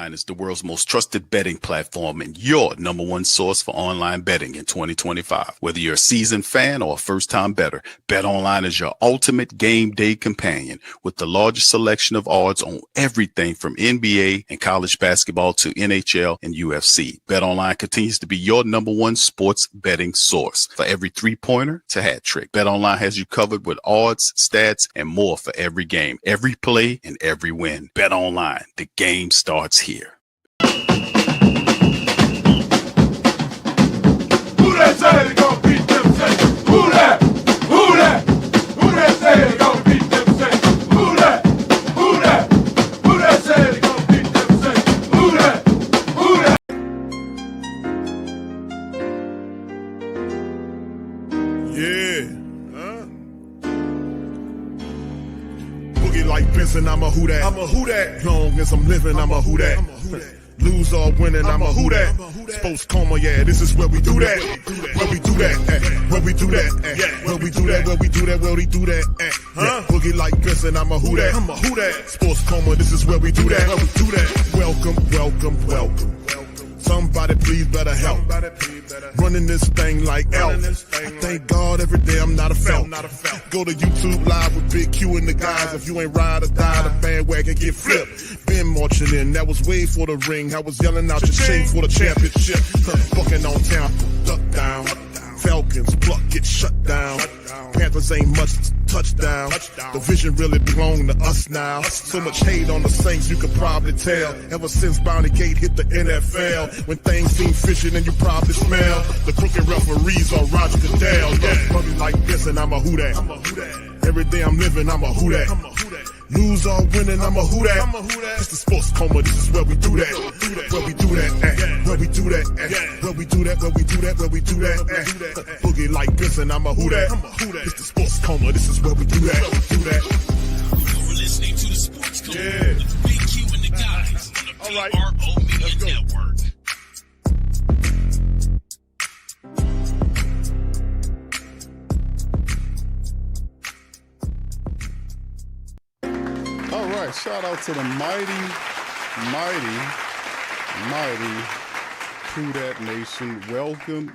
Is the world's most trusted betting platform and your number one source for online betting in 2025. Whether you're a seasoned fan or a first-time bettor, BetOnline is your ultimate game day companion with the largest selection of odds on everything from NBA and college basketball to NHL and UFC. BetOnline continues to be your number one sports betting source for every three-pointer to hat trick. BetOnline has you covered with odds, stats, and more for every game, every play, and every win. BetOnline, the game starts here. Who that say they gon' beat them Saints? Who that? Who that? Who that say they gon' beat them Saints? Who that? Who that? Who that say they gon' beat them Saints? Who that? Who that? Yeah. Boogie like Benson, I'm a who that. I'm a who that. Long as I'm living, I'm a who that. Lose or winning, I'm a who that. Sports Coma, yeah, this is where we do that. Where we do that, where we do that, where we do that, where we do that, where we do that. Boogie like Benson, I'm a who that. I'm a who that. Sports Coma, this is where we do that. Where we do that. Welcome, welcome, welcome. Somebody please better help. Running this thing like Elf. I thank God every day I'm not a felt. Go to YouTube Live with Big Q and the guys. If you ain't ride or die, the bandwagon get flipped. Been marching in, that was way for the ring. I was yelling out your chain for the championship. Bucking on town, duck down. Falcons, pluck, get shut down. Panthers ain't much touchdown. The vision really belong to us now. So much hate on the Saints, you could probably tell. Ever since Bounty Gate hit the NFL, when things seem fishy and you probably smell the crooked referees or Roger Goodell. Yeah, money like this and I'm a who that. Every day I'm living, I'm a who that. Lose or winning, I'm a who that. It's the Sports Coma, this is where we do that. Where we do that, where we do that, where we do that, where we do that, where we do that. Boogie like this and I'm a who that. It's the Sports Coma, this is where we do that. You're listening to the Sports Coma with Big Q and the guys on the PRO Media Network. All right, shout out to the mighty Who Dat Nation. Welcome.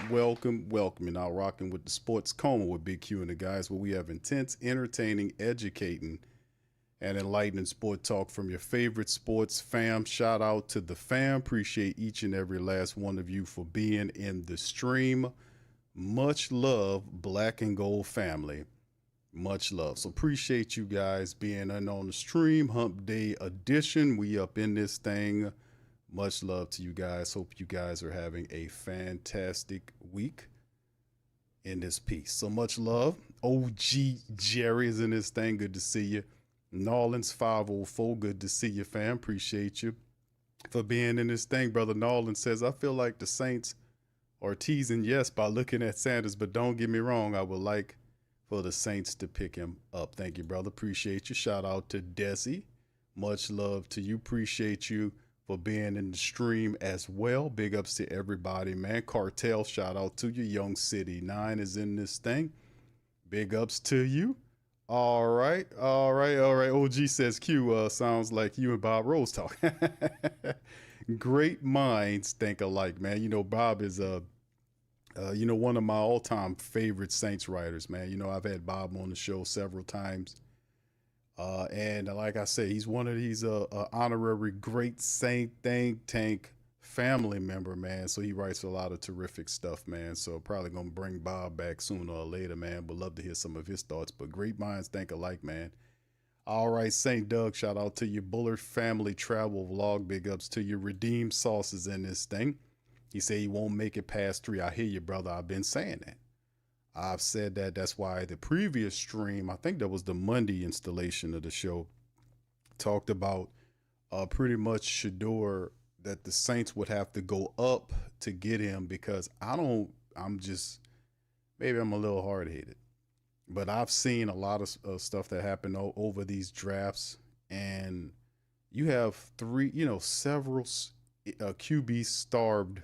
You're now rocking with the Sports Coma with Big Q and the guys, where we have intense, entertaining, educating, and enlightening sport talk from your favorite sports fam. Shout out to the fam. Appreciate each and every last one of you for being in the stream. Much love, Black and Gold family. Much love. So appreciate you guys being on the stream. Hump Day edition. We up in this thing. Much love to you guys. Hope you guys are having a fantastic week in this piece. So much love. OG Jerry is in this thing. Good to see you. Nolans 504. Good to see you, fam. Appreciate you for being in this thing. Brother Nolan says, I feel like the Saints are teasing yes by looking at Sanders, but don't get me wrong. I would like for the Saints to pick him up. Thank you, brother. Appreciate you. Shout out to Desi. Much love to you. Appreciate you for being in the stream as well. Big ups to everybody, man. Cartel, shout out to you. Young City 9 is in this thing. Big ups to you. All right. OG says Q sounds like you and Bob Rose talk. Great minds think alike, man. You know, Bob is one of my all-time favorite Saints writers, man. You know, I've had Bob on the show several times. And like I said, he's one of these honorary great Saint think tank family member, man. So he writes a lot of terrific stuff, man. So probably going to bring Bob back sooner or later, man. But love to hear some of his thoughts. But great minds think alike, man. All right, St. Doug, shout out to you. Bullard Family Travel Vlog, big ups to you. Redeemed Sauces in this thing. He said he won't make it past 3. I hear you, brother. I've been saying that. I've said that. That's why the previous stream, I think that was the Monday installation of the show, talked about pretty much Shedeur, that the Saints would have to go up to get him because maybe I'm a little hard-headed. But I've seen a lot of stuff that happened over these drafts, and you have several QB-starved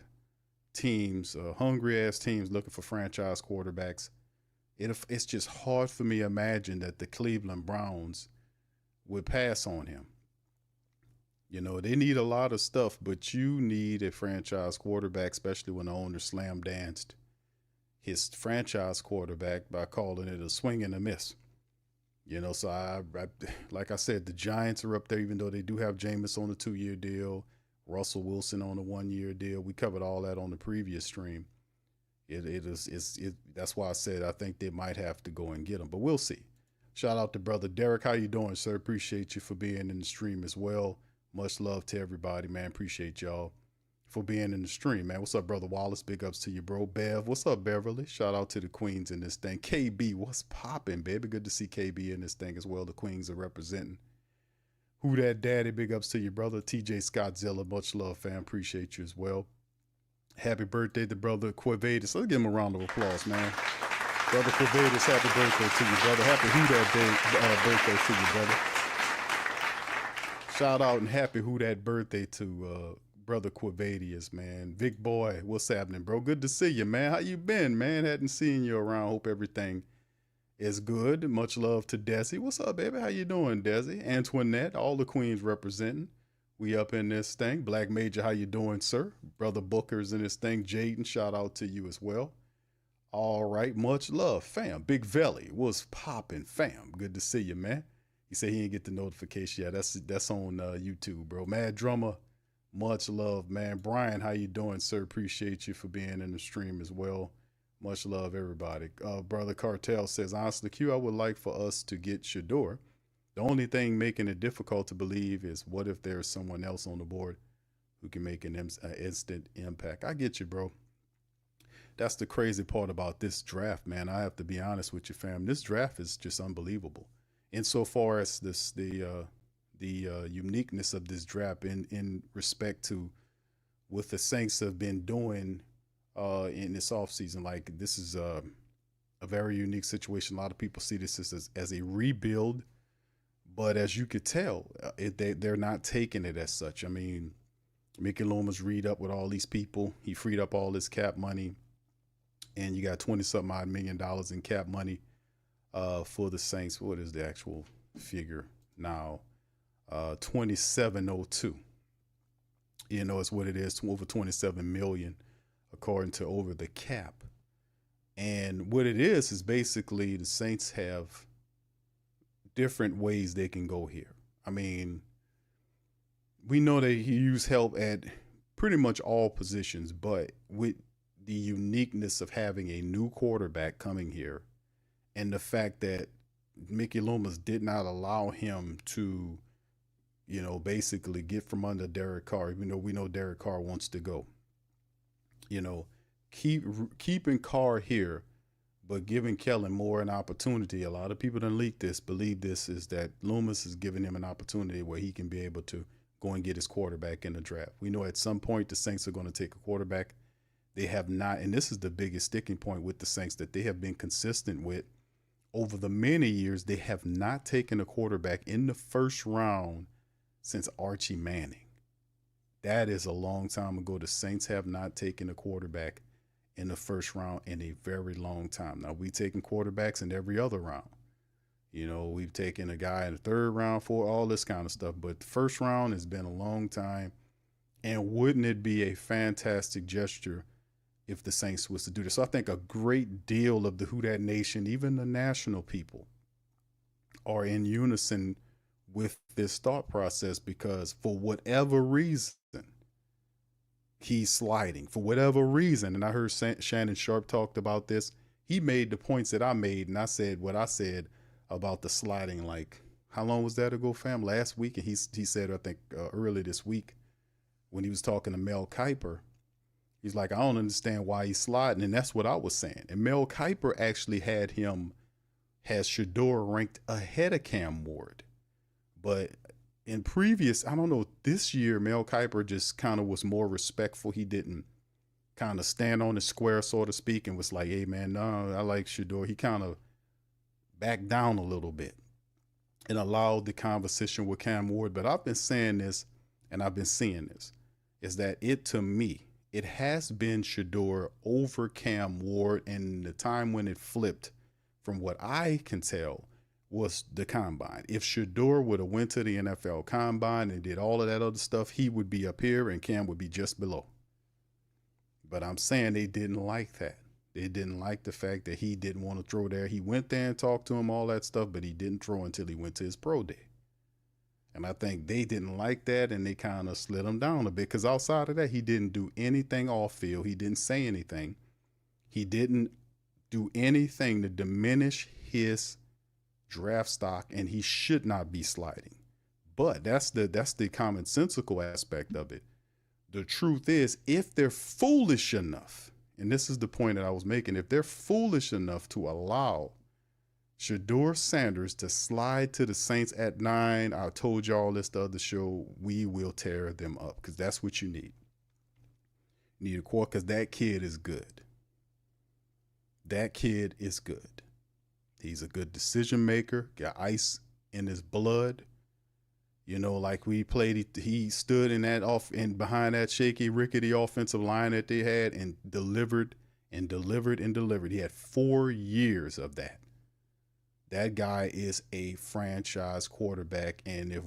teams, hungry-ass teams looking for franchise quarterbacks. It's just hard for me to imagine that the Cleveland Browns would pass on him. You know, they need a lot of stuff, but you need a franchise quarterback, especially when the owner slam danced his franchise quarterback by calling it a swing and a miss. You know, so like I said, the Giants are up there, even though they do have Jameis on a 2-year deal, Russell Wilson on a 1-year deal. We covered all that on the previous stream. That's why I said I think they might have to go and get him, but we'll see. Shout out to brother Derek. How you doing, sir? Appreciate you for being in the stream as well. Much love to everybody, man. Appreciate y'all for being in the stream, man. What's up, brother Wallace? Big ups to you, bro. Bev, what's up, Beverly? Shout out to the queens in this thing. KB, what's popping, baby? Good to see KB in this thing as well. The queens are representing. Who Dat Daddy? Big ups to you, brother. TJ Scottzilla, much love, fam. Appreciate you as well. Happy birthday to brother Quavatus. Let's give him a round of applause, man. Brother Quavatus, happy birthday to you, brother. Happy Who Dat Day birthday to you, brother. Shout out and happy Who Dat birthday to brother Quavadius, man. Vic boy, what's happening, bro? Good to see you, man. How you been, man? Hadn't seen you around. Hope everything is good. Much love to Desi. What's up, baby? How you doing, Desi? Antoinette, all the queens representing. We up in this thing. Black Major, how you doing, sir? Brother Booker's in this thing. Jaden, shout out to you as well. All right, much love, fam. Big Velly was popping, fam. Good to see you, man. He said he didn't get the notification. Yeah, that's on YouTube, bro. Mad Drummer, much love, man. Brian, how you doing, sir? Appreciate you for being in the stream as well. Much love, everybody. Brother Cartel says, honestly, Q, I would like for us to get Shedeur. The only thing making it difficult to believe is what if there's someone else on the board who can make an instant impact. I get you, bro. That's the crazy part about this draft, man. I have to be honest with you, fam. This draft is just unbelievable. Insofar as the uniqueness of this draft in respect to what the Saints have been doing in this offseason. Like, this is a very unique situation. A lot of people see this as a rebuild, but as you could tell, they're not taking it as such. I mean, Mickey Lomas read up with all these people. He freed up all this cap money, and you got 20-something odd $1 million in cap money for the Saints. What is the actual figure now? 2702. You know, it's what it is, over 27 million, according to Over the Cap. And what it is basically the Saints have different ways they can go here. I mean, we know that he used help at pretty much all positions, but with the uniqueness of having a new quarterback coming here and the fact that Mickey Loomis did not allow him to, you know, basically get from under Derek Carr, even though we know Derek Carr wants to go. You know, keeping Carr here, but giving Kellen Moore an opportunity. A lot of people done leaked this, believe this, is that Loomis is giving him an opportunity where he can be able to go and get his quarterback in the draft. We know at some point the Saints are going to take a quarterback. They have not, and this is the biggest sticking point with the Saints that they have been consistent with over the many years. They have not taken a quarterback in the first round since Archie Manning. That is a long time ago. The Saints have not taken a quarterback in the first round in a very long time. Now, we've taken quarterbacks in every other round. You know, we've taken a guy in the third round for all this kind of stuff, but the first round has been a long time. And wouldn't it be a fantastic gesture if the Saints was to do this? So I think a great deal of the Who Dat Nation, even the national people, are in unison with this thought process, because for whatever reason, he's sliding. For whatever reason, and I heard Shannon Sharp talked about this, he made the points that I made, and I said what I said about the sliding. Like, how long was that ago, fam? Last week, and he said, I think early this week, when he was talking to Mel Kiper, he's like, I don't understand why he's sliding, and that's what I was saying. And Mel Kiper actually has Shedeur ranked ahead of Cam Ward. But in previous, I don't know, this year, Mel Kiper just kind of was more respectful. He didn't kind of stand on the square, so to speak, and was like, hey, man, no, I like Shedeur. He kind of backed down a little bit and allowed the conversation with Cam Ward. But I've been saying this, and I've been seeing this, is that to me, it has been Shedeur over Cam Ward, and the time when it flipped, from what I can tell, was the combine. If Shedeur would have went to the NFL combine and did all of that other stuff, he would be up here and Cam would be just below. But I'm saying they didn't like that. They didn't like the fact that he didn't want to throw there. He went there and talked to him, all that stuff, but he didn't throw until he went to his pro day. And I think they didn't like that, and they kind of slid him down a bit, because outside of that, he didn't do anything off field. He didn't say anything. He didn't do anything to diminish his draft stock, and he should not be sliding. But that's the commonsensical aspect of it. The truth is, if they're foolish enough, and this is the point that I was making, if they're foolish enough to allow Shedeur Sanders to slide to the Saints at 9, I told y'all this the other show, we will tear them up, because that's what you need. You need a quarter, because that kid is good. That kid is good. He's a good decision maker, got ice in his blood. You know, like we played, he stood in that behind that shaky, rickety offensive line that they had and delivered and delivered and delivered. He had 4 years of that. That guy is a franchise quarterback, and if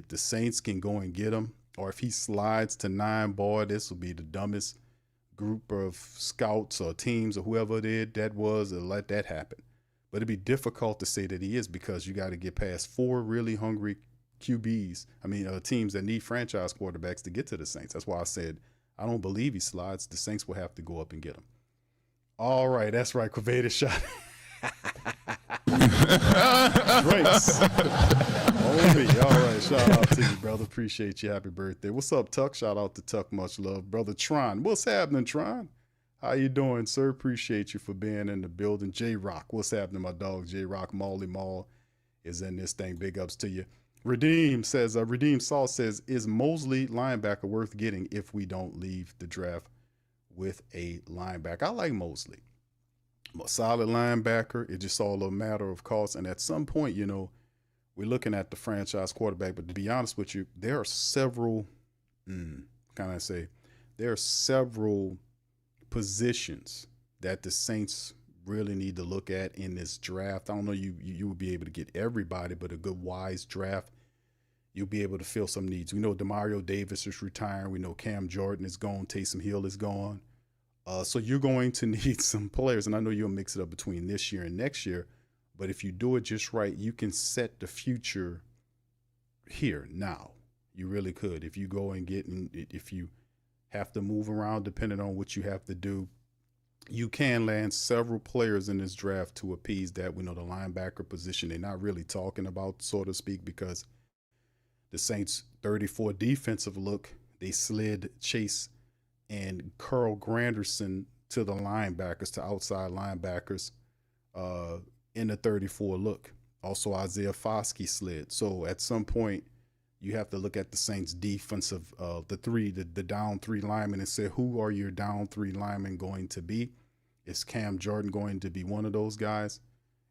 the Saints can go and get him, or if he slides to 9, boy, this will be the dumbest group of scouts or teams or whoever that was to let that happen. But it'd be difficult to say that he is, because you got to get past 4 really hungry teams that need franchise quarterbacks to get to the Saints. That's why I said I don't believe he slides. The Saints will have to go up and get him. All right, that's right. Quavada shot. Drinks. Homie. All right, shout out to you, brother. Appreciate you. Happy birthday. What's up, Tuck? Shout out to Tuck. Much love, brother Tron. What's happening, Tron? How you doing, sir? Appreciate you for being in the building. J-Rock. What's happening, my dog? J-Rock. Molly Mall is in this thing. Big ups to you. Redeem Saul says, is Mosley linebacker worth getting if we don't leave the draft with a linebacker? I like Mosley. A solid linebacker. It's just all a matter of cost. And at some point, you know, we're looking at the franchise quarterback. But to be honest with you, there are several, there are several positions that the Saints really need to look at in this draft. I don't know, you will be able to get everybody, but a good, wise draft, you'll be able to fill some needs. We know Demario Davis is retiring. We know Cam Jordan is gone. Taysom Hill is gone. So you're going to need some players, and I know you'll mix it up between this year and next year, but if you do it just right, you can set the future here, now. You really could. If you go and if you have to move around depending on what you have to do, you can land several players in this draft to appease that. We know the linebacker position they're not really talking about, so to speak, because the Saints' 34 defensive look, they slid Chase and Carl Granderson to the linebackers, to outside linebackers in the 34 look. Also, Isaiah Foskey slid. So at some point, you have to look at the Saints' defensive, the down 3 linemen, and say, who are your down 3 linemen going to be? Is Cam Jordan going to be one of those guys?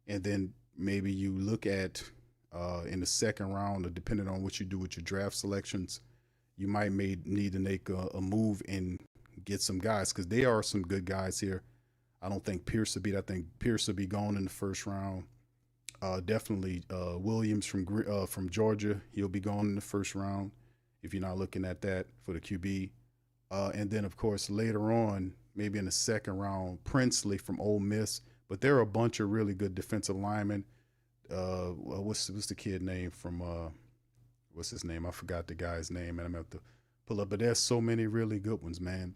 And then maybe you look at in the second round, or depending on what you do with your draft selections, you might need to make a move and get some guys, because there are some good guys here. I don't think Pierce will be. I think Pierce will be gone in the first round. Definitely Williams from Georgia. He'll be gone in the first round if you're not looking at that for the QB. And then, of course, later on, maybe in the second round, Princely from Ole Miss. But there are a bunch of really good defensive linemen. What's the kid name from what's his name? I forgot the guy's name, and I'm going to have to pull up. But there's so many really good ones, man,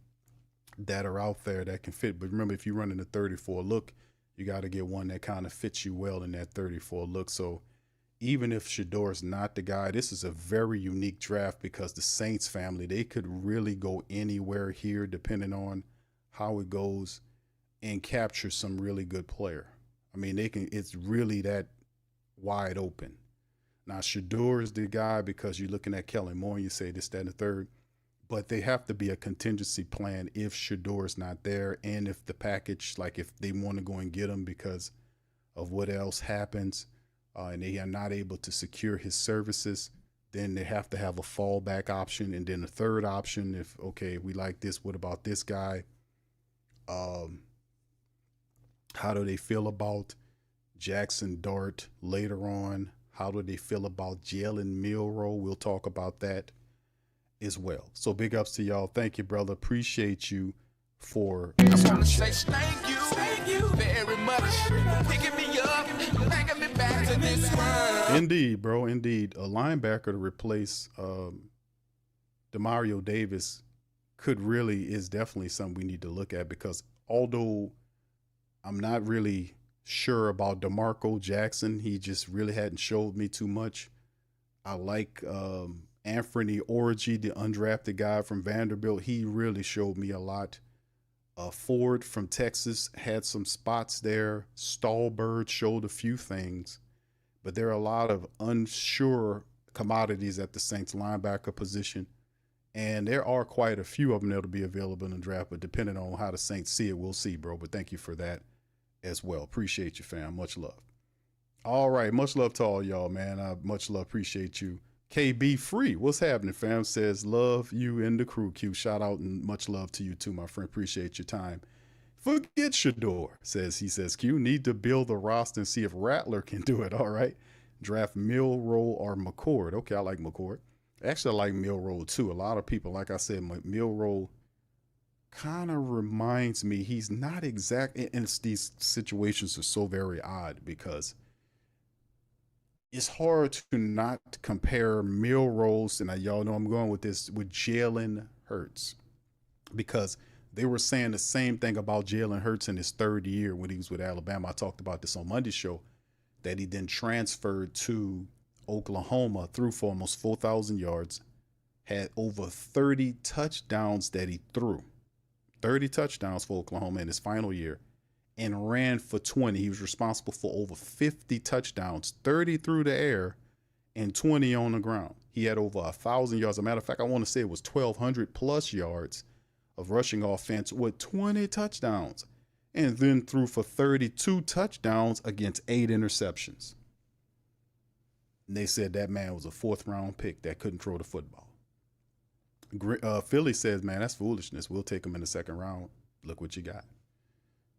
that are out there that can fit. But remember, if you run in the 34 look, you got to get one that kind of fits you well in that 34 look. So even if Shedeur's not the guy, this is a very unique draft, because the Saints family, they could really go anywhere here depending on how it goes and capture some really good player. I mean, it's really that wide open. Now, Shedeur is the guy because you're looking at Kellen Moore and you say this, that, and the third. But they have to be a contingency plan if Shedeur is not there, and if the package, like if they want to go and get him because of what else happens, and they are not able to secure his services, then they have to have a fallback option, and then a third option. If, okay, we like this, what about this guy? How do they feel about Jackson Dart later on. How do they feel about Jalen Milroe? We'll talk about that as well. So big ups to y'all. Thank you, brother. Appreciate you for I'm trying to say thank you very much for picking me up, bringing me back to this world. Indeed, bro. Indeed. A linebacker to replace Demario Davis is definitely something we need to look at, because although I'm not really sure about DeMarco Jackson, he just really hadn't showed me too much. I like Anthony Orji, the undrafted guy from Vanderbilt. He really showed me a lot. Ford from Texas had some spots there. Stallbird showed a few things, but there are a lot of unsure commodities at the Saints linebacker position. And there are quite a few of them that'll be available in the draft, but depending on how the Saints see it, we'll see, bro. But thank you for that as well. Appreciate you, fam. Much love. All right. Much love to all y'all, man. Much love. Appreciate you. KB Free, what's happening, fam? Says, love you and the crew, Q. Shout out and much love to you too, my friend. Appreciate your time. Forget Shedeur, he says, Q, need to build the roster and see if Rattler can do it. All right. Draft Milroe or McCord. Okay, I like McCord. Actually, I like Milroe too. A lot of people, like I said, Milroe kind of reminds me, he's not exact, and these situations are so very odd because it's hard to not compare Milroe, and y'all know I'm going with this, with Jalen Hurts, because they were saying the same thing about Jalen Hurts in his third year when he was with Alabama. I talked about this on Monday's show, that he then transferred to Oklahoma, threw for almost 4,000 yards, had over 30 touchdowns that he threw. 30 touchdowns for Oklahoma in his final year, and ran for 20. He was responsible for over 50 touchdowns, 30 through the air and 20 on the ground. He had over 1,000 yards. As a matter of fact, I want to say it was 1,200 plus yards of rushing offense with 20 touchdowns, and then threw for 32 touchdowns against 8 interceptions. And they said that man was a 4th round pick that couldn't throw the football. Philly says, man, that's foolishness. We'll take him in the 2nd round. Look what you got.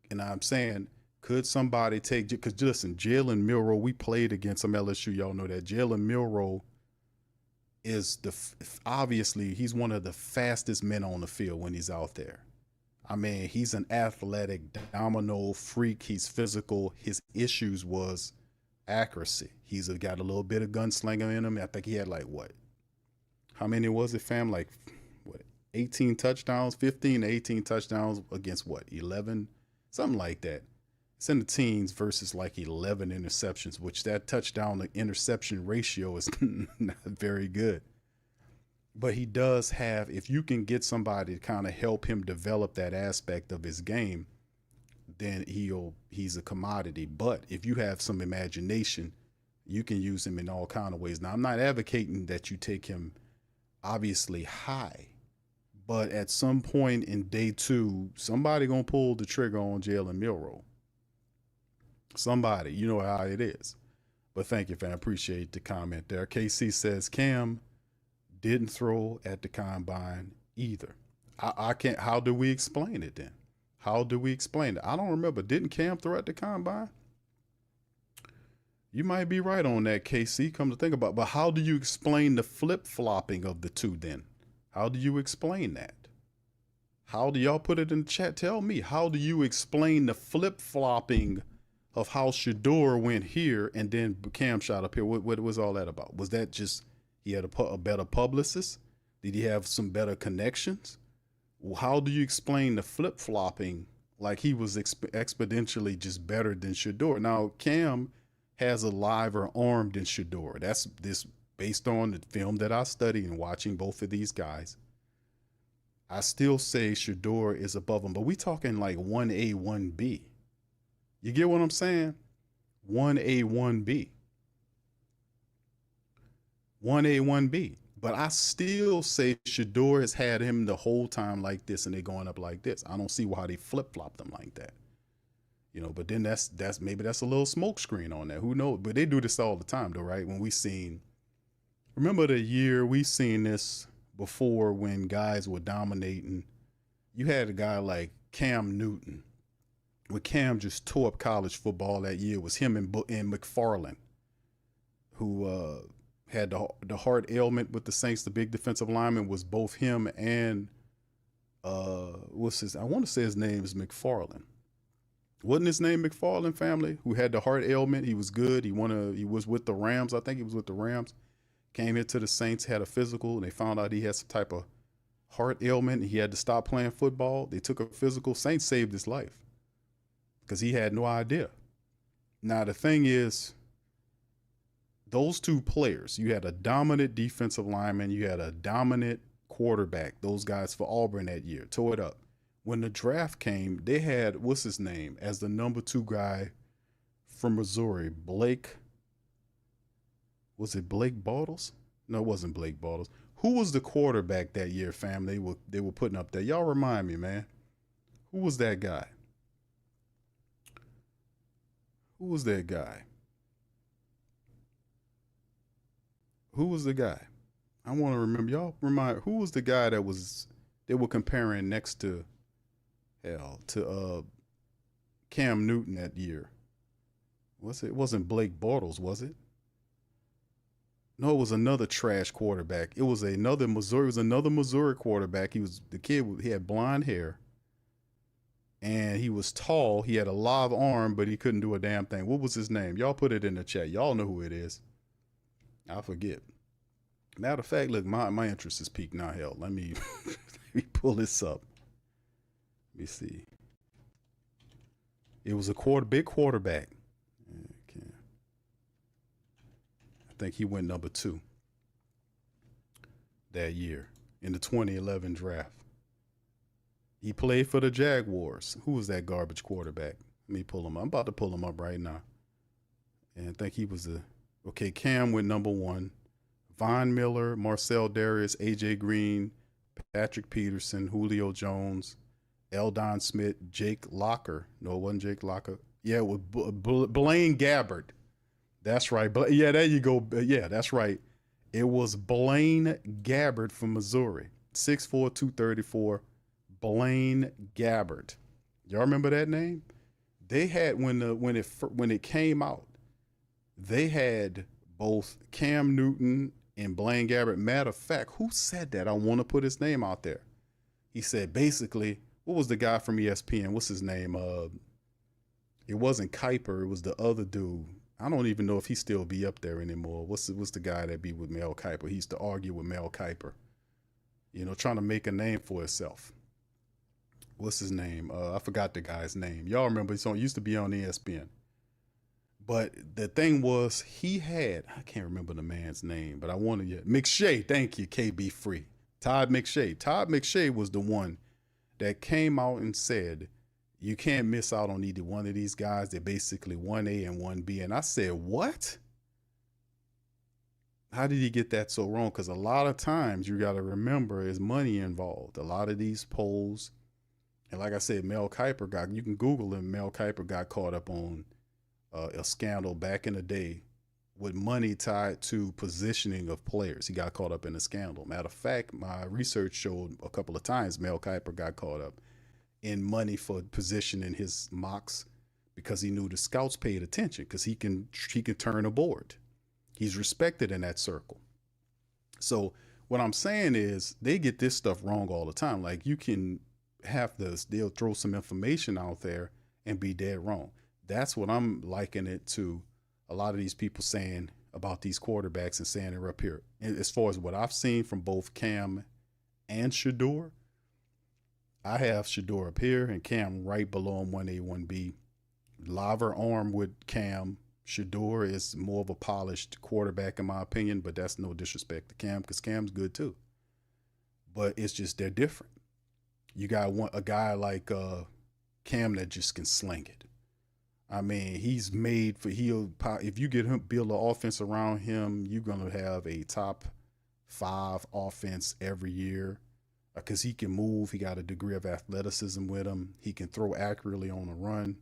And I'm saying, could somebody take, because listen, Jalen Milroe, we played against some LSU. Y'all know that. Jalen Milroe is obviously, he's one of the fastest men on the field when he's out there. I mean, he's an athletic domino freak. He's physical. His issues was accuracy. He's got a little bit of gunslinger in him. I think he had how many was it, fam? 18 touchdowns, 15 to 18 touchdowns against 11? Something like that. It's in the teens versus 11 interceptions, which that touchdown to interception ratio is not very good. But he does have, if you can get somebody to kind of help him develop that aspect of his game, then he's a commodity. But if you have some imagination, you can use him in all kind of ways. Now, I'm not advocating that you take him obviously high, but at some point in day 2, somebody gonna pull the trigger on Jalen Milroe. Somebody, you know how it is. But thank you, fam. Appreciate the comment there. KC says Cam didn't throw at the combine either. I can't. How do we explain it then? How do we explain it? I don't remember. Didn't Cam throw at the combine? You might be right on that, KC, come to think about it. But how do you explain the flip-flopping of the two then? How do you explain that? How do y'all put it in the chat? Tell me, how do you explain the flip-flopping of how Shedeur went here and then Cam shot up here? What was all that about? Was that just he had a better publicist? Did he have some better connections? How do you explain the flip-flopping like he was exponentially just better than Shedeur? Now, Cam has a liver arm than Shedeur. That's this based on the film that I study and watching both of these guys. I still say Shedeur is above him, but we talking 1A, 1B. You get what I'm saying? 1A, 1B. 1A, 1B. But I still say Shedeur has had him the whole time like this, and they're going up like this. I don't see why they flip-flop them like that. But then that's maybe that's a little smoke screen on that. Who knows? But they do this all the time though, right? When remember the year we seen this before when guys were dominating. You had a guy like Cam Newton what Cam just tore up college football that year was him and McFarland, who had the heart ailment with the Saints. The big defensive lineman was both him and what's his? I want to say his name is McFarland. Wasn't his name McFarland, family? Who had the heart ailment? He was good. He was with the Rams. I think he was with the Rams. Came here to the Saints, had a physical, and they found out he had some type of heart ailment. He had to stop playing football. They took a physical. Saints saved his life because he had no idea. Now, the thing is, those two players, you had a dominant defensive lineman, you had a dominant quarterback, those guys for Auburn that year, tore it up. When the draft came, they had, what's his name, as the number 2 guy from Missouri, Blake. Was it Blake Bortles? No, it wasn't Blake Bortles. Who was the quarterback that year, fam? They were putting up there. Y'all remind me, man. Who was that guy? Who was that guy? Who was the guy? I want to remember. Y'all remind, who was the guy that was they were comparing next to Cam Newton that year? It wasn't Blake Bortles, was it? No, it was another trash quarterback. It was another Missouri quarterback. He had blonde hair. And he was tall. He had a live arm, but he couldn't do a damn thing. What was his name? Y'all put it in the chat. Y'all know who it is. I forget. Matter of fact, look, my interest is peaked now. Hell, let me let me pull this up. Let me see. It was a big quarterback. Okay. I think he went number 2 that year in the 2011 draft. He played for the Jaguars. Who was that garbage quarterback? Let me pull him up. I'm about to pull him up right now. And I think he was Cam went number 1. Von Miller, Marcel Darius, A.J. Green, Patrick Peterson, Julio Jones, Eldon Smith, Jake Locker. No, it wasn't Jake Locker. Yeah, it was Blaine Gabbert. That's right. Yeah, there you go. Yeah, that's right. It was Blaine Gabbert from Missouri. 6'4", 234. Blaine Gabbert. Y'all remember that name? They had when it came out, they had both Cam Newton and Blaine Gabbert. Matter of fact, who said that? I want to put his name out there. He said basically, what was the guy from ESPN? What's his name? It wasn't Kiper. It was the other dude. I don't even know if he still be up there anymore. What's the guy that be with Mel Kiper? He used to argue with Mel Kiper, trying to make a name for himself. What's his name? I forgot the guy's name. Y'all remember? He used to be on ESPN. But the thing was, I can't remember the man's name, but I wanted you. McShay, thank you, KB Free. Todd McShay. Todd McShay was the one that came out and said, you can't miss out on either one of these guys. They're basically 1A and 1B. And I said, what? How did he get that so wrong? Because a lot of times you got to remember there's money involved. A lot of these polls, and like I said, Mel Kiper you can Google him, Mel Kiper got caught up on a scandal back in the day with money tied to positioning of players. He got caught up in a scandal. Matter of fact, my research showed a couple of times Mel Kiper got caught up in money for positioning his mocks because he knew the scouts paid attention because he can turn a board. He's respected in that circle. So what I'm saying is they get this stuff wrong all the time. Like you can they'll throw some information out there and be dead wrong. That's what I'm likening it to. A lot of these people saying about these quarterbacks and saying they're up here. As far as what I've seen from both Cam and Shedeur, I have Shedeur up here and Cam right below him, 1A, 1B. Liver arm with Cam. Shedeur is more of a polished quarterback in my opinion, but that's no disrespect to Cam because Cam's good too. But it's just they're different. You got a guy like Cam that just can sling it. I mean, he's made for if you get him build an offense around him, you're gonna have a top 5 offense every year because he can move. He got a degree of athleticism with him. He can throw accurately on a run.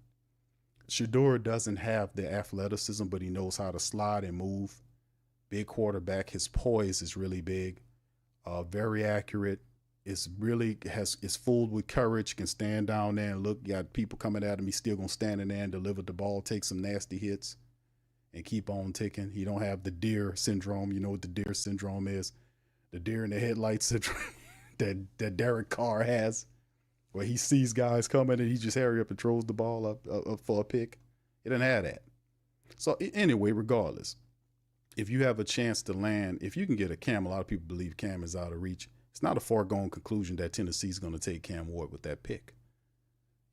Shedeur doesn't have the athleticism, but he knows how to slide and move. Big quarterback. His poise is really big. Very accurate. is full with courage, can stand down there and look. Got people coming at him. He's still gonna stand in there and deliver the ball, take some nasty hits, and keep on ticking. He don't have the deer syndrome. You know what the deer syndrome is? The deer in the headlights syndrome that Derek Carr has, where he sees guys coming and he just hurry up and throws the ball up for a pick. He doesn't have that. So anyway, regardless, if you have a chance to land, if you can get a Cam, a lot of people believe Cam is out of reach. It's not a foregone conclusion that Tennessee's going to take Cam Ward with that pick.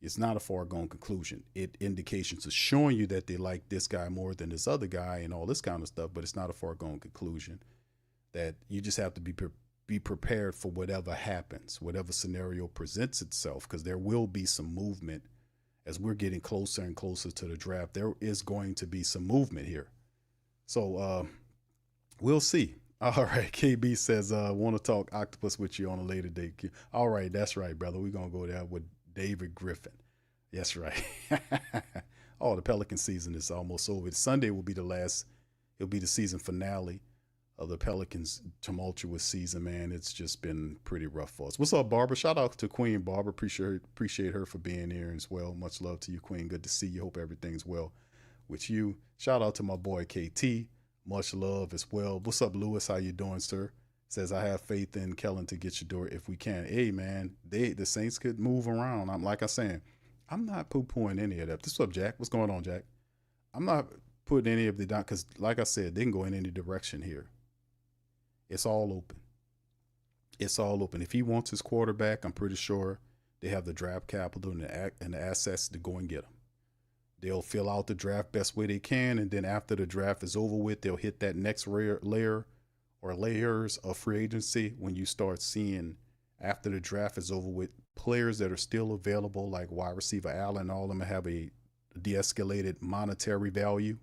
It's not a foregone conclusion. It indications are showing you that they like this guy more than this other guy and all this kind of stuff, but it's not a foregone conclusion. That you just have to be prepared for whatever happens, whatever scenario presents itself, because there will be some movement as we're getting closer and closer to the draft. There is going to be some movement here. So we'll see. All right, KB says, want to talk octopus with you on a later date. All right, that's right, brother. We're going to go there with David Griffin. That's right. Oh, the Pelican season is almost over. Sunday will be it'll be the season finale of the Pelicans' tumultuous season, man. It's just been pretty rough for us. What's up, Barbara? Shout out to Queen Barbara. Appreciate her for being here as well. Much love to you, Queen. Good to see you. Hope everything's well with you. Shout out to my boy KT. Much love as well. What's up, Lewis? How you doing, sir? Says, I have faith in Kellen to get Shedeur if we can. Hey, man, the Saints could move around. I'm not poo-pooing any of that. What's up, Jack? What's going on, Jack? I'm not putting any of the down because, like I said, they can go in any direction here. It's all open. It's all open. If he wants his quarterback, I'm pretty sure they have the draft capital and the assets to go and get him. They'll fill out the draft best way they can, and then after the draft is over with, they'll hit that next layer or layers of free agency when you start seeing, after the draft is over with, players that are still available, like wide receiver Allen, all of them have a de-escalated monetary value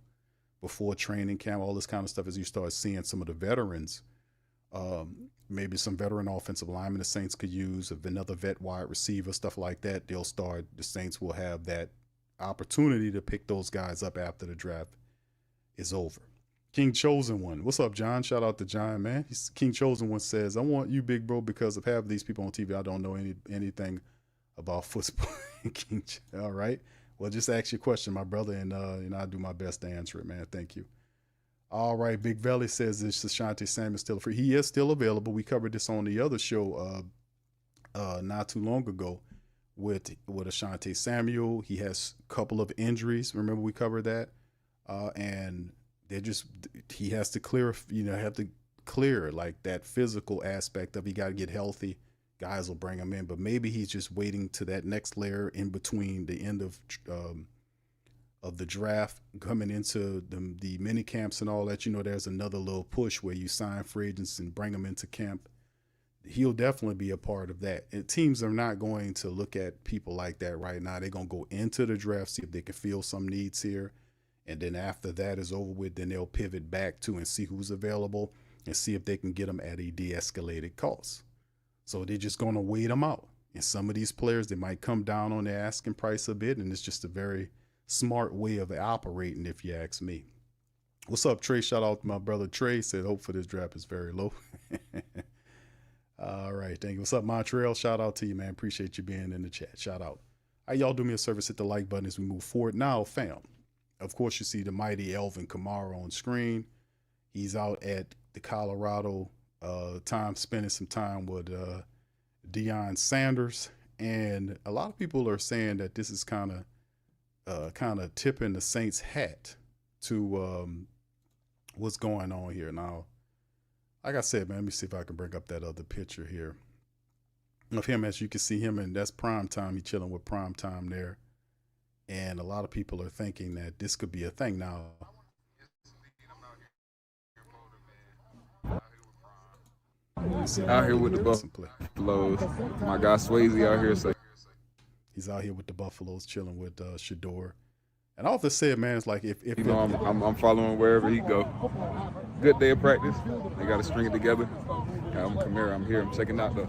before training camp, all this kind of stuff. As you start seeing some of the veterans, maybe some veteran offensive linemen the Saints could use, another vet wide receiver, stuff like that, the Saints will have that opportunity to pick those guys up after the draft is over. King Chosen One. What's up, John? Shout out to John, man. King Chosen One says, I want you, big bro, because of half of these people on TV, I don't know anything about football. King, all right. Well, just ask your question, my brother, and I'll do my best to answer it, man. Thank you. All right. Big Valley says, is Ashanti Samuel still free? He is still available. We covered this on the other show not too long ago with Ashanti Samuel. He has a couple of injuries. Remember we covered that? And he has to clear like that physical aspect of, he got to get healthy. Guys will bring him in, but maybe he's just waiting to that next layer in between the end of the draft, coming into the mini camps and all that. There's another little push where you sign free agents and bring them into camp. He'll definitely be a part of that. And teams are not going to look at people like that right now. They're going to go into the draft, see if they can fill some needs here. And then after that is over with, then they'll pivot back to and see who's available and see if they can get them at a de-escalated cost. So they're just going to wait them out. And some of these players, they might come down on their asking price a bit, and it's just a very smart way of operating, if you ask me. What's up, Trey? Shout out to my brother Trey. Said hope for this draft is very low. All right, thank you. What's up, Montreal? Shout out to you, man. Appreciate you being in the chat. Shout out. All right, y'all do me a service, hit the like button as we move forward. Now, fam, of course, you see the mighty Alvin Kamara on screen. He's out at the Colorado spending some time with Deion Sanders. And a lot of people are saying that this is kind of tipping the Saints' hat to what's going on here. Now, like I said, man, let me see if I can bring up that other picture here of him. As you can see him, and that's prime time. He's chilling with prime time there. And a lot of people are thinking that this could be a thing now. Out here with the Buffaloes. My guy Swayze out here. So he's out here with the Buffaloes, chilling with Shedeur. And I often said, man, it's like if I'm following wherever he go. Good day of practice. They got to string it together. I'm Kamara. I'm here. I'm checking out though.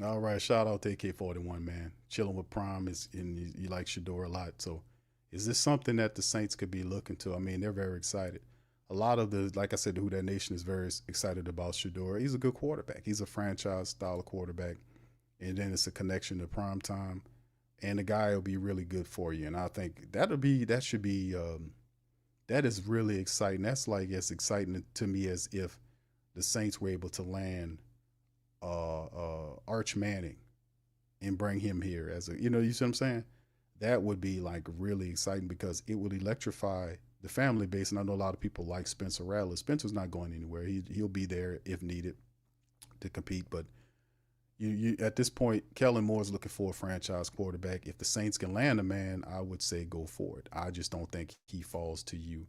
All right, shout out to AK-41, man. Chilling with Prime and you like Shedeur a lot. So is this something that the Saints could be looking to? I mean, they're very excited. a lot of the, like I said, the Who Dat Nation is very excited about Shedeur. He's a good quarterback. He's a franchise style of quarterback. And then it's a connection to prime time. And the guy will be really good for you. And I think that is really exciting. That's like as exciting to me as if the Saints were able to land Arch Manning and bring him here as a, you see what I'm saying? That would be like really exciting because it would electrify the family base. And I know a lot of people like Spencer Rattler. Spencer's not going anywhere. He'll be there if needed to compete. But you at this point, Kellen Moore's looking for a franchise quarterback. If the Saints can land a man, I would say go for it. I just don't think he falls to you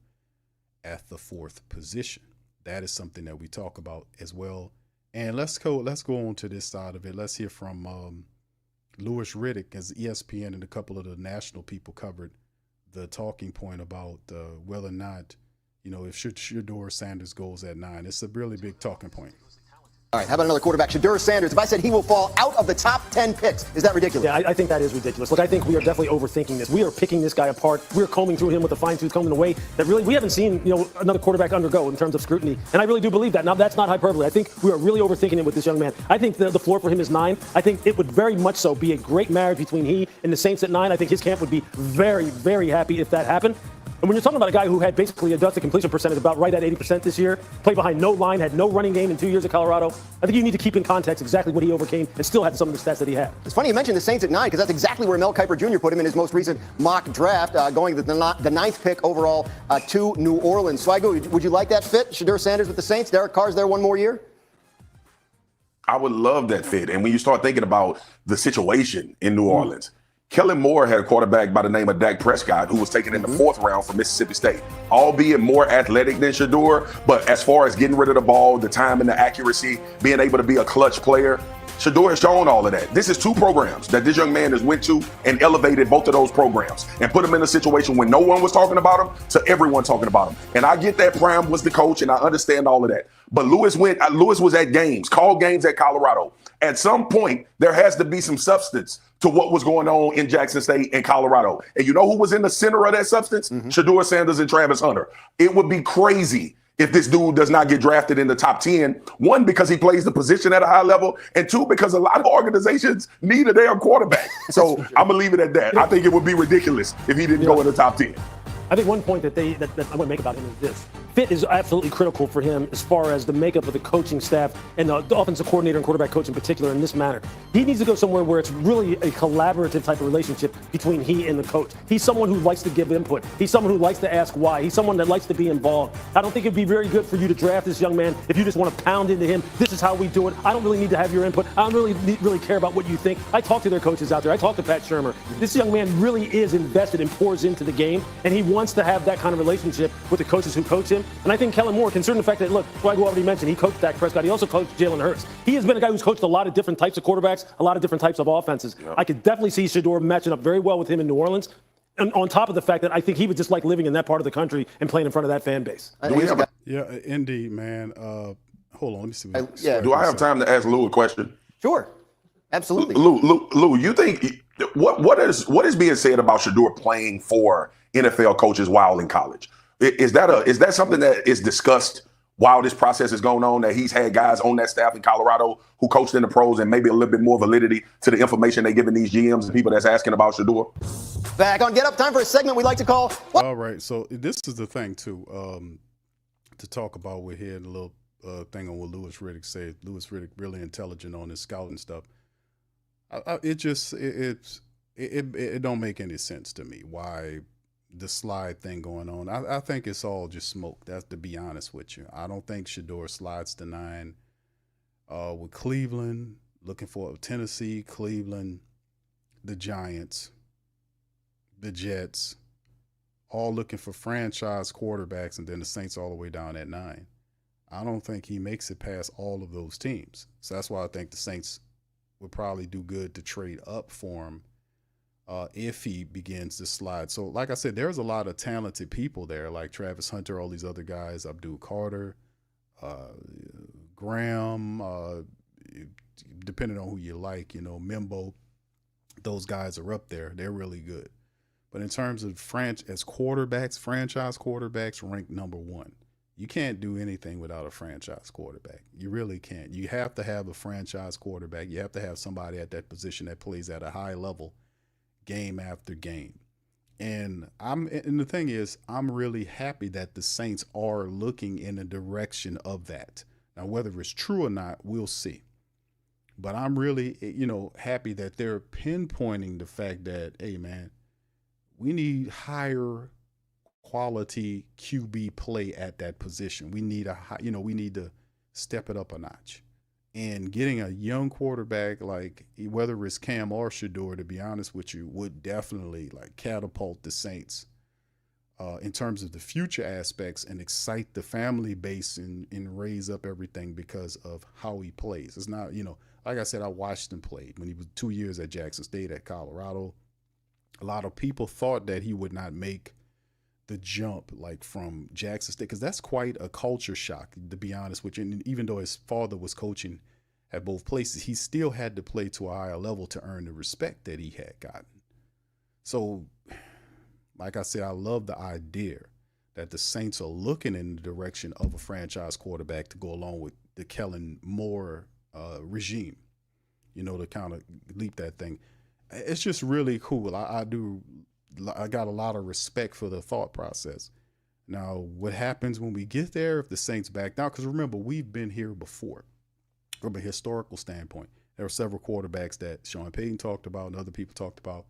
at the 4th position. That is something that we talk about as well. And let's go on to this side of it. Let's hear from Louis Riddick, as ESPN and a couple of the national people covered the talking point about whether or not, if Shedeur Sanders goes at 9. It's a really big talking point. All right, how about another quarterback, Shedeur Sanders? If I said he will fall out of the top 10 picks, is that ridiculous? Yeah, I think that is ridiculous. Look, I think we are definitely overthinking this. We are picking this guy apart. We're combing through him with a fine-tooth comb in a way that really we haven't seen, another quarterback undergo in terms of scrutiny. And I really do believe that. Now, that's not hyperbole. I think we are really overthinking it with this young man. I think the floor for him is 9. I think it would very much so be a great marriage between he and the Saints at 9. I think his camp would be very, very happy if that happened. And when you're talking about a guy who had basically adjusted completion percentage about right at 80% this year, played behind no line, had no running game in 2 years at Colorado, I think you need to keep in context exactly what he overcame and still had some of the stats that he had. It's funny you mentioned the Saints at 9 because that's exactly where Mel Kiper Jr. put him in his most recent mock draft, going the 9th pick overall to New Orleans. Swagoo, would you like that fit? Shedeur Sanders with the Saints? Derek Carr's there one more year? I would love that fit. And when you start thinking about the situation in New Orleans, Kellen Moore had a quarterback by the name of Dak Prescott who was taken in the 4th round from Mississippi State, albeit more athletic than Shedeur. But as far as getting rid of the ball, the time and the accuracy, being able to be a clutch player, Shedeur has shown all of that. This is 2 programs that this young man has went to and elevated both of those programs and put him in a situation when no one was talking about him to everyone talking about him. And I get that Prime was the coach and I understand all of that. But Lewis was at games, called games at Colorado. At some point, there has to be some substance to what was going on in Jackson State and Colorado. And you know who was in the center of that substance? Shedeur Sanders and Travis Hunter. It would be crazy if this dude does not get drafted in the top 10. 1, because he plays the position at a high level, and 2, because a lot of organizations need a damn quarterback. So I'm going to leave it at that. I think it would be ridiculous if he didn't go in the top 10. I think one point that I want to make about him is this. Fit is absolutely critical for him as far as the makeup of the coaching staff and the offensive coordinator and quarterback coach in particular in this manner. He needs to go somewhere where it's really a collaborative type of relationship between he and the coach. He's someone who likes to give input. He's someone who likes to ask why. He's someone that likes to be involved. I don't think it'd be very good for you to draft this young man if you just want to pound into him. This is how we do it. I don't really need to have your input. I don't really care about what you think. I talk to their coaches out there. I talk to Pat Shermer. This young man really is invested and pours into the game, and he wants to have that kind of relationship with the coaches who coach him. And I think Kellen Moore, considering the fact that, look, Swagoo already mentioned, he coached Dak Prescott. He also coached Jalen Hurts. He has been a guy who's coached a lot of different types of quarterbacks, a lot of different types of offenses. Yep. I could definitely see Shedeur matching up very well with him in New Orleans. And on top of the fact that I think he would just like living in that part of the country and playing in front of that fan base. Yeah, indeed, man. Hold on, let me see. Do I have time to ask Lou a question? Sure. Absolutely. Lou, you think what is being said about Shedeur playing for NFL coaches while in college? Is that something that is discussed while this process is going on, that he's had guys on that staff in Colorado who coached in the pros and maybe a little bit more validity to the information they're giving these GMs and people that's asking about Shedeur? Back on Get Up, time for a segment we like to call All right, so this is the thing, too, to talk about. We're hearing a little thing on what Louis Riddick said. Louis Riddick really intelligent on his scouting stuff. It don't make any sense to me why the slide thing going on. I think it's all just smoke. That's to be honest with you. I don't think Shedeur slides to 9 with Cleveland, looking for Tennessee, Cleveland, the Giants, the Jets, all looking for franchise quarterbacks, and then the Saints all the way down at 9. I don't think he makes it past all of those teams. So that's why I think the Saints would probably do good to trade up for him if he begins to slide. So like I said, there's a lot of talented people there, like Travis Hunter, all these other guys, Abdul Carter, Graham, depending on who you like, Mimbo, those guys are up there. They're really good. But in terms of as quarterbacks, franchise quarterbacks, ranked number 1. you can't do anything without a franchise quarterback. You really can't. You have to have a franchise quarterback. You have to have somebody at that position that plays at a high level game after game. And the thing is, I'm really happy that the Saints are looking in the direction of that. Now, whether it's true or not, we'll see. But I'm really, happy that they're pinpointing the fact that, hey, man, we need higher quality QB play at that position. We need we need to step it up a notch. And getting a young quarterback, like whether it's Cam or Shedeur, to be honest with you, would definitely like catapult the Saints in terms of the future aspects and excite the family base and raise up everything because of how he plays. It's not, like I said, I watched him play when he was 2 years at Jackson State at Colorado. A lot of people thought that he would not make the jump like from Jackson State, because that's quite a culture shock, to be honest with you. And even though his father was coaching at both places, he still had to play to a higher level to earn the respect that he had gotten. So, like I said, I love the idea that the Saints are looking in the direction of a franchise quarterback to go along with the Kellen Moore regime, to kind of leap that thing. It's just really cool. I got a lot of respect for the thought process. Now, what happens when we get there if the Saints back down? Because remember, we've been here before. From a historical standpoint, there were several quarterbacks that Sean Payton talked about and other people talked about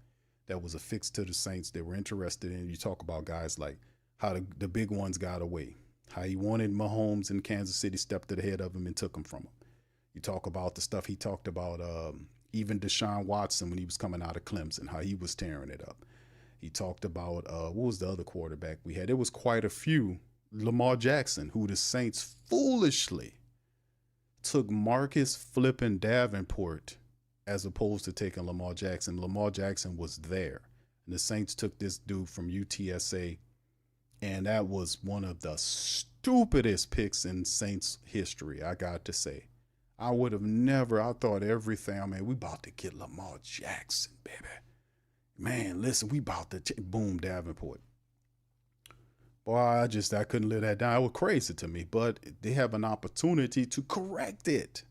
that was affixed to the Saints they were interested in. You talk about guys like how the big ones got away, how he wanted Mahomes in Kansas City, stepped ahead of him and took him from him. You talk about the stuff he talked about, even Deshaun Watson when he was coming out of Clemson, how he was tearing it up. He talked about, what was the other quarterback we had? There was quite a few. Lamar Jackson, who the Saints foolishly took Marcus flipping Davenport as opposed to taking Lamar Jackson. Lamar Jackson was there. And the Saints took this dude from UTSA, and that was one of the stupidest picks in Saints history, I got to say. I would have never, I thought everything, we about to get Lamar Jackson, baby. Man, listen, we about to boom Davenport. Boy, I couldn't live that down. It was crazy to me, but they have an opportunity to correct it.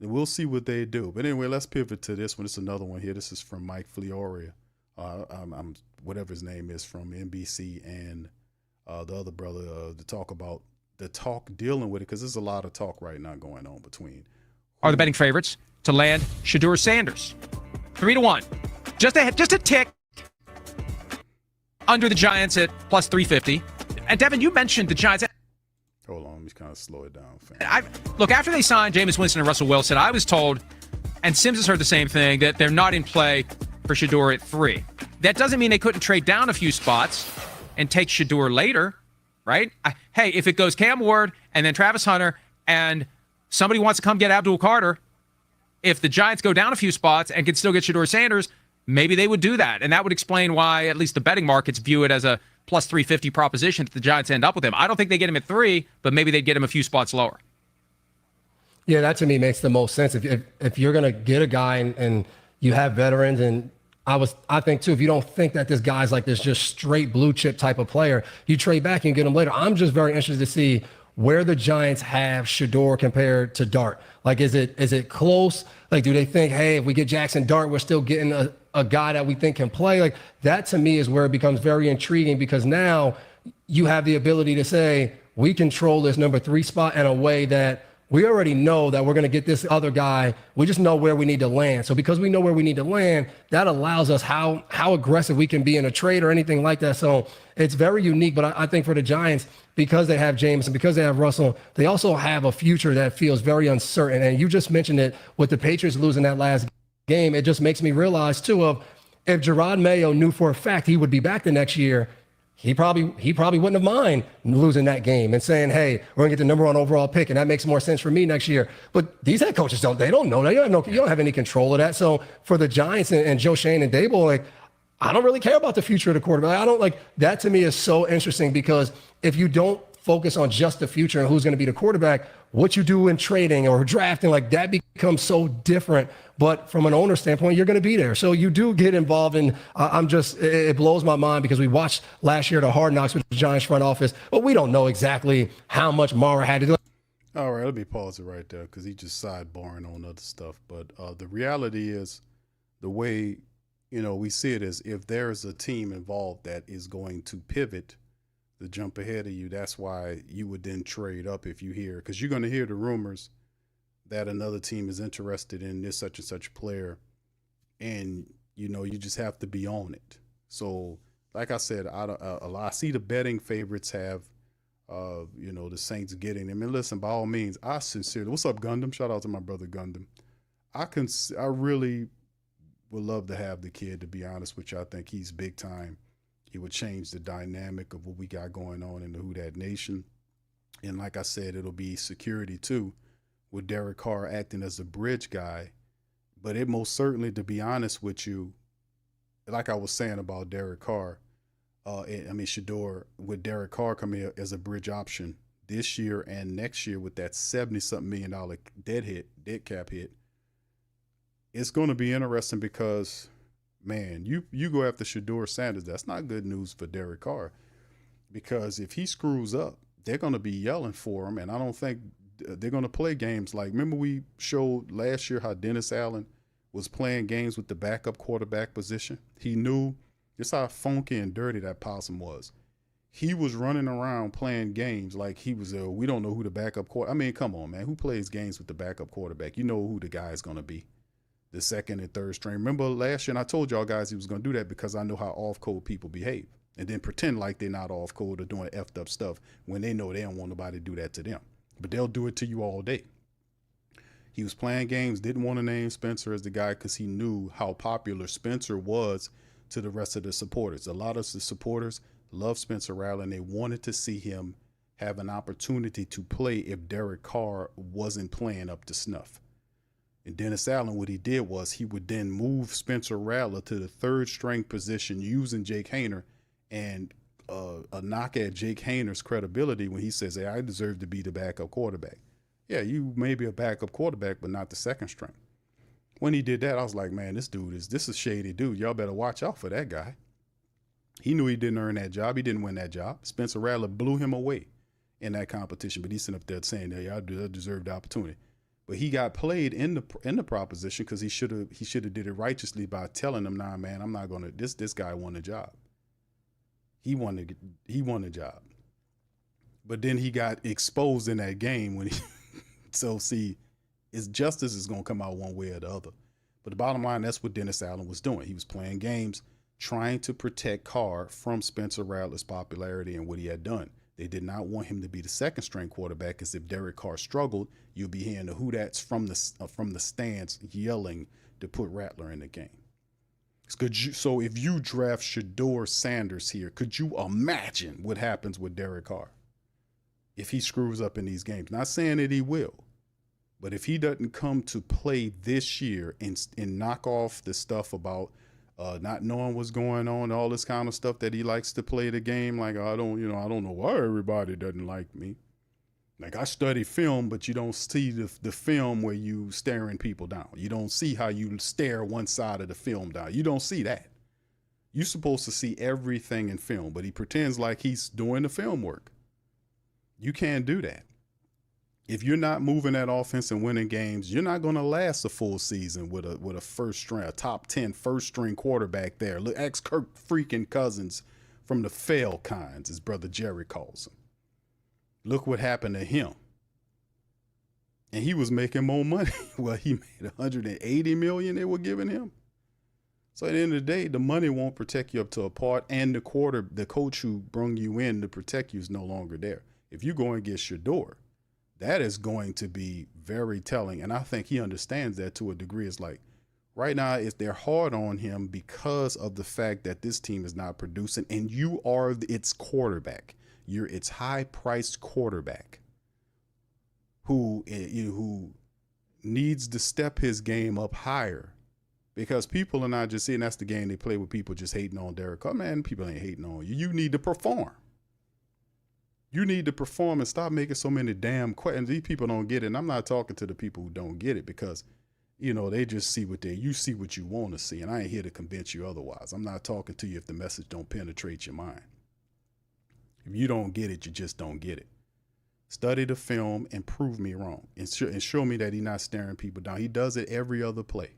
And we'll see what they do. But anyway, let's pivot to this one. It's another one here. This is from Mike Fioria, whatever his name is, from NBC, and the other brother to talk about the talk dealing with it, because there's a lot of talk right now going on between. Are the betting favorites to land Shedeur Sanders 3-1, just a tick under the Giants at plus 350. And Devin, you mentioned the Giants. Hold on, let me kind of slow it down, fam. Look, after they signed Jameis Winston and Russell Wilson, I was told, and Sims has heard the same thing, that they're not in play for Shedeur at 3. That doesn't mean they couldn't trade down a few spots and take Shedeur later, right? Hey, if it goes Cam Ward and then Travis Hunter and somebody wants to come get Abdul Carter, if the Giants go down a few spots and can still get Shedeur Sanders, maybe they would do that. And that would explain why at least the betting markets view it as a plus 350 proposition that the Giants end up with him. I don't think they get him at 3, but maybe they'd get him a few spots lower. Yeah, that to me makes the most sense. If you're going to get a guy and you have veterans, and I think too, if you don't think that this guy's like this just straight blue chip type of player, you trade back and get him later. I'm just very interested to see where the Giants have Shedeur compared to Dart. Like, is it close? Like, do they think, hey, if we get Jackson Dart, we're still getting a guy that we think can play? Like, that to me is where it becomes very intriguing, because now you have the ability to say, we control this number 3 spot in a way that we already know that we're going to get this other guy. We just know where we need to land. So because we know where we need to land, that allows us how aggressive we can be in a trade or anything like that. So it's very unique. But I think for the Giants, because they have James and because they have Russell, they also have a future that feels very uncertain. And you just mentioned it with the Patriots losing that last game. It just makes me realize too, of if Gerard Mayo knew for a fact he would be back the next year, he probably wouldn't have mind losing that game and saying, hey, we're gonna get the number 1 overall pick, and that makes more sense for me next year. But these head coaches don't know that. You don't have any control of that. So for the Giants and Joe Shane and Dable, like, I don't really care about the future of the quarterback. I don't like that. To me is so interesting, because if you don't focus on just the future and who's going to be the quarterback, what you do in trading or drafting, like that becomes so different. But from an owner standpoint, you're going to be there. So you do get involved in, it blows my mind because we watched last year the Hard Knocks with the Giants front office, but we don't know exactly how much Mara had to do. All right, let me pause it right there because he just sidebarring on other stuff. But the reality is the way, we see it is if there's a team involved that is going to pivot to jump ahead of you, that's why you would then trade up if you hear, because you're going to hear the rumors that another team is interested in this such and such player, and you just have to be on it. So like I said, I see the betting favorites have the Saints getting them. And listen, by all means, I sincerely, what's up, Gundam? Shout out to my brother Gundam. I really would love to have the kid, to be honest with you. I think he's big time. He would change the dynamic of what we got going on in the Who Dat Nation. And like I said, it'll be security too, with Derek Carr acting as a bridge guy. But it most certainly, to be honest with you, like I was saying about Derek Carr, Shedeur, with Derek Carr coming as a bridge option this year and next year with that $70-something million dead cap hit, it's going to be interesting because, man, you go after Shedeur Sanders. That's not good news for Derek Carr, because if he screws up, they're going to be yelling for him, and I don't think they're going to play games like, remember we showed last year how Dennis Allen was playing games with the backup quarterback position. He knew just how funky and dirty that possum was. He was running around playing games like he was we don't know who the backup come on, man. Who plays games with the backup quarterback? You know who the guy is going to be, the second and third string. Remember last year, and I told y'all guys he was going to do that because I know how off-code people behave, and then pretend like they're not off-code or doing effed up stuff when they know they don't want nobody to do that to them. But they'll do it to you all day. He was playing games, didn't want to name Spencer as the guy because he knew how popular Spencer was to the rest of the supporters. A lot of the supporters love Spencer Rattler, and they wanted to see him have an opportunity to play if Derek Carr wasn't playing up to snuff. And Dennis Allen, what he did was he would then move Spencer Rattler to the third string position using Jake Haener, and a knock at Jake Haener's credibility when he says, hey, I deserve to be the backup quarterback. Yeah, you may be a backup quarterback, but not the second string. When he did that, I was like, man, this is a shady dude. Y'all better watch out for that guy. He knew he didn't earn that job. He didn't win that job. Spencer Rattler blew him away in that competition, but he's sitting up there saying, hey, I deserve the opportunity. But he got played in the proposition because he should have did it righteously by telling him, nah, man, I'm not gonna. This guy won the job. He won the job. But then he got exposed in that game when he. So see, justice is gonna come out one way or the other. But the bottom line, that's what Dennis Allen was doing. He was playing games, trying to protect Carr from Spencer Rattler's popularity and what he had done. They did not want him to be the second string quarterback, because if Derek Carr struggled, you'll be hearing the Who Dats from the stands yelling to put Rattler in the game. So if you draft Shedeur Sanders here, could you imagine what happens with Derek Carr if he screws up in these games? Not saying that he will, but if he doesn't come to play this year and knock off the stuff about not knowing what's going on, all this kind of stuff that he likes to play the game, like I don't know why everybody doesn't like me. Like, I study film, but you don't see the film where you staring people down. You don't see how you stare one side of the film down. You don't see that. You're supposed to see everything in film, but he pretends like he's doing the film work. You can't do that. If you're not moving that offense and winning games, you're not going to last a full season with a first string, a top 10 first string quarterback there. Look, ex Kirk freaking Cousins from the fail kinds, his brother Jerry calls him. Look what happened to him. And he was making more money. Well, he made $180 million they were giving him. So at the end of the day, the money won't protect you up to a part, and the coach who brung you in to protect you is no longer there. If you go and get Shedeur, that is going to be very telling. And I think he understands that to a degree. It's like, right now, they're hard on him because of the fact that this team is not producing, and you are its quarterback. You're its high-priced quarterback who needs to step his game up higher, because people are not just saying that's the game they play with people just hating on Derek Carr. Man, people ain't hating on you. You need to perform. You need to perform and stop making so many damn questions. These people don't get it. And I'm not talking to the people who don't get it because, they just see you see what you want to see. And I ain't here to convince you otherwise. I'm not talking to you if the message don't penetrate your mind. If you don't get it, you just don't get it. Study the film and prove me wrong and show me that he's not staring people down. He does it every other play.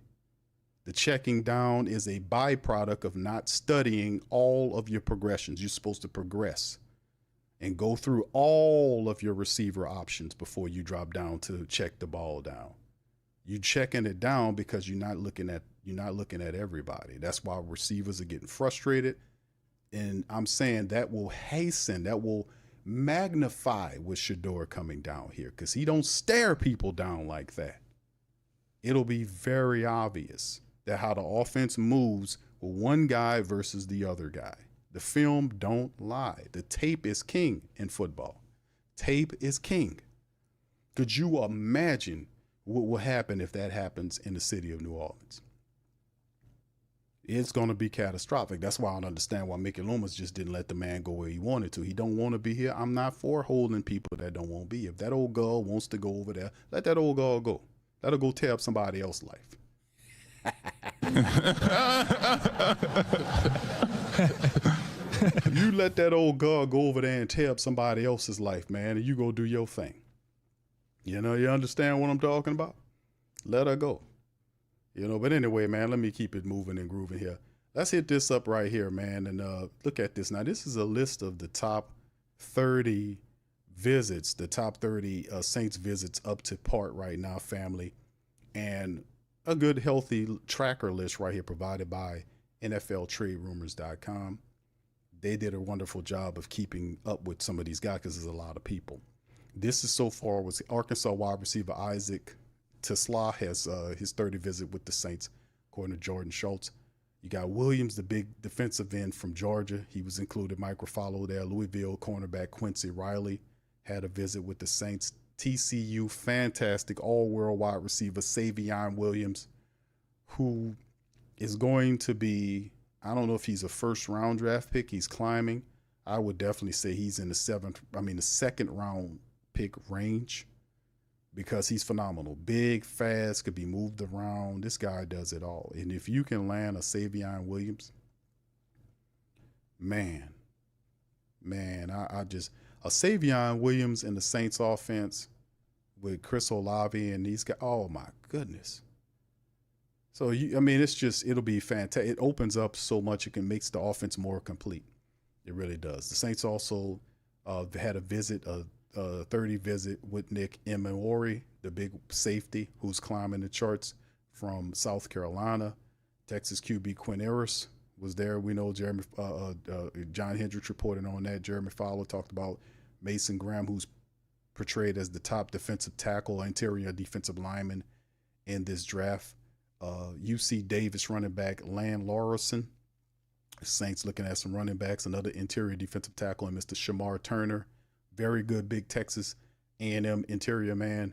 The checking down is a byproduct of not studying all of your progressions. You're supposed to progress and go through all of your receiver options before you drop down to check the ball down. You checking it down because you're not looking at everybody. That's why receivers are getting frustrated. And I'm saying that will magnify with Shedeur coming down here because he don't stare people down like that. It'll be very obvious that how the offense moves with one guy versus the other guy. The film don't lie. The tape is king in football. Tape is king. Could you imagine what will happen if that happens in the city of New Orleans? It's going to be catastrophic. That's why I don't understand why Mickey Loomis just didn't let the man go where he wanted to. He don't want to be here. I'm not for holding people that don't want to be. If that old girl wants to go over there, let that old girl go. Let her go tear up somebody else's life. You let that old girl go over there and tear up somebody else's life, man, and you go do your thing. You understand what I'm talking about? Let her go. But anyway, man, let me keep it moving and grooving here. Let's hit this up right here, man, and look at this. Now, this is a list of the top 30 visits, the top 30 Saints visits up to part right now, family, and a good, healthy tracker list right here provided by NFLTradeRumors.com. They did a wonderful job of keeping up with some of these guys because there's a lot of people. This is so far was Arkansas wide receiver Isaac Tesla has his 30 visit with the Saints, according to Jordan Schultz. You got Williams, the big defensive end from Georgia. He was included. Mike Ruffalo there. Louisville cornerback Quincy Riley had a visit with the Saints. TCU, fantastic all-world wide receiver Savion Williams, who is going to be, I don't know if he's a first-round draft pick. He's climbing. I would definitely say he's in the second-round pick range because he's phenomenal. Big, fast, could be moved around. This guy does it all. And if you can land a Savion Williams, man, a Savion Williams in the Saints offense with Chris Olave and these guys, oh my goodness. So, it'll be fantastic. It opens up so much, it makes the offense more complete. It really does. The Saints also had a 30 visit with Nick Emmanwori, the big safety who's climbing the charts from South Carolina. Texas QB Quinn Ewers was there. We know John Hendricks reported on that. Jeremy Fowler talked about Mason Graham, who's portrayed as the top defensive tackle, interior defensive lineman in this draft. UC Davis running back Lan Lawson. Saints looking at some running backs, another interior defensive tackle, and Mr. Shamar Turner. Very good big Texas A&M interior man.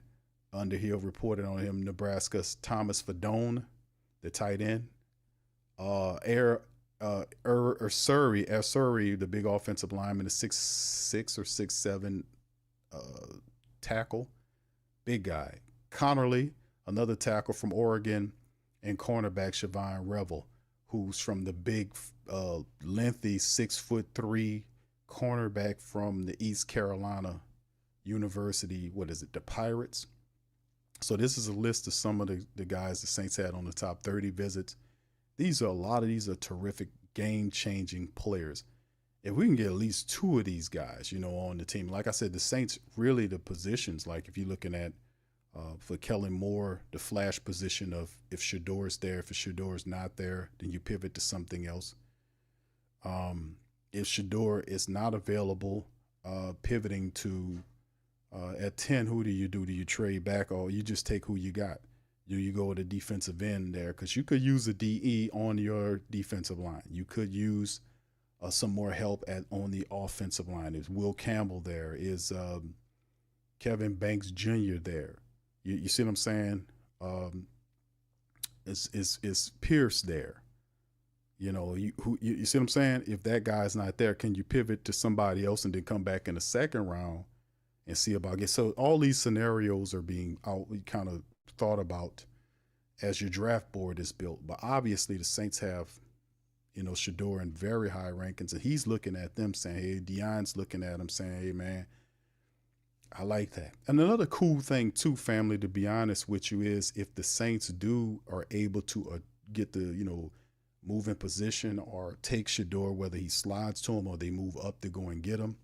Underhill reported on him. Nebraska's Thomas Fadone, the tight end. Ursuri, the big offensive lineman, a 6'6" or 6'7" tackle. Big guy. Connerly, another tackle from Oregon, and cornerback Siobhan Revel, who's from the big, lengthy 6'3" cornerback from the East Carolina University. The Pirates? So this is a list of some of the guys the Saints had on the top 30 visits. These are terrific game-changing players. If we can get at least two of these guys, on the team, like I said, the Saints really the positions, like if you're looking at for Kellen Moore, the flash position of if Shedeur's there, if Shedeur's not there, then you pivot to something else. If Shedeur is not available, pivoting to at 10, who do you do? Do you trade back or you just take who you got? Do you go with a defensive end there? Because you could use a DE on your defensive line. You could use some more help on the offensive line. Is Will Campbell there? Is Kevin Banks Jr. there? You see what I'm saying? Is Pierce there? You know, you see what I'm saying? If that guy's not there, can you pivot to somebody else and then come back in the second round and see about it? So all these scenarios are being kind of thought about as your draft board is built. But obviously the Saints have, you know, Shedeur in very high rankings, and he's looking at them saying, hey, Deion's looking at him saying, hey, man, I like that. And another cool thing too, family, to be honest with you, is if the Saints are able to get the, you know, move in position or take Shedeur, whether he slides to him or they move up to go and get him.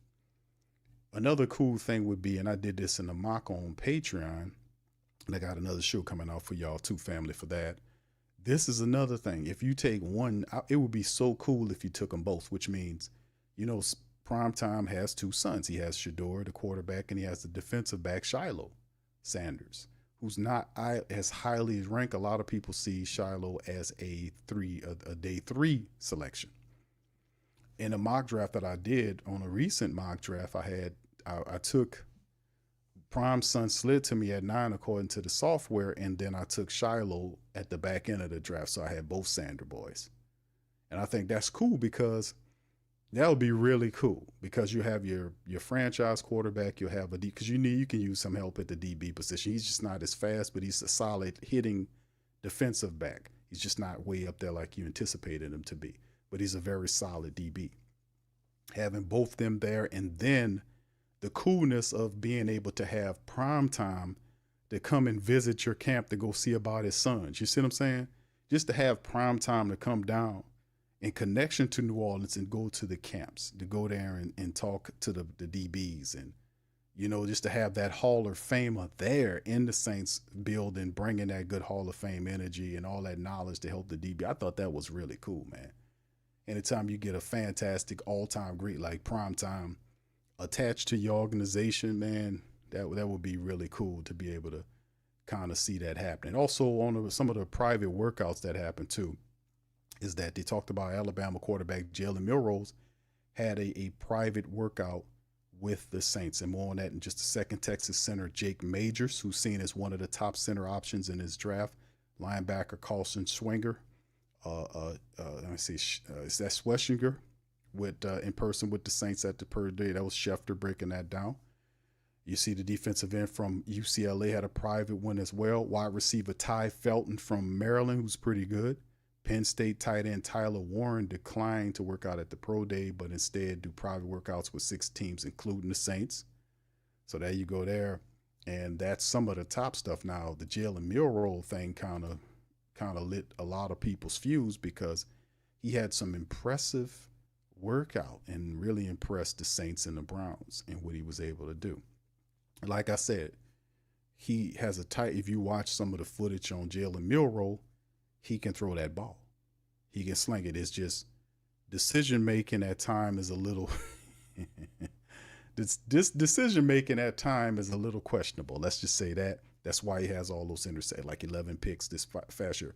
Another cool thing would be, and I did this in the mock on Patreon, and I got another show coming out for y'all too, family, for that. This is another thing. If you take one, it would be so cool if you took them both, which means, you know, Primetime has two sons. He has Shedeur, the quarterback, and he has the defensive back, Shiloh Sanders, who's not as highly ranked. A lot of people see Shiloh as a day three selection. In a mock draft that I did, on a recent mock draft, I took Prime's son slid to me at 9 according to the software, and then I took Shiloh at the back end of the draft, so I had both Sander boys. And I think that's cool because that would be really cool because you have your franchise quarterback, you'll have because you can use some help at the DB position. He's just not as fast, but he's a solid hitting defensive back. He's just not way up there like you anticipated him to be, but he's a very solid DB. Having both them there, and then the coolness of being able to have Primetime to come and visit your camp to go see about his sons. You see what I'm saying? Just to have Primetime to come down in connection to New Orleans and go to the camps, to go there and talk to the DBs, and, you know, just to have that Hall of Famer there in the Saints building, bringing that good Hall of Fame energy and all that knowledge to help the DB. I thought that was really cool, man. Anytime you get a fantastic all-time great like Primetime attached to your organization, man, that would be really cool to be able to kind of see that happening. Also, on some of the private workouts that happened too, is that they talked about Alabama quarterback Jalen Milroe had a private workout with the Saints, and more on that in just a second. Texas center Jake Majors, who's seen as one of the top center options in his draft, linebacker Carlson Swinger, let me see, is that Schwessinger with in person with the Saints at the per day. That was Schefter breaking that down. You see the defensive end from UCLA had a private one as well. Wide receiver Ty Felton from Maryland, who's pretty good. Penn State tight end Tyler Warren declined to work out at the pro day, but instead do private workouts with 6 teams, including the Saints. So there you go there. And that's some of the top stuff. Now, the Jalen Milroe thing kind of lit a lot of people's fuse because he had some impressive workout and really impressed the Saints and the Browns in what he was able to do. Like I said, he has if you watch some of the footage on Jalen Milroe, he can throw that ball. He can sling it. It's just decision-making at time is a little this decision-making at time is a little questionable. Let's just say that. That's why he has all those interceptions, like 11 picks this past year.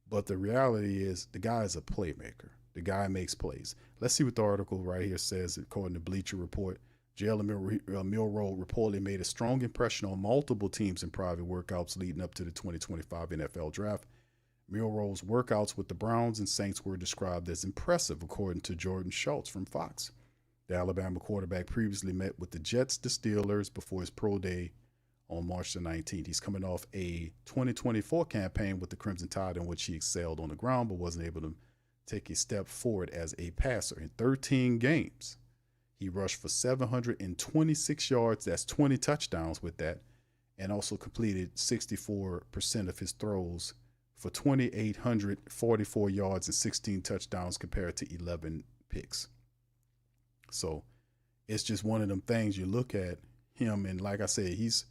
But the reality is the guy is a playmaker. The guy makes plays. Let's see what the article right here says. According to Bleacher Report, Jalen Milroe reportedly made a strong impression on multiple teams in private workouts leading up to the 2025 NFL Draft. Milroe's workouts with the Browns and Saints were described as impressive, according to Jordan Schultz from Fox. The Alabama quarterback previously met with the Jets, the Steelers, before his pro day on March the 19th. He's coming off a 2024 campaign with the Crimson Tide in which he excelled on the ground but wasn't able to take a step forward as a passer. In 13 games, he rushed for 726 yards. That's 20 touchdowns with that, and also completed 64% of his throws for 2,844 yards and 16 touchdowns compared to 11 picks. So it's just one of them things you look at him, and like I said, he's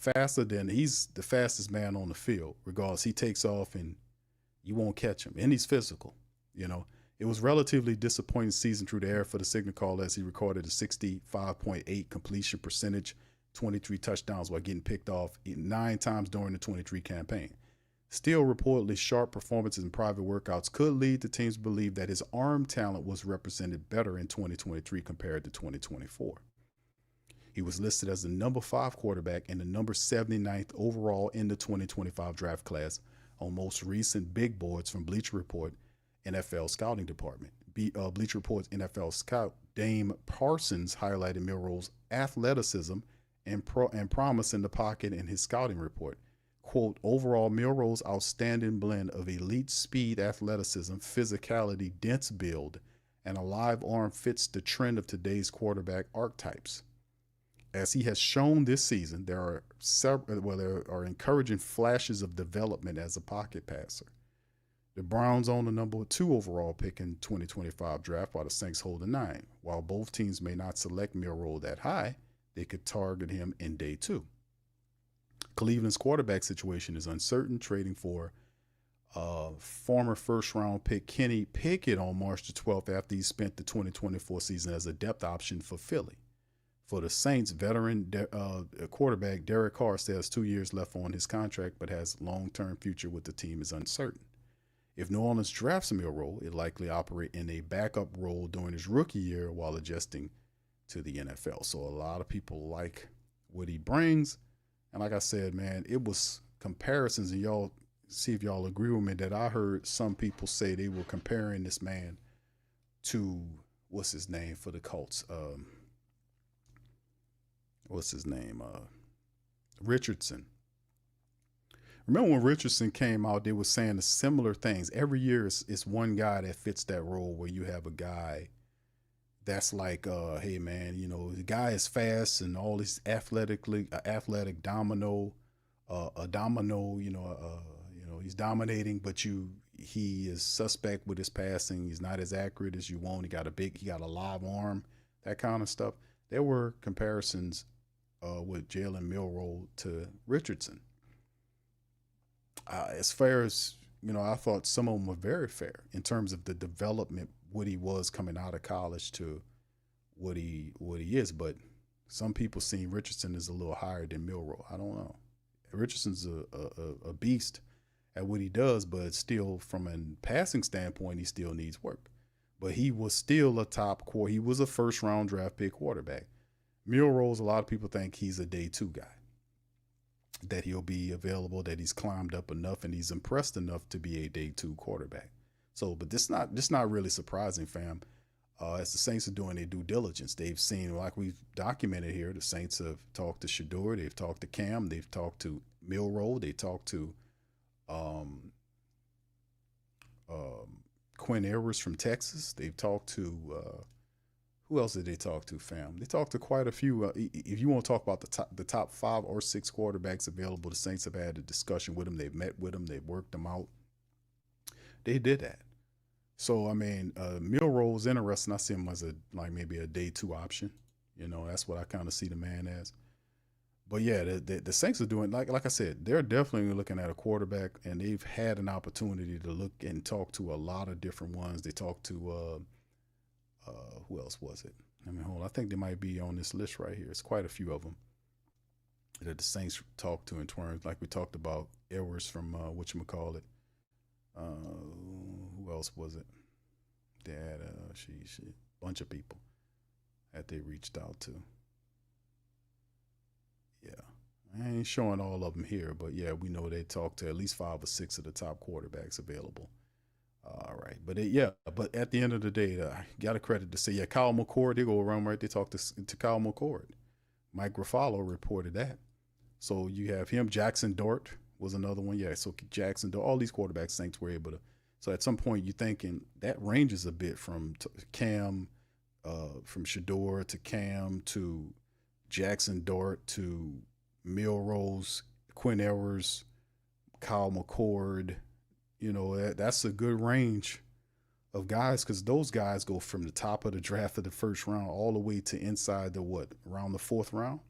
the fastest man on the field. Regardless, he takes off and you won't catch him, and he's physical. You know, it was relatively disappointing season through the air for the signal call as he recorded a 65.8 completion percentage, 23 touchdowns while getting picked off 9 times during the 23 campaign. Still, reportedly sharp performances in private workouts could lead to teams to believe that his arm talent was represented better in 2023 compared to 2024. He was listed as the number 5 quarterback and the number 79th overall in the 2025 draft class on most recent big boards from Bleacher Report, NFL scouting department. Bleacher Report's NFL scout Dame Parsons highlighted Milroe's athleticism and promise in the pocket in his scouting report. Quote, overall, Milroe's outstanding blend of elite speed, athleticism, physicality, dense build, and a live arm fits the trend of today's quarterback archetypes. As he has shown this season, there are encouraging flashes of development as a pocket passer. The Browns own the number 2 overall pick in 2025 draft, while the Saints hold the 9. While both teams may not select Milroe that high, they could target him in day 2. Cleveland's quarterback situation is uncertain, trading for former first-round pick Kenny Pickett on March the 12th after he spent the 2024 season as a depth option for Philly. For the Saints, veteran quarterback Derek Carr still has 2 years left on his contract, but has long-term future with the team is uncertain. If New Orleans drafts Milroe, it likely operate in a backup role during his rookie year while adjusting to the NFL. So a lot of people like what he brings. And like I said, man, it was comparisons, and y'all see if y'all agree with me, that I heard some people say they were comparing this man to, what's his name for the Colts? Richardson. Remember when Richardson came out, they were saying the similar things. Every year it's one guy that fits that role, where you have a guy that's like, hey man, you know, the guy is fast and all this athletic domino, he's dominating, but he is suspect with his passing. He's not as accurate as you want. He got a live arm, that kind of stuff. There were comparisons with Jalen Milroe to Richardson. As fair as, I thought some of them were very fair in terms of the development, what he was coming out of college to what he is. But some people seen Richardson as a little higher than Milroe. I don't know. Richardson's a beast at what he does, but still from a passing standpoint, he still needs work. But he was still a top quarterback. He was a first-round draft pick quarterback. Milroe's, a lot of people think he's a day 2 guy, that he'll be available, that he's climbed up enough and he's impressed enough to be a day 2 quarterback. So, but this not really surprising, fam. As the Saints are doing their due diligence, they've seen, like we've documented here, the Saints have talked to Shedeur, they've talked to Cam, they've talked to Milroe, they talked to Quinn Ewers from Texas. They've talked to who else did they talk to, fam? They talked to quite a few. If you want to talk about the top 5 or 6 quarterbacks available, the Saints have had a discussion with them. They've met with them. They've worked them out. They did that. So I mean, Milroe is interesting. I see him as maybe a day 2 option. That's what I kind of see the man as. But yeah, the Saints are doing, like I said, they're definitely looking at a quarterback, and they've had an opportunity to look and talk to a lot of different ones. They talked to who else was it? I think they might be on this list right here. It's quite a few of them that the Saints talked to in terms, like we talked about Ewers from whatchamacallit. Who else was it? They had a bunch of people that they reached out to. Yeah, I ain't showing all of them here, but yeah, we know they talked to at least 5 or 6 of the top quarterbacks available. All right, but but at the end of the day, got a credit to say, yeah, Kyle McCord, they go around right. They talked to Kyle McCord. Mike Ruffalo reported that. So you have him. Jackson Dart was another one. Yeah, so Jackson Dart, all these quarterbacks, Saints were able to. So at some point, you're thinking that ranges a bit from Cam, from Shedeur to Cam to Jackson Dart to Milroe, Quinn Ewers, Kyle McCord. That's a good range of guys, because those guys go from the top of the draft of the first round all the way to inside around the 4th round.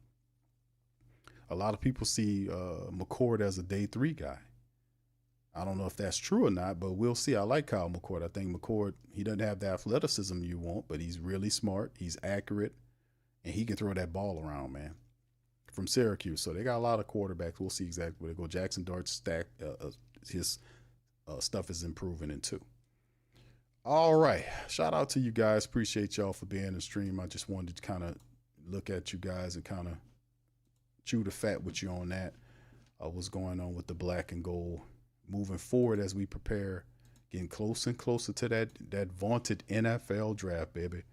A lot of people see McCord as a day 3 guy. I don't know if that's true or not, but we'll see. I like Kyle McCord. I think McCord, he doesn't have the athleticism you want, but he's really smart. He's accurate, and he can throw that ball around, man, from Syracuse. So they got a lot of quarterbacks. We'll see exactly where they go. Jackson Dart's stack, his stuff is improving in too. All right. Shout out to you guys. Appreciate y'all for being in the stream. I just wanted to kind of look at you guys and kind of chew the fat with you on that. What's going on with the black and gold moving forward as we prepare Getting closer and closer to that vaunted NFL draft, baby.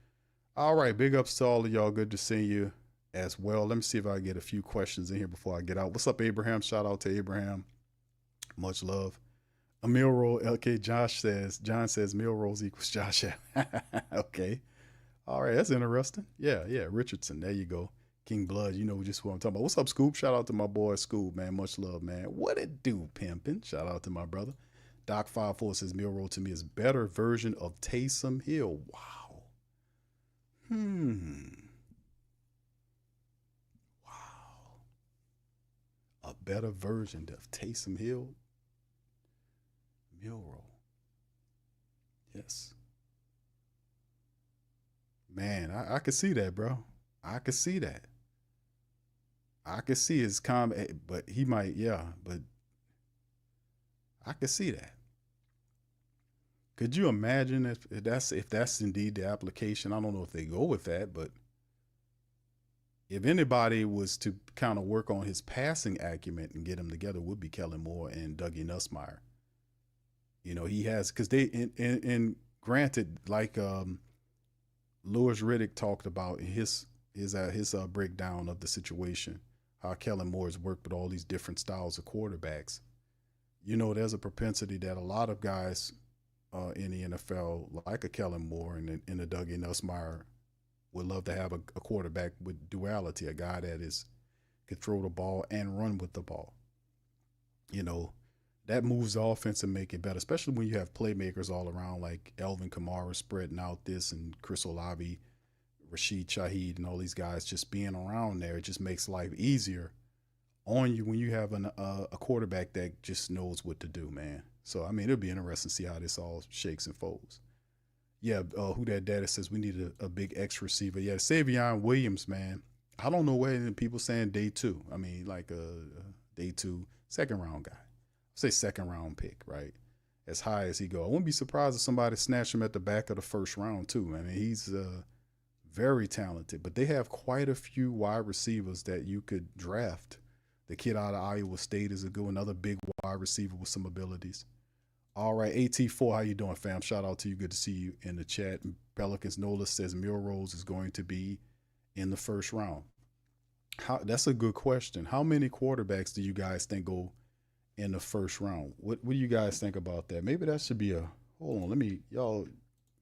All right, big ups to all of y'all. Good to see you as well. Let me see if I can get a few questions in here before I get out. What's up, Abraham? Shout out to Abraham. Much love. Milroe, okay, John says Milroe equals Josh. Okay. All right, that's interesting. Yeah, Richardson. There you go. King Blood, you know just what I'm talking about. What's up, Scoop? Shout out to my boy Scoop, man. Much love, man. What it do, pimpin'? Shout out to my brother. Doc54 says Milroe to me is better version of Taysom Hill. Wow. Wow. A better version of Taysom Hill. Milroe. Yes. Man, I could see that, bro. I could see that. I could see his comment, but he might, but I could see that. Could you imagine if that's indeed the application? I don't know if they go with that, but if anybody was to kind of work on his passing acumen and get them together, it would be Kellen Moore and Dougie Nussmeier. You know, he has, because they, and granted, like Louis Riddick talked about in his breakdown of the situation, how Kellen Moore has worked with all these different styles of quarterbacks. You know, there's a propensity that a lot of guys in the NFL, like a Kellen Moore and a Dougie Nussmeier, would love to have a quarterback with duality, a guy that could throw the ball and run with the ball. You know, that moves the offense and make it better, especially when you have playmakers all around like Elvin Kamara spreading out this and Chris Olave, Rashid Shaheed, and all these guys just being around there. It just makes life easier on you when you have a quarterback that just knows what to do, man. So, I mean, it'll be interesting to see how this all shakes and folds. Yeah, Who Dat Data says we need a big X receiver. Yeah, Savion Williams, man. I don't know where people saying day 2. I mean, like a day 2 second round guy. Say second round pick, right? As high as he go. I wouldn't be surprised if somebody snatched him at the back of the first round too. I mean, he's very talented, but they have quite a few wide receivers that you could draft. The kid out of Iowa State is another big wide receiver with some abilities. All right, AT4, how you doing, fam? Shout out to you. Good to see you in the chat. Pelicans Nola says Milroe is going to be in the first round. That's a good question. How many quarterbacks do you guys think go in the first round? What do you guys think about that? Maybe that should be hold on, y'all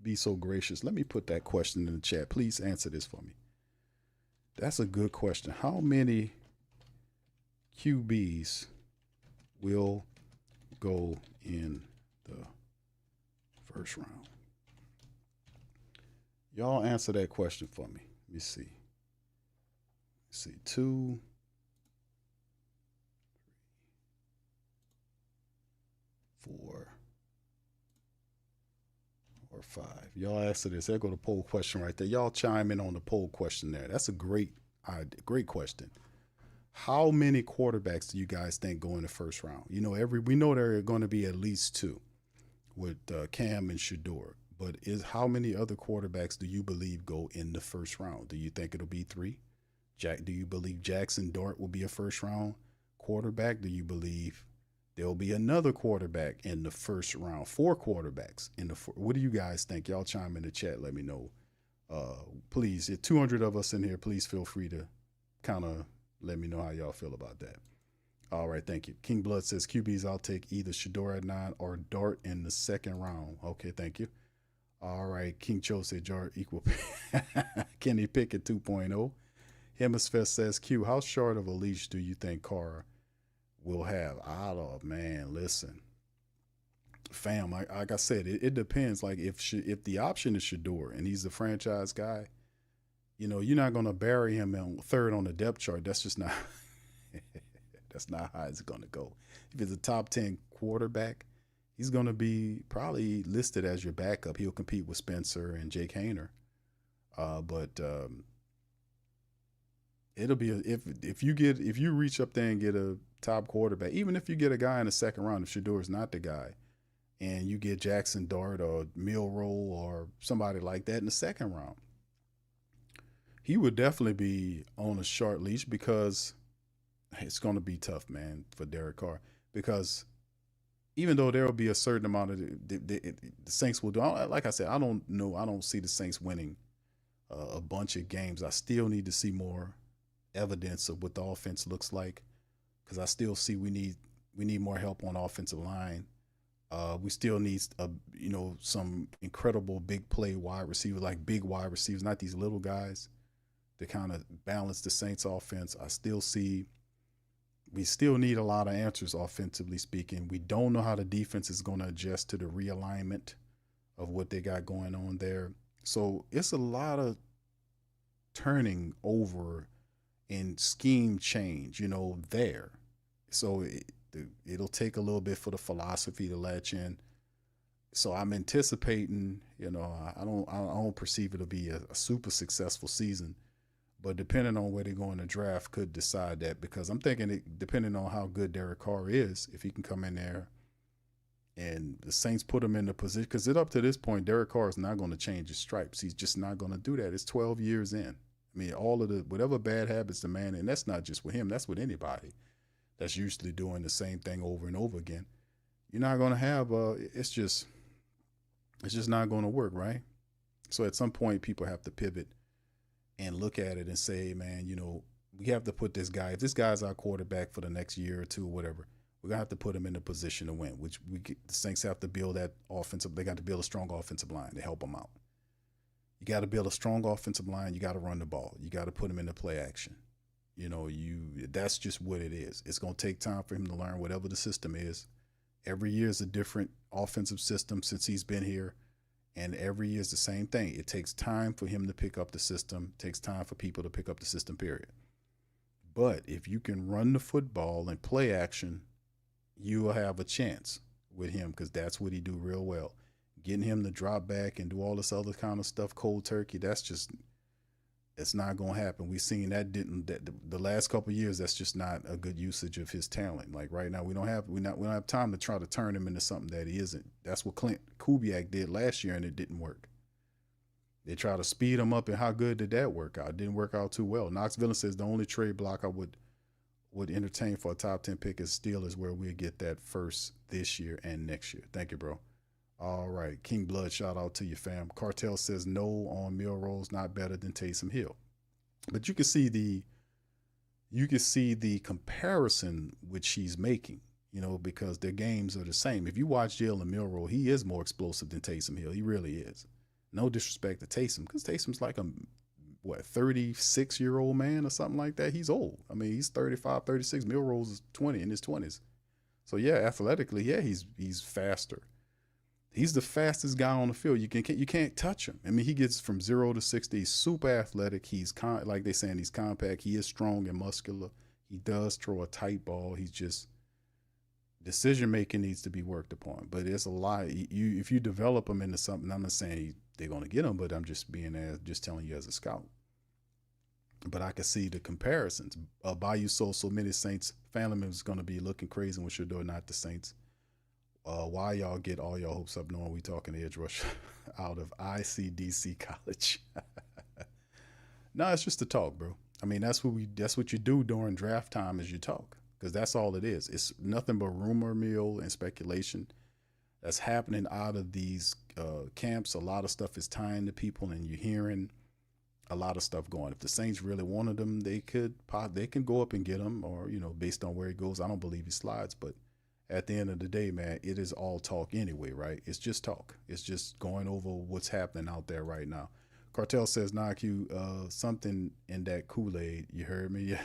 be so gracious. Let me put that question in the chat. Please answer this for me. That's a good question. How many QBs will go in the first round? Y'all answer that question for me. Let me see. 2, 4, or 5. Y'all answer this. There go the poll question right there. Y'all chime in on the poll question there. That's a great question. How many quarterbacks do you guys think go in the first round? You know, we know there are going to be at least 2 with Cam and Shedeur. But how many other quarterbacks do you believe go in the first round? Do you think it'll be 3? Do you believe Jackson Dart will be a first round quarterback? Do you believe there'll be another quarterback in the first round? 4 quarterbacks in the. What do you guys think? Y'all chime in the chat. Let me know. Please, if 200 of us in here, please feel free to kind of let me know how y'all feel about that. All right, thank you. King Blood says QBs, I'll take either Shedeur at 9 or Dart in the second round. Okay, thank you. All right, King Cho said Dart equal. Kenny Pickett 2.0. Hemisphere says Q, how short of a leash do you think Carr will have? Man, listen. Fam, like I said, it depends. Like if the option is Shedeur and he's the franchise guy, you know, you're not going to bury him on 3rd on the depth chart. That's just not that's not how it's going to go. If it's a top 10 quarterback, he's going to be probably listed as your backup. He'll compete with Spencer and Jake Hayner. But it'll be if you reach up there and get a top quarterback, even if you get a guy in the second round, if Shedeur is not the guy, and you get Jackson Dart or Milroe or somebody like that in the second round, he would definitely be on a short leash because it's going to be tough, man, for Derek Carr. Because even though there will be a certain amount of the Saints will do. Like I said, I don't know. I don't see the Saints winning a bunch of games. I still need to see more evidence of what the offense looks like, because I still see we need more help on offensive line. We still need some incredible big play wide receivers, like big wide receivers, not these little guys, to kind of balance the Saints offense. We still need a lot of answers offensively speaking. We don't know how the defense is going to adjust to the realignment of what they got going on there. So it's a lot of turning over and scheme change, there. So it'll take a little bit for the philosophy to latch in. So I'm anticipating, I don't perceive it to be a super successful season, but depending on where they go in the draft could decide that, because I'm thinking depending on how good Derek Carr is, if he can come in there and the Saints put him in the position, because up to this point, Derek Carr is not going to change his stripes. He's just not going to do that. It's 12 years in. I mean, all of whatever bad habits the man, and that's not just with him, that's with anybody that's usually doing the same thing over and over again. You're not going to have, it's just not going to work, right? So at some point, people have to pivot and look at it and say, man, we have to put this guy, if this guy's our quarterback for the next year or two or whatever, we're going to have to put him in a position to win, which the Saints have to build that offensive. They got to build a strong offensive line to help them out. You got to build a strong offensive line. You got to run the ball. You got to put him into play action. That's just what it is. It's going to take time for him to learn whatever the system is. Every year is a different offensive system since he's been here. And every year is the same thing. It takes time for him to pick up the system. It takes time for people to pick up the system, period. But if you can run the football and play action, you will have a chance with him, because that's what he do real well. Getting him to drop back and do all this other kind of stuff, cold turkey, it's not going to happen. We've seen the last couple of years, that's just not a good usage of his talent. Like right now, we don't have time to try to turn him into something that he isn't. That's what Clint Kubiak did last year, and it didn't work. They try to speed him up, and how good did that work out? It didn't work out too well. Knox Villain says the only trade block I would entertain for a top 10 pick is Steelers, where we'll get that first this year and next year. Thank you, bro. All right, King Blood, shout out to you, fam. Cartel says no on Milroe's not better than Taysom Hill, but you can see the comparison which he's making, because their games are the same. If you watch Jalen Milroe, he is more explosive than Taysom Hill. He really is. No disrespect to Taysom, because Taysom's like a 36-year-old man or something like that. He's old. I mean, he's 35, 36. Milroe's 20 in his 20s. So yeah, athletically, yeah, he's faster. He's the fastest guy on the field. You can't touch him. I mean, he gets from 0 to 60. He's super athletic. He's like they saying, he's compact. He is strong and muscular. He does throw a tight ball. He's just, decision making needs to be worked upon. But it's a lot. If you develop him into something, I'm not saying they're going to get him, but I'm just telling you as a scout. But I can see the comparisons. Bayou so many Saints family members going to be looking crazy when Shedeur not the Saints. Why y'all get all your hopes up knowing we talking edge rush out of ICDC college? No, it's just a talk, bro. I mean, that's what you do during draft time, is you talk, because that's all it is. It's nothing but rumor mill and speculation that's happening out of these camps. A lot of stuff is tying to people, and you're hearing a lot of stuff going. If the Saints really wanted him, they can go up and get him, or based on where he goes. I don't believe he slides, but at the end of the day, man, it is all talk anyway, right? It's just talk. It's just going over what's happening out there right now. Cartel says, knock you something in that Kool-Aid. You heard me?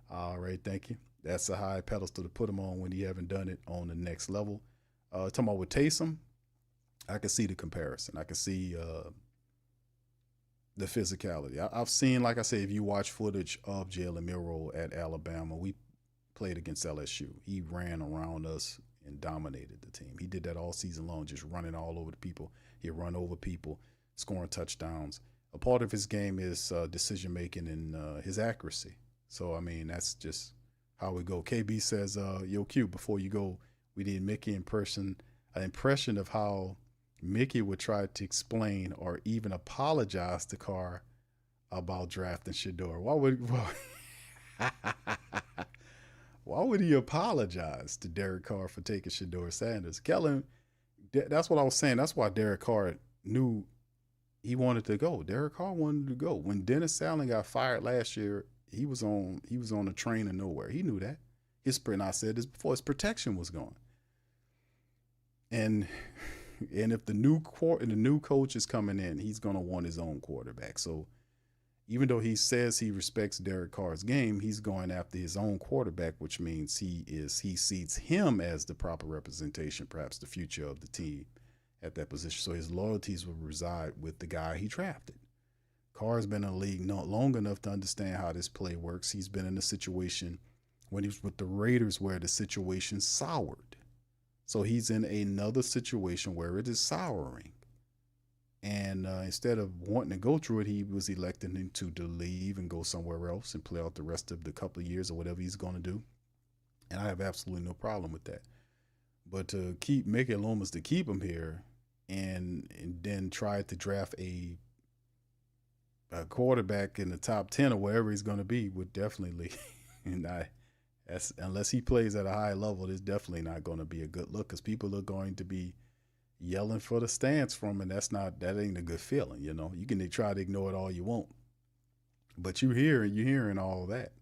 All right, thank you. That's a high pedestal to put him on when he haven't done it on the next level. Talking about with Taysom, I can see the comparison. I can see the physicality. I've seen, like I said, if you watch footage of Jalen Milroe at Alabama, we played against LSU. He ran around us and dominated the team. He did that all season long, just running all over the people. He'd run over people, scoring touchdowns. A part of his game is decision-making and his accuracy. So, I mean, that's just how we go. KB says, yo, Q, before you go, we did Mickey an impression of how Mickey would try to explain or even apologize to Carr about drafting Shedeur. Why would he apologize to Derek Carr for taking Shedeur Sanders? Kellen, that's what I was saying. That's why Derek Carr knew he wanted to go. Derek Carr wanted to go. When Dennis Allen got fired last year, he was on a train of nowhere. He knew that. And I said this before, his protection was gone. And if the new coach is coming in, he's going to want his own quarterback. So even though he says he respects Derek Carr's game, he's going after his own quarterback, which means he sees him as the proper representation, perhaps the future of the team at that position. So his loyalties will reside with the guy he drafted. Carr's been in the league not long enough to understand how this play works. He's been in a situation when he was with the Raiders where the situation soured. So he's in another situation where it is souring. And instead of wanting to go through it, he was electing to leave and go somewhere else and play out the rest of the couple of years or whatever he's going to do. And I have absolutely no problem with that. But to keep making Lomas to keep him here and then try to draft a quarterback in the top 10 or wherever he's going to be would definitely, unless he plays at a high level, it's definitely not going to be a good look because people are going to be yelling for the stance from him. That ain't a good feeling, you know. You can try to ignore it all you want, but you're hearing all that.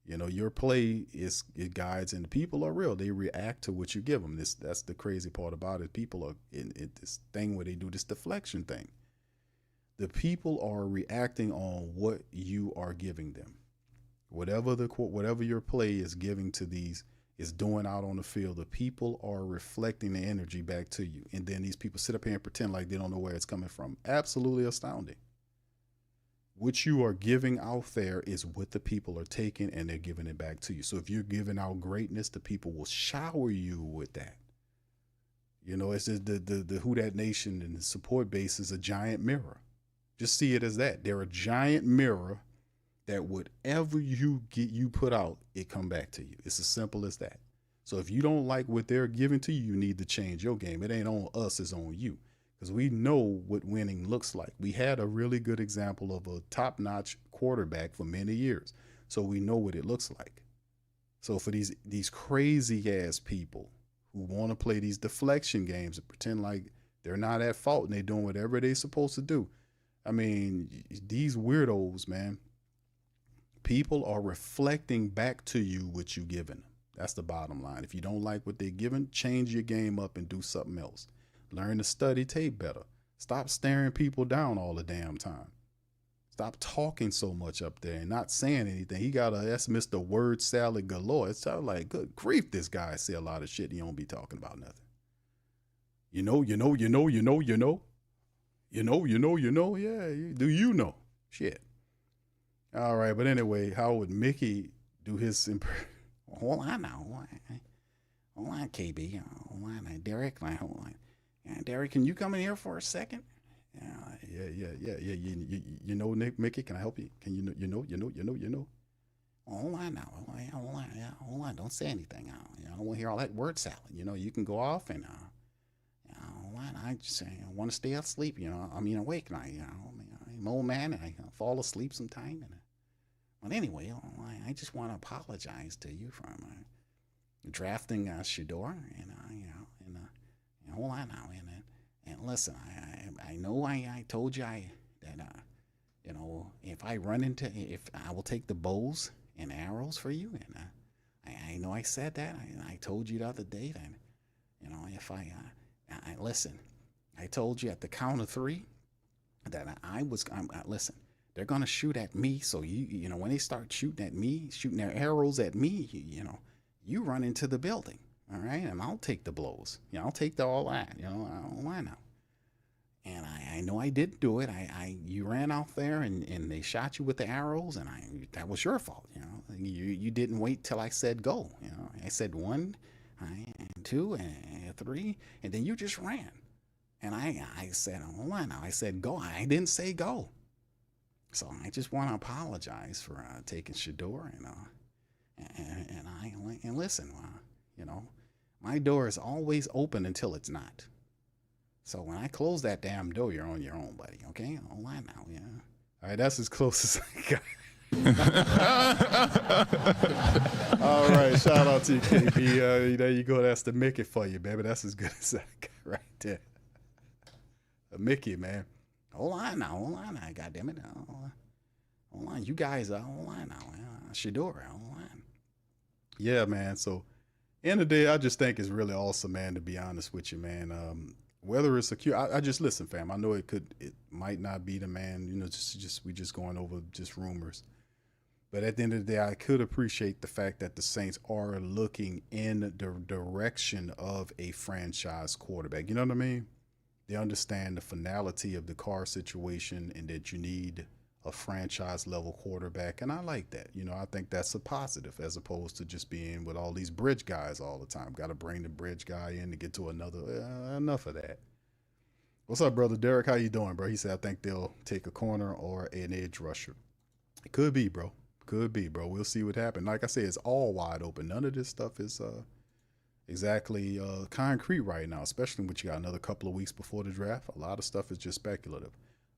You know, your play it guides, and the people are real. They react to what you give them. That's the crazy part about it. People are in this thing where they do this deflection thing. The people are reacting on what you are giving them. Whatever your play is giving to these is doing out on the field, the people are reflecting the energy back to you. And then these people sit up here and pretend like they don't know where it's coming from. Absolutely astounding. What you are giving out there is what the people are taking, and they're giving it back to you. So if you're giving out greatness, the people will shower you with that. You know, it's just the Who Dat Nation and the support base is a giant mirror. Just see it as that. They're a giant mirror that whatever you put out, it come back to you. It's as simple as that. So if you don't like what they're giving to you, you need to change your game. It ain't on us, it's on you. Because we know what winning looks like. We had a really good example of a top-notch quarterback for many years. So we know what it looks like. So for these crazy-ass people who want to play these deflection games and pretend like they're not at fault and they're doing whatever they're supposed to do. I mean, these weirdos, man, people are reflecting back to you what you've given them. That's the bottom line. If you don't like what they're giving, change your game up and do something else. Learn to study tape better. Stop staring people down all the damn time. Stop talking so much up there and not saying anything. That's Mr. Word Salad galore. It's like, good grief, this guy say a lot of shit and he don't be talking about nothing. You know. Yeah, do you know? Shit. All right, but anyway, how would Mickey do his Hold on now. Hold on, KB. Hold on, Derek. Hold on. Yeah, Derek, can you come in here for a second? Yeah. You know, Mickey, can I help you? Can you know? Hold on now. Hold on. Don't say anything. I don't want to hear all that word salad. You know, you can go off and hold on. I want to stay asleep. You know, awake now. You know, I'm an old man and I fall asleep sometime. But anyway, I just want to apologize to you for drafting Shedeur, and hold on now, and listen, I know I told you that if I will take the bows and arrows for you, and I know I said that. I told you the other day that if I listen, I told you at the count of 3 that listen. They're gonna shoot at me, so you know when they start shooting at me, shooting their arrows at me, you run into the building, all right? And I'll take the blows. I'll take all that. Why now? And I know I did do it. You ran out there and they shot you with the arrows, and that was your fault. You didn't wait till I said go. I said 1, and 2, and 3, and then you just ran. And I said, hold on now. I said go. I didn't say go. So I just want to apologize for taking Shedeur, and listen, my door is always open until it's not. So when I close that damn door, you're on your own, buddy. Okay, hold on now, yeah. All right, that's as close as I got. All right, shout out to you, KB. There you go. That's the Mickey for you, baby. That's as good as I got right there. A Mickey, man. Hold on now. Goddamn it. Hold on. You guys, hold on now. Shedeur, hold on. Yeah, man. So, end of the day, I just think it's really awesome, man, to be honest with you, man. Whether it's I just listen, fam. I know it might not be the man, you know, we just going over just rumors. But at the end of the day, I could appreciate the fact that the Saints are looking in the direction of a franchise quarterback. You know what I mean? They understand the finality of the Carr situation and that you need a franchise level quarterback. And I like that. You know, I think that's a positive as opposed to just being with all these bridge guys all the time. Got to bring the bridge guy in to get to another. Enough of that. What's up, brother Derek? How you doing, bro? He said, I think they'll take a corner or an edge rusher. It could be, bro. Could be, bro. We'll see what happens. Like I said, it's all wide open. None of this stuff is exactly concrete right now, especially when you got another couple of weeks before the draft. A lot of stuff is just speculative.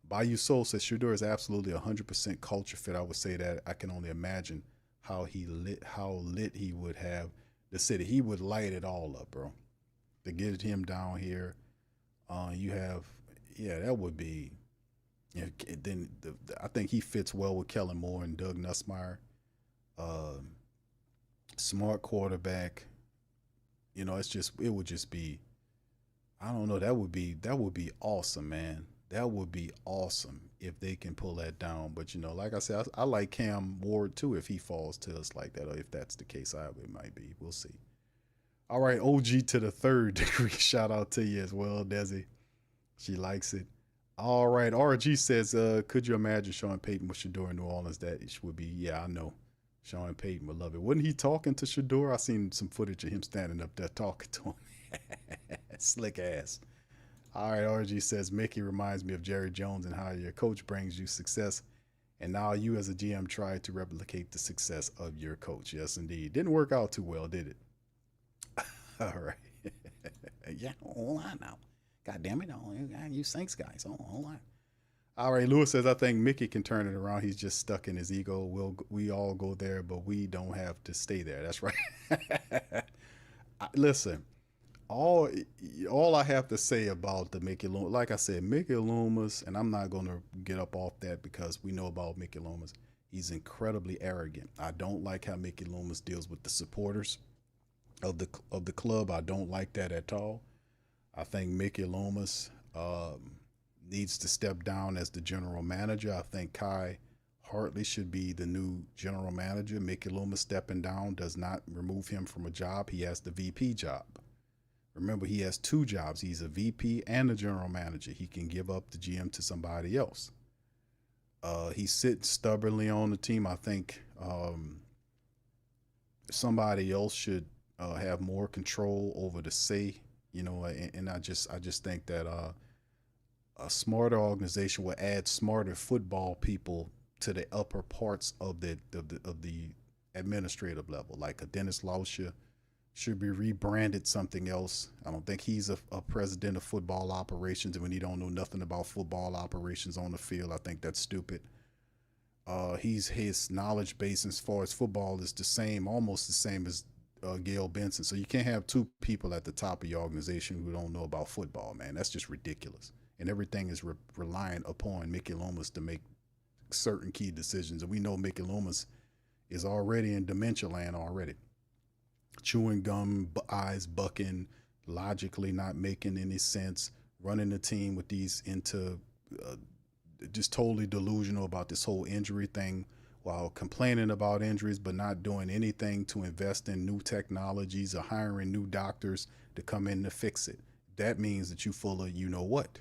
Bayou Soul says Shedeur is absolutely 100% culture fit. I would say that. I can only imagine how lit he would have the city. He would light it all up, bro. To get him down here, that would be. Yeah, then I think he fits well with Kellen Moore and Doug Nussmeier. Smart quarterback. You know, it would just be. I don't know. That would be awesome, man. That would be awesome if they can pull that down. But you know, like I said, I like Cam Ward too. If he falls to us like that, or if that's the case, it might be. We'll see. All right, OG to the third degree. Shout out to you as well, Desi. She likes it. All right, RG says, could you imagine Sean Payton with Shedeur in New Orleans? That would be, yeah, I know. Sean Payton would love it. Wasn't he talking to Shedeur? I seen some footage of him standing up there talking to him. Slick ass. All right, RG says, Mickey reminds me of Jerry Jones and how your coach brings you success. And now you as a GM try to replicate the success of your coach. Yes, indeed. Didn't work out too well, did it? All right. Yeah, hold on now. God damn it. You Saints guys. Hold on. All right. Lewis says, I think Mickey can turn it around. He's just stuck in his ego. We all go there, but we don't have to stay there. That's right. Listen, all I have to say about the Mickey Loomis, like I said, Mickey Loomis, and I'm not going to get up off that because we know about Mickey Loomis. He's incredibly arrogant. I don't like how Mickey Loomis deals with the supporters of the club. I don't like that at all. I think Mickey Loomis needs to step down as the general manager. I think Kai Hartley should be the new general manager. Mickey Loomis stepping down does not remove him from a job. He has the VP job. Remember, he has two jobs. He's a VP and a general manager. He can give up the GM to somebody else. He sits stubbornly on the team. I think somebody else should have more control over the say. You know, and I just think that a smarter organization will add smarter football people to the upper parts of the administrative level. Like a Dennis Lauscher should be rebranded something else. I don't think he's a president of football operations, and when he don't know nothing about football operations on the field, I think that's stupid. His knowledge base as far as football is almost the same as Gail Benson. So you can't have two people at the top of your organization who don't know about football, man. That's just ridiculous. And everything is reliant upon Mickey Loomis to make certain key decisions. And we know Mickey Loomis is already in dementia land already. Chewing gum, eyes bucking, logically not making any sense, running the team with these into just totally delusional about this whole injury thing, while complaining about injuries but not doing anything to invest in new technologies or hiring new doctors to come in to fix it. That means that you full of you know what.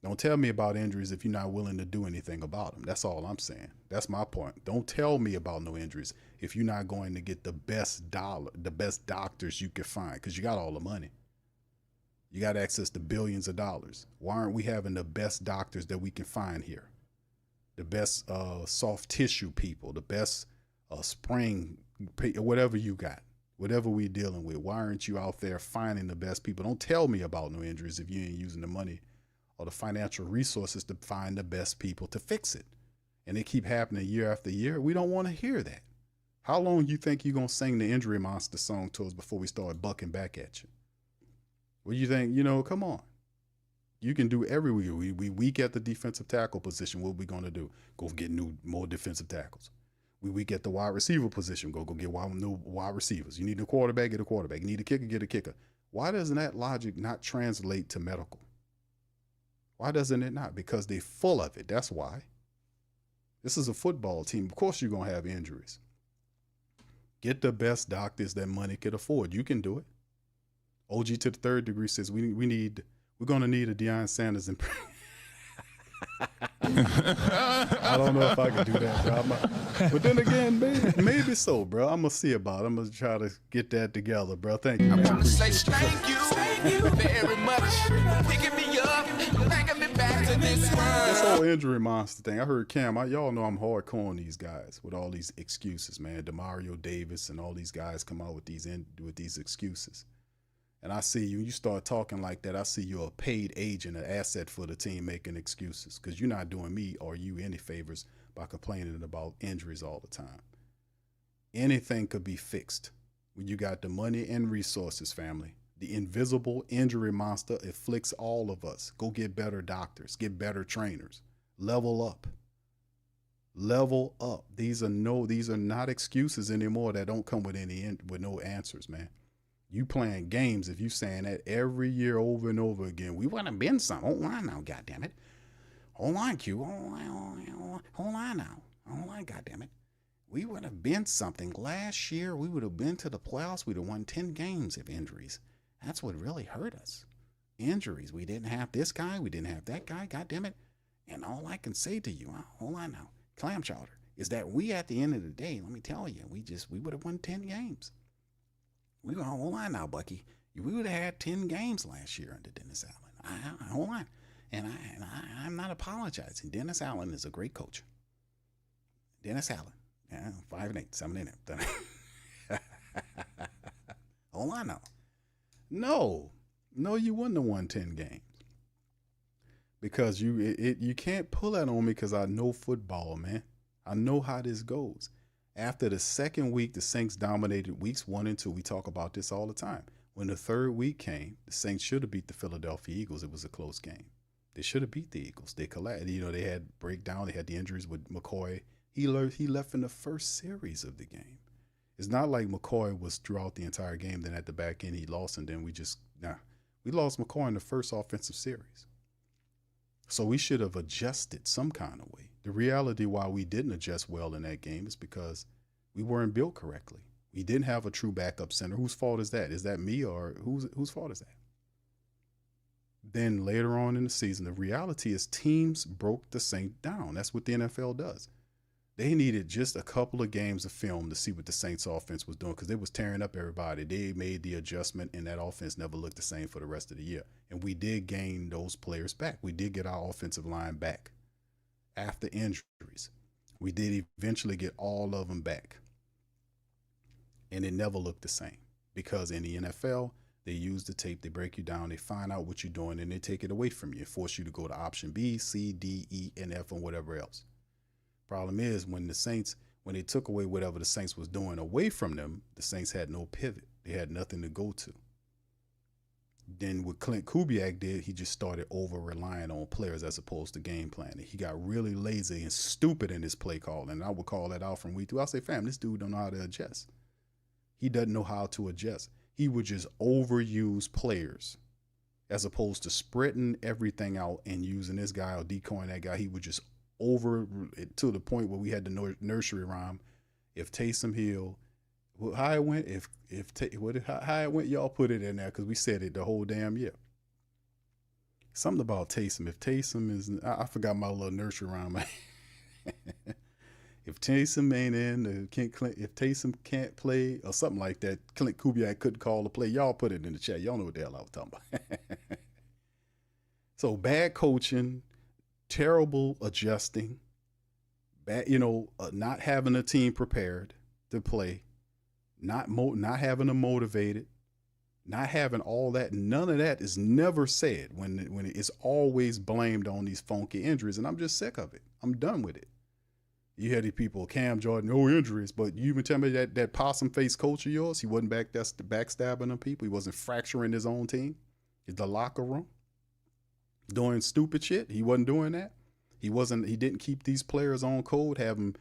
Don't tell me about injuries if you're not willing to do anything about them. That's all I'm saying. That's my point. Don't tell me about no injuries if you're not going to get the best doctors you can find, because you got all the money. You got access to billions of dollars. Why aren't we having the best doctors that we can find here? The best soft tissue people, the best spring, whatever you got, whatever we dealing with. Why aren't you out there finding the best people? Don't tell me about no injuries if you ain't using the money or the financial resources to find the best people to fix it. and they keep happening year after year, we don't want to hear that. How long you think you're going to sing the injury monster song to us before we start bucking back at you? What do you think? Come on. You can do every week. We weak at the defensive tackle position. What are we going to do? Go get more defensive tackles. We weak at the wide receiver position. Go get new wide receivers. You need a quarterback, get a quarterback. You need a kicker, get a kicker. Why doesn't that logic not translate to medical? Why doesn't it not? Because they're full of it. That's why. This is a football team. Of course you're going to have injuries. Get the best doctors that money could afford. You can do it. OG to the third degree says we're going to need a Deion Sanders in I don't know if I can do that, bro. But then again, maybe so, bro. I'm going to see about it. I'm going to try to get that together, bro. Thank you, man. I want to say thank you very much. Picking me up, bringing me back to this world. This whole injury monster thing. I heard Cam. Y'all know I'm hardcore on these guys with all these excuses, man. DeMario Davis and all these guys come out with these excuses. And I see you start talking like that, I see you're a paid agent, an asset for the team making excuses, because you're not doing me or you any favors by complaining about injuries all the time. Anything could be fixed when you got the money and resources, family. The invisible injury monster afflicts all of us. Go get better doctors, get better trainers, level up. Level up. These are not excuses anymore that don't come with no answers, man. You playing games if you saying that every year over and over again. We want to bend something. Hold on now, goddammit. Hold on, Q. Hold on now. Hold on, goddammit. We would have been something. Last year, we would have been to the playoffs. We'd have won 10 games if injuries. That's what really hurt us. Injuries. We didn't have this guy. We didn't have that guy. Goddammit. And all I can say to you, hold on now, clam chowder, is that we at the end of the day, let me tell you, we would have won 10 games. We go, hold on now, Bucky. We would have had 10 games last year under Dennis Allen. Hold on. And I'm not apologizing. Dennis Allen is a great coach. Dennis Allen. 5-8, 7-8. Hold on now. No, you wouldn't have won 10 games. Because you can't pull that on me because I know football, man. I know how this goes. After the second week, the Saints dominated weeks 1 and 2. We talk about this all the time. When the third week came, the Saints should have beat the Philadelphia Eagles. It was a close game. They should have beat the Eagles. They collapsed. They had breakdown. They had the injuries with McCoy. He left in the first series of the game. It's not like McCoy was throughout the entire game. Then at the back end, he lost, and then we lost McCoy in the first offensive series. So we should have adjusted some kind of way. The reality why we didn't adjust well in that game is because we weren't built correctly. We didn't have a true backup center. Whose fault is that? Is that me or whose fault is that? Then later on in the season, the reality is teams broke the Saints down. That's what the NFL does. They needed just a couple of games of film to see what the Saints offense was doing because they was tearing up everybody. They made the adjustment, and that offense never looked the same for the rest of the year. And we did gain those players back. We did get our offensive line back after injuries. We did eventually get all of them back. And it never looked the same because in the NFL, they use the tape, they break you down, they find out what you're doing, and they take it away from you and force you to go to option B, C, D, E, and F, and whatever else. Problem is when they took away whatever the Saints was doing away from them, the Saints had no pivot. They had nothing to go to. Then what Clint Kubiak did, he just started over-relying on players as opposed to game planning. He got really lazy and stupid in his play calling. And I would call that out from week 2. I'll say, fam, this dude don't know how to adjust. He doesn't know how to adjust. He would just overuse players as opposed to spreading everything out and using this guy or decoying that guy. He would just over to the point where we had the nursery rhyme. If Taysom Hill, how it went, how it went, y'all put it in there because we said it the whole damn year. Something about Taysom. If Taysom is, I forgot my little nursery rhyme. If Taysom ain't in, if Taysom can't play or something like that, Clint Kubiak couldn't call the play. Y'all put it in the chat. Y'all know what the hell I was talking about. So bad coaching, terrible adjusting, bad, not having a team prepared to play, not having them motivated, not having all that. None of that is never said when it's always blamed on these funky injuries, and I'm just sick of it. I'm done with it. You had these people, Cam Jordan, no injuries, but you even tell me that possum face coach of yours, he wasn't backstabbing them people. He wasn't fracturing his own team, the locker room, doing stupid shit. He wasn't doing that. He didn't keep these players on code, have them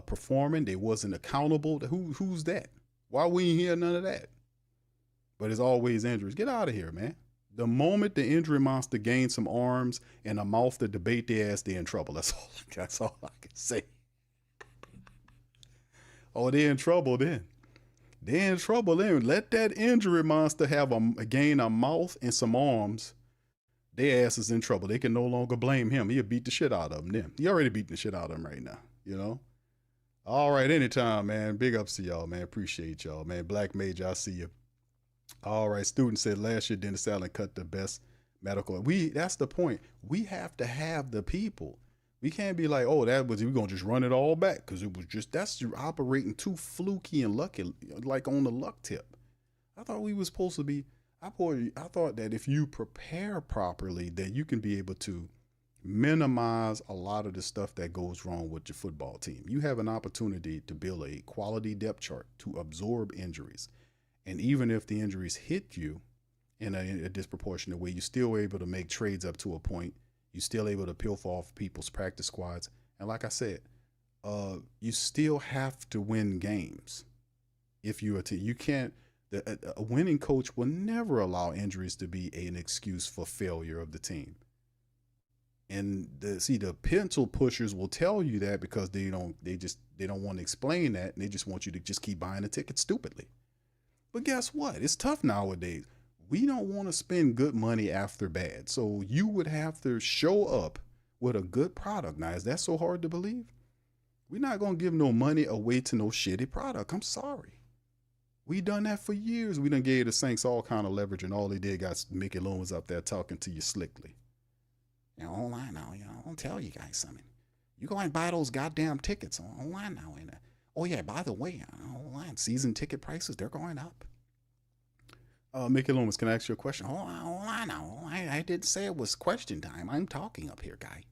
performing. They wasn't accountable. Who's that? Why we ain't hear none of that? But it's always injuries. Get out of here, man. The moment the injury monster gains some arms and a mouth to debate their ass, they're in trouble. That's all I can say. Oh, they're in trouble then. They're in trouble then. Let that injury monster have gain a mouth and some arms. Their ass is in trouble. They can no longer blame him. He'll beat the shit out of them then. He already beating the shit out of them right now, you know? All right, anytime, man. Big ups to y'all, man. Appreciate y'all, man. Black Major, I see you. All right, student said last year Dennis Allen cut the best medical. That's the point. We have to have the people. We can't be like, oh, we're gonna just run it all back because that's operating too fluky and lucky, like on the luck tip. I thought we were supposed to be. I thought that if you prepare properly, that you can be able to minimize a lot of the stuff that goes wrong with your football team. You have an opportunity to build a quality depth chart to absorb injuries. And even if the injuries hit you in a disproportionate way, you're still able to make trades up to a point. You're still able to pilfer off people's practice squads. And like I said, you still have to win games. If you are to, you can't, a winning coach will never allow injuries to be an excuse for failure of the team. And the pencil pushers will tell you that because they don't want to explain that, and they just want you to just keep buying the ticket stupidly. But guess what? It's tough nowadays. We don't want to spend good money after bad. So you would have to show up with a good product. Now, is that so hard to believe? We're not going to give no money away to no shitty product. I'm sorry. We done that for years. We done gave the Saints all kind of leverage, and all they did got Mickey Loomis up there talking to you slickly. Online now, I'll tell you guys something. You go and buy those goddamn tickets online now. Oh yeah, by the way, online season ticket prices, they're going up. Mickey Loomis, can I ask you a question? Hold on now. I didn't say it was question time. I'm talking up here, guy.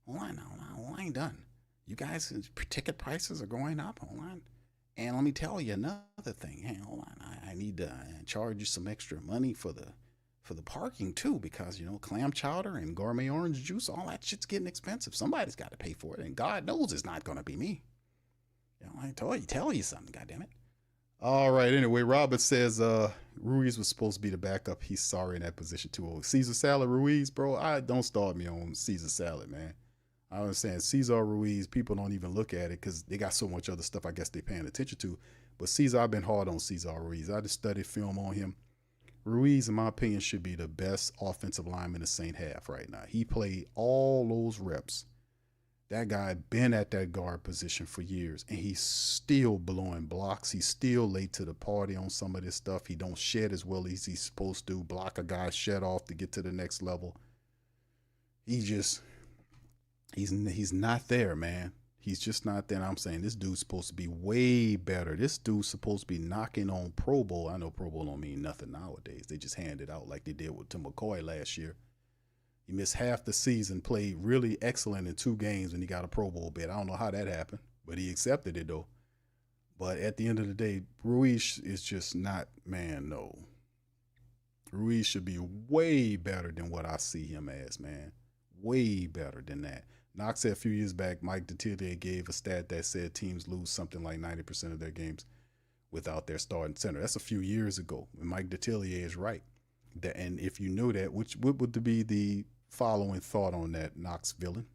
Hold on now. I ain't done. You guys, ticket prices are going up. Hold on. And let me tell you another thing. Hey, hold on. I need to charge you some extra money for the parking too, because clam chowder and gourmet orange juice, all that shit's getting expensive. Somebody's got to pay for it, and God knows it's not going to be me. I tell you something, goddammit. All right, anyway, Robert says Ruiz was supposed to be the backup. He's sorry in that position too. Caesar Salad Ruiz, bro, don't start me on Caesar Salad, man. I was saying Cesar Ruiz, people don't even look at it because they got so much other stuff I guess they're paying attention to. But Cesar, I've been hard on Cesar Ruiz. I just studied film on him. Ruiz, in my opinion, should be the best offensive lineman the Saints have right now. He played all those reps. That guy been at that guard position for years, and he's still blowing blocks. He's still late to the party on some of this stuff. He don't shed as well as he's supposed to. Block a guy shed off to get to the next level. He's not there, man. He's just not there. And I'm saying this dude's supposed to be way better. This dude's supposed to be knocking on Pro Bowl. I know Pro Bowl don't mean nothing nowadays. They just hand it out like they did with Tim McCoy last year. He missed half the season, played really excellent in 2 games, and he got a Pro Bowl bid. I don't know how that happened, but he accepted it, though. But at the end of the day, Ruiz is just not, man, no. Ruiz should be way better than what I see him as, man. Way better than that. Knox said a few years back, Mike Detillier gave a stat that said teams lose something like 90% of their games without their starting center. That's a few years ago. And Mike Detillier is right. And if you know that, what would be the following thought on that, Knox villain?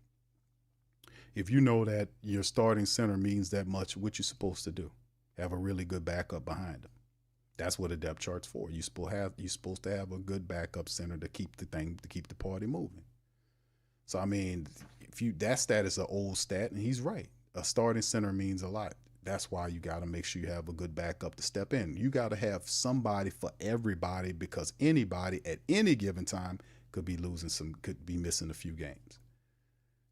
If you know that your starting center means that much, what you supposed to do? Have a really good backup behind him. That's what a depth chart's for. You're supposed to have a good backup center to keep the party moving. So I mean, that stat is an old stat, and he's right. A starting center means a lot. That's why you got to make sure you have a good backup to step in. You got to have somebody for everybody, because anybody at any given time could be missing a few games.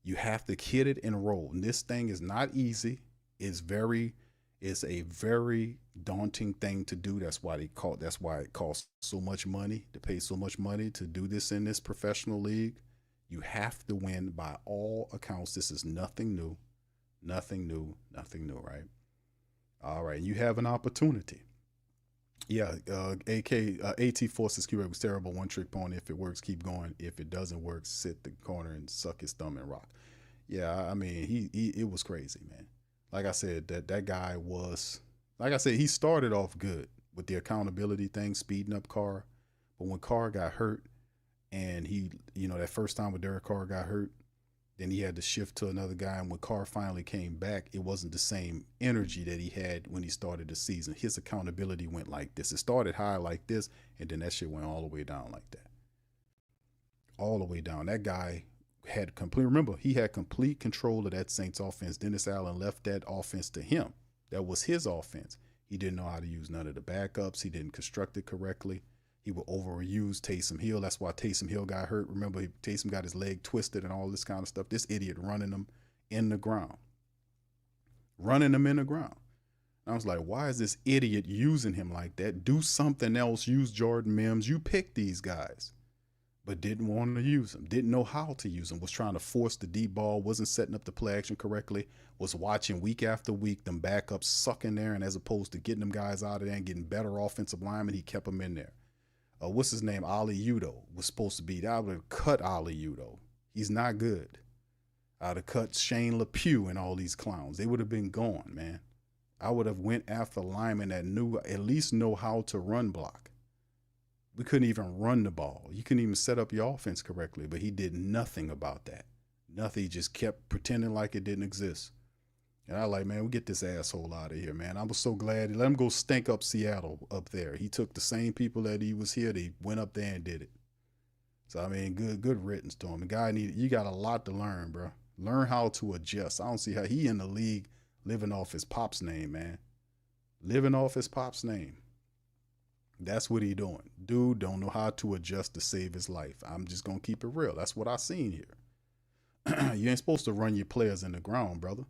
You have to hit it and roll. And this thing is not easy. It's a very daunting thing to do. That's why it costs so much money, to pay so much money to do this in this professional league. You have to win by all accounts. This is nothing new. Nothing new, right? All right, you have an opportunity. Yeah, AT Forces QB was terrible. One trick pony. If it works, keep going. If it doesn't work, sit the corner and suck his thumb and rock. Yeah, I mean, he it was crazy, man. Like I said, that guy was, like I said, he started off good with the accountability thing, speeding up Carr. But when Carr got hurt, and he, that first time when Derek Carr got hurt, then he had to shift to another guy. And when Carr finally came back, it wasn't the same energy that he had when he started the season. His accountability went like this. It started high like this, and then that shit went all the way down like that. All the way down. That guy had he had complete control of that Saints offense. Dennis Allen left that offense to him. That was his offense. He didn't know how to use none of the backups. He didn't construct it correctly. He would overuse Taysom Hill. That's why Taysom Hill got hurt. Remember, Taysom got his leg twisted and all this kind of stuff. This idiot running him in the ground. And I was like, why is this idiot using him like that? Do something else. Use Jordan Mims. You picked these guys. But didn't want to use them. Didn't know how to use them. Was trying to force the deep ball. Wasn't setting up the play action correctly. Was watching week after week them backups sucking there. And as opposed to getting them guys out of there and getting better offensive linemen, he kept them in there. What's his name? Ali Udo was supposed to be. I would have cut Ali Udo. He's not good. I'd have cut Shane LePew and all these clowns. They would have been gone, man. I would have went after linemen that at least know how to run block. We couldn't even run the ball. You couldn't even set up your offense correctly, but he did nothing about that. Nothing. He just kept pretending like it didn't exist. And I like, man, we get this asshole out of here, man. I was so glad he let him go stink up Seattle up there. He took the same people that he was here. They went up there and did it. So, I mean, good riddance to him. The guy you got a lot to learn, bro. Learn how to adjust. I don't see how he in the league living off his pop's name, man. Living off his pop's name. That's what he doing. Dude don't know how to adjust to save his life. I'm just going to keep it real. That's what I seen here. You ain't supposed to run your players in the ground, brother.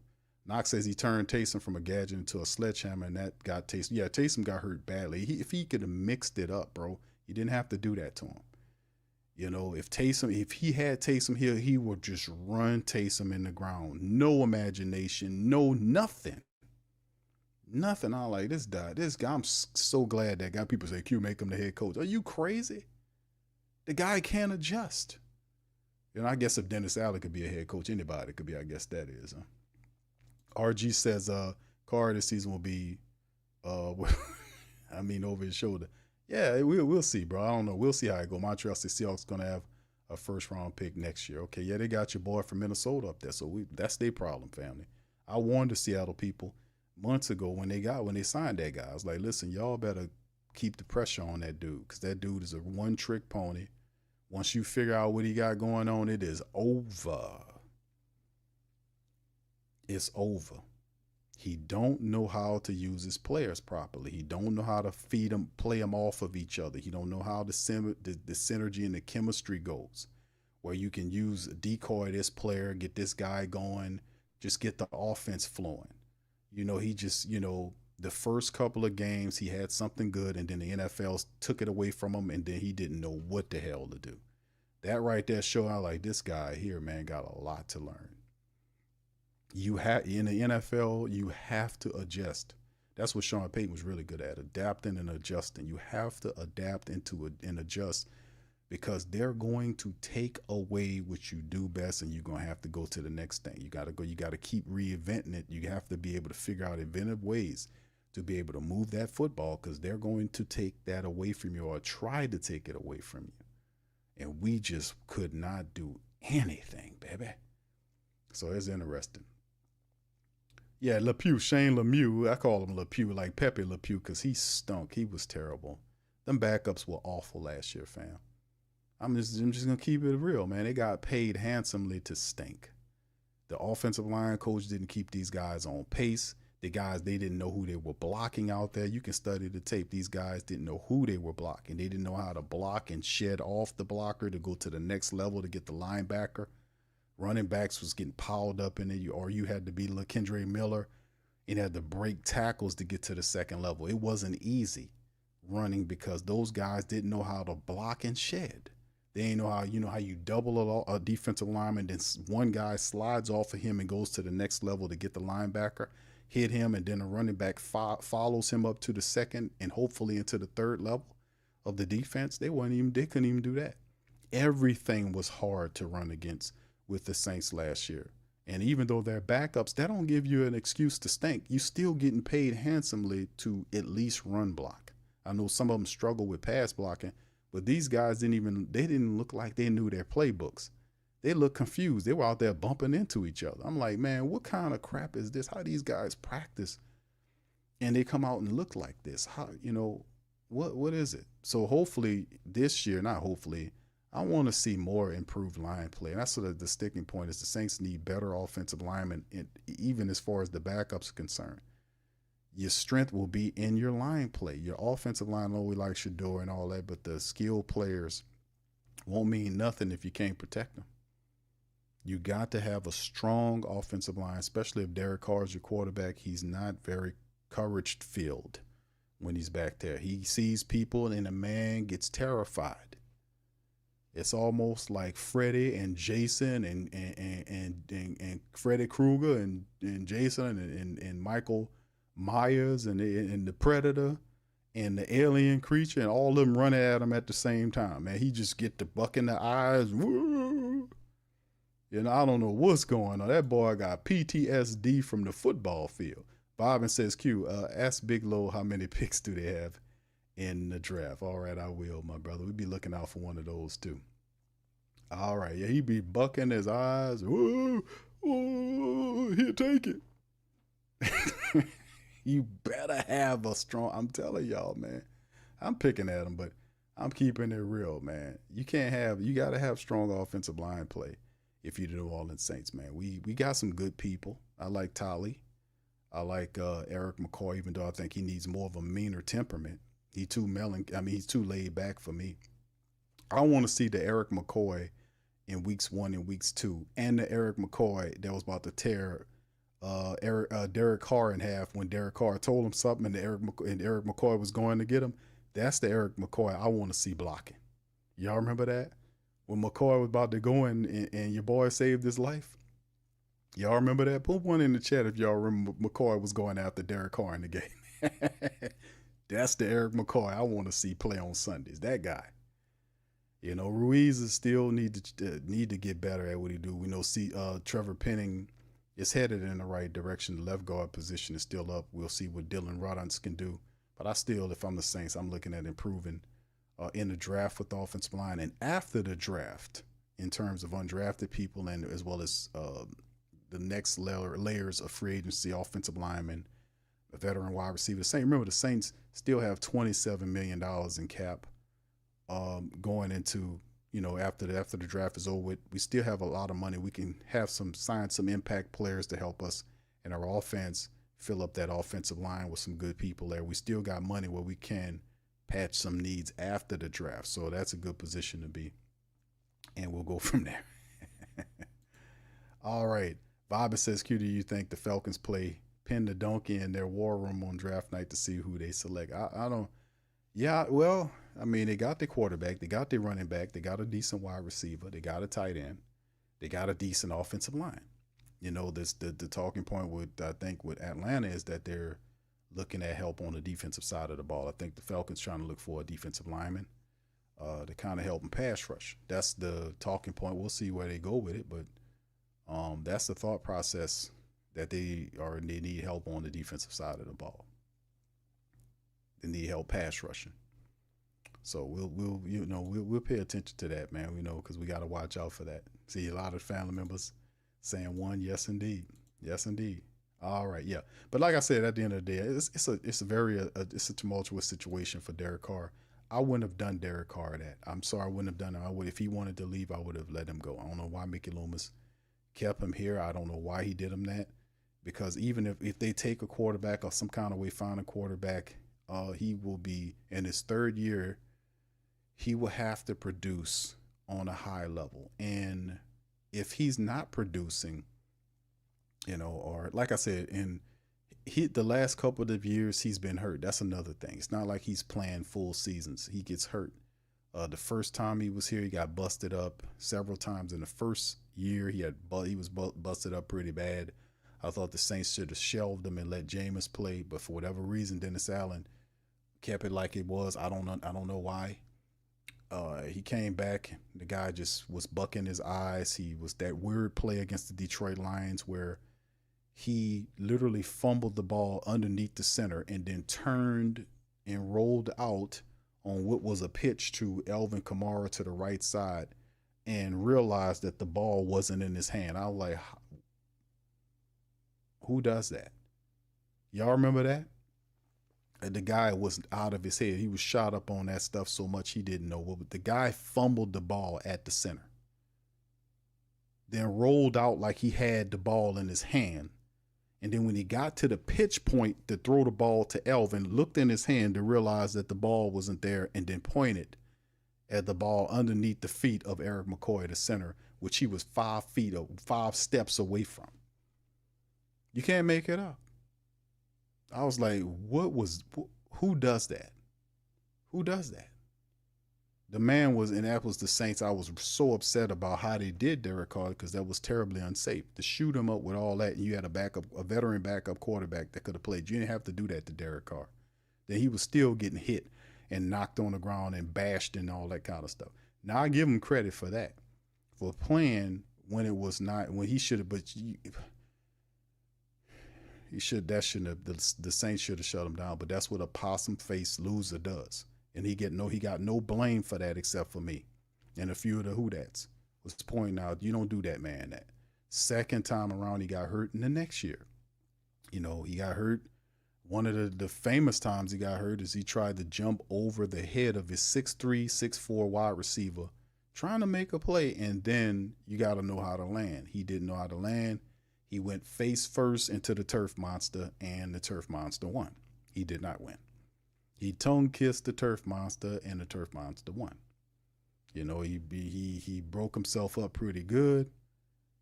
Knox says he turned Taysom from a gadget into a sledgehammer, and that got Taysom. Yeah, Taysom got hurt badly. If he could have mixed it up, bro, you didn't have to do that to him. If he had Taysom here, he would just run Taysom in the ground. No imagination, no nothing. Nothing. I like this guy. I'm so glad that guy. People say, Q, make him the head coach. Are you crazy? The guy can't adjust. I guess if Dennis Allen could be a head coach, anybody could be. I guess that is. RG says Carr this season will be over his shoulder. Yeah, we'll see, bro. I don't know. We'll see how it go. Montreal Seahawks gonna have a first round pick next year. Okay, yeah, they got your boy from Minnesota up there. So that's their problem, family. I warned the Seattle people months ago when they signed that guy. I was like, listen, y'all better keep the pressure on that dude, because that dude is a one trick pony. Once you figure out what he got going on, it is over. It's over. He don't know how to use his players properly. He don't know how to feed them, play them off of each other. He don't know how the synergy and the chemistry goes, where you can use decoy this player, get this guy going, just get the offense flowing. He just, the first couple of games he had something good, and then the NFL took it away from him, and then he didn't know what the hell to do. That right there showed out like this guy here, man, got a lot to learn. In the NFL, you have to adjust. That's what Sean Payton was really good at, adapting and adjusting. You have to adapt and adjust, because they're going to take away what you do best, and you're going to have to go to the next thing. You got to keep reinventing it. You have to be able to figure out inventive ways to be able to move that football, because they're going to take that away from you or try to take it away from you. And we just could not do anything, baby. So it's interesting. Yeah, LePew, Shane Lemieux, I call him LePew, like Pepe LePew, because he stunk. He was terrible. Them backups were awful last year, fam. I'm just going to keep it real, man. They got paid handsomely to stink. The offensive line coach didn't keep these guys on pace. The guys, they didn't know who they were blocking out there. You can study the tape. These guys didn't know who they were blocking. They didn't know how to block and shed off the blocker to go to the next level to get the linebacker. Running backs was getting piled up in it, or you had to be Kendra Miller and had to break tackles to get to the second level. It wasn't easy running, because those guys didn't know how to block and shed. They ain't know how you double a defensive lineman, then one guy slides off of him and goes to the next level to get the linebacker, hit him, and then a running back follows him up to the second and hopefully into the third level of the defense. They couldn't even do that. Everything was hard to run against with the Saints last year. And even though they're backups, that don't give you an excuse to stink. You still getting paid handsomely to at least run block. I know some of them struggle with pass blocking, but these guys didn't look like they knew their playbooks. They looked confused. They were out there bumping into each other. I'm like, man, what kind of crap is this? How these guys practice and they come out and look like this? How, what is it? So hopefully this year, not hopefully, I want to see more improved line play. And that's sort of the sticking point is the Saints need better offensive linemen, even as far as the backups are concerned. Your strength will be in your line play. Your offensive line, we like Shedeur and all that, but the skilled players won't mean nothing if you can't protect them. You got to have a strong offensive line, especially if Derek Carr is your quarterback. He's not very courage-filled when he's back there. He sees people and a man gets terrified. It's almost like Freddie and Jason and Freddy Krueger and Jason and Michael Myers and the Predator and the alien creature and all of them running at him at the same time. Man, he just get the buck in the eyes. Woo! I don't know what's going on. That boy got PTSD from the football field. Bobbin says, Q, ask Big Low how many picks do they have in the draft. All right, I will, my brother. We'll be looking out for one of those too. All right, yeah, he be bucking his eyes. Whoa, whoa, here, take it. You better have a strong, I'm telling y'all, man. I'm picking at him, but I'm keeping it real, man. You got to have strong offensive line play if you're the New Orleans Saints, man. We got some good people. I like Tolly. I like Eric McCoy, even though I think he needs more of a meaner temperament. He's too laid back for me. I want to see the Eric McCoy in weeks 1 and weeks 2, and the Eric McCoy that was about to tear Derek Carr in half when Derek Carr told him something and Eric McCoy was going to get him. That's the Eric McCoy I want to see blocking. Y'all remember that? When McCoy was about to go in and your boy saved his life? Y'all remember that? Put one in the chat if y'all remember McCoy was going after Derek Carr in the game. That's the Eric McCoy I want to see play on Sundays. That guy. Ruiz is still need to get better at what he do. We know Trevor Penning is headed in the right direction. The left guard position is still up. We'll see what Dylan Rodgers can do. But if I'm the Saints, I'm looking at improving in the draft with the offensive line and after the draft in terms of undrafted people and as well as the next layers of free agency, offensive linemen, a veteran wide receiver. Remember, the Saints still have $27 million in cap going into, after the draft is over with. We still have a lot of money. We can sign some impact players to help us in our offense, fill up that offensive line with some good people there. We still got money where we can patch some needs after the draft. So that's a good position to be. And we'll go from there. All right. Bobby says, Q, do you think the Falcons pin the donkey in their war room on draft night to see who they select? I don't. Yeah, well, they got the quarterback. They got the running back. They got a decent wide receiver. They got a tight end. They got a decent offensive line. The talking point with Atlanta is that they're looking at help on the defensive side of the ball. I think the Falcons trying to look for a defensive lineman to kind of help them pass rush. That's the talking point. We'll see where they go with it, but that's the thought process that they need help on the defensive side of the ball. They need help pass rushing. So we'll pay attention to that, man. Because we got to watch out for that. See a lot of family members saying one, yes indeed, yes indeed. All right, yeah. But like I said, at the end of the day, it's a tumultuous situation for Derek Carr. I wouldn't have done Derek Carr that. I'm sorry, I wouldn't have done it. If he wanted to leave, I would have let him go. I don't know why Mickey Loomis kept him here. I don't know why he did him that. Because even if they take a quarterback or some kind of way find a quarterback, he will be in his third year. He will have to produce on a high level, and if he's not producing, or like I said, the last couple of years he's been hurt. That's another thing. It's not like he's playing full seasons. He gets hurt The first time he was here, he got busted up several times. In the first year, he was busted up pretty bad. I thought the Saints should have shelved him and let Jameis play, but for whatever reason, Dennis Allen kept it like it was. I don't know why. He came back. The guy just was bucking his eyes. He was that weird play against the Detroit Lions where he literally fumbled the ball underneath the center and then turned and rolled out on what was a pitch to Alvin Kamara to the right side and realized that the ball wasn't in his hand. I was like, who does that? Y'all remember that? The guy was out of his head. He was shot up on that stuff so much he didn't know what. The guy fumbled the ball at the center, then rolled out like he had the ball in his hand. And then when he got to the pitch point to throw the ball to Elvin, looked in his hand to realize that the ball wasn't there, and then pointed at the ball underneath the feet of Eric McCoy, the center, which he was 5 steps away from. You can't make it up. I was like, who does that? Who does that? The man was, and that was the Saints. I was so upset about how they did Derek Carr because that was terribly unsafe. To shoot him up with all that, and you had a veteran backup quarterback that could have played. You didn't have to do that to Derek Carr. That he was still getting hit and knocked on the ground and bashed and all that kind of stuff. Now I give him credit for that, for playing when it was not, when he should have, but the Saints should have shut him down, but that's what a possum-faced loser does. And he got no blame for that except for me. And a few of the Who Dats was pointing out, you don't do that, man. That second time around, he got hurt in the next year. He got hurt. One of the famous times he got hurt is he tried to jump over the head of his 6'3", 6'4" wide receiver, trying to make a play, and then you got to know how to land. He didn't know how to land. He went face first into the turf monster, and the turf monster won. He did not win. He tongue-kissed the turf monster, and the turf monster won. He broke himself up pretty good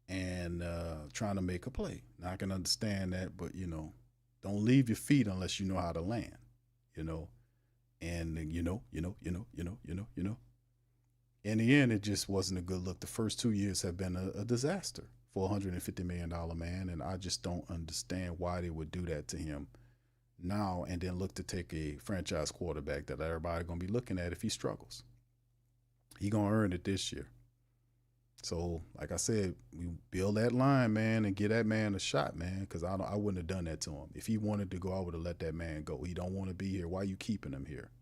and trying to make a play. Now, I can understand that, but, don't leave your feet unless you know how to land, And, in the end, it just wasn't a good look. The first 2 years have been a disaster for a $150 million man, and I just don't understand why they would do that to him now and then look to take a franchise quarterback that everybody's going to be looking at if he struggles. He going to earn it this year. So, like I said, we build that line, man, and give that man a shot, man, because I wouldn't have done that to him. If he wanted to go, I would have let that man go. He don't want to be here. Why are you keeping him here?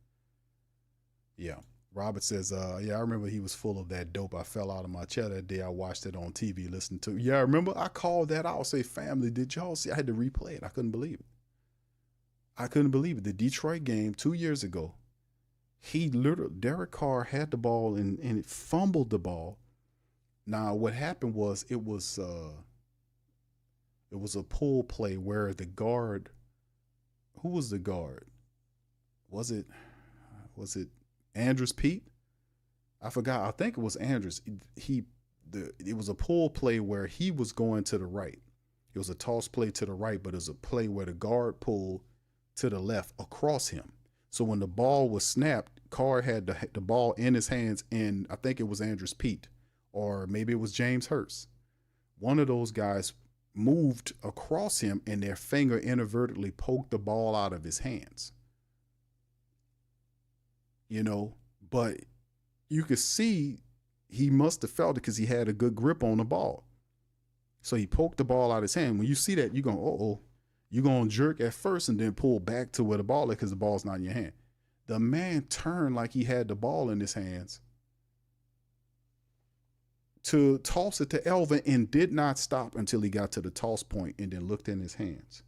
Yeah. Robert says, yeah, I remember he was full of that dope. I fell out of my chair that day. I watched it on TV, listened to it. Yeah, I remember I called that out. Say, family, did y'all see? I had to replay it. I couldn't believe it. The Detroit game 2 years ago, Derek Carr had the ball and it fumbled the ball. Now, what happened was it was a pull play where the guard, who was the guard? Was it Andrews Pete? I forgot. I think it was Andrews. It was a pull play where he was going to the right. It was a toss play to the right, but it was a play where the guard pulled to the left across him. So when the ball was snapped, Carr had the ball in his hands, and I think it was Andrews Pete, or maybe it was James Hurst. One of those guys moved across him, and their finger inadvertently poked the ball out of his hands. But you could see he must have felt it because he had a good grip on the ball. So he poked the ball out of his hand. When you see that, you're going, uh-oh. You're going to jerk at first and then pull back to where the ball is because the ball's not in your hand. The man turned like he had the ball in his hands to toss it to Elvin and did not stop until he got to the toss point and then looked in his hands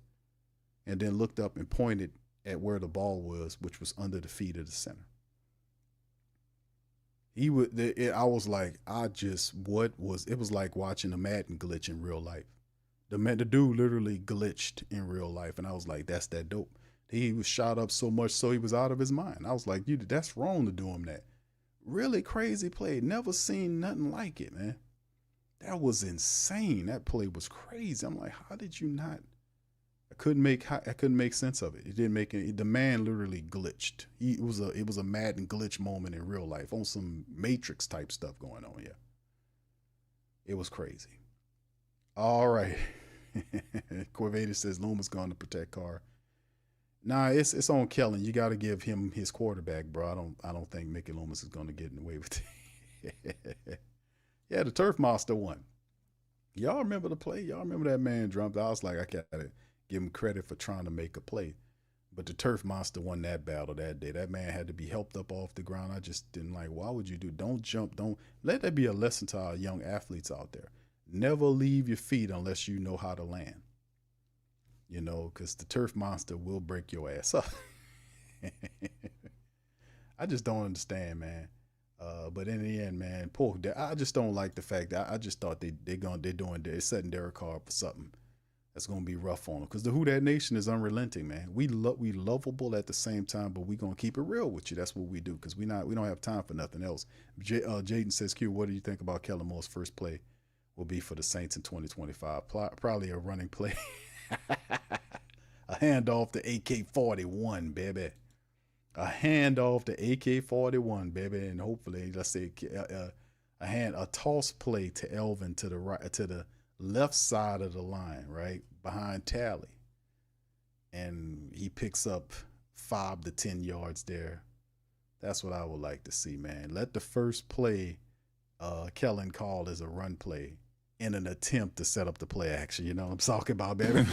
and then looked up and pointed at where the ball was, which was under the feet of the center. It was like watching a Madden glitch in real life. The dude literally glitched in real life, and I was like, that's that dope. He was shot up so much so he was out of his mind. I was like, dude, that's wrong to do him that. Really crazy play. Never seen nothing like it, man. That was insane. That play was crazy. I'm like, how did you not? I couldn't make sense of it. It didn't make it. The man literally glitched. It was a Madden glitch moment in real life on some Matrix type stuff going on. Yeah, it was crazy. All right, Corvader says Loomis going to protect Carr. Nah, it's on Kellen. You got to give him his quarterback, bro. I don't think Mickey Loomis is going to get in the way with it. Yeah, the Turf Monster won. Y'all remember the play? Y'all remember that man jumped? I was like, I gotta give him credit for trying to make a play. But the Turf Monster won that battle that day. That man had to be helped up off the ground. I just didn't like, why would you don't jump, don't let that be a lesson to our young athletes out there. Never leave your feet unless you know how to land. You know, because the Turf Monster will break your ass up. I just don't understand, man. But in the end, man, I just don't like the fact that I just thought they're setting Derek Carr for something that's gonna be rough on them. Because the Who Dat Nation is unrelenting, man. We lovable at the same time, but we gonna keep it real with you. That's what we do. Because we don't have time for nothing else. Jaden says, Q, what do you think about Kellen Moore's first play will be for the Saints in 2025? Probably a running play, a handoff to AK-41, baby. A handoff to AK-41, baby, and hopefully, let's say, a toss play to Elvin to the right, to the left side of the line, right behind Tally, and he picks up 5 to 10 yards there. That's what I would like to see, man. Let the first play Kellen called as a run play in an attempt to set up the play action. You know what I'm talking about, baby?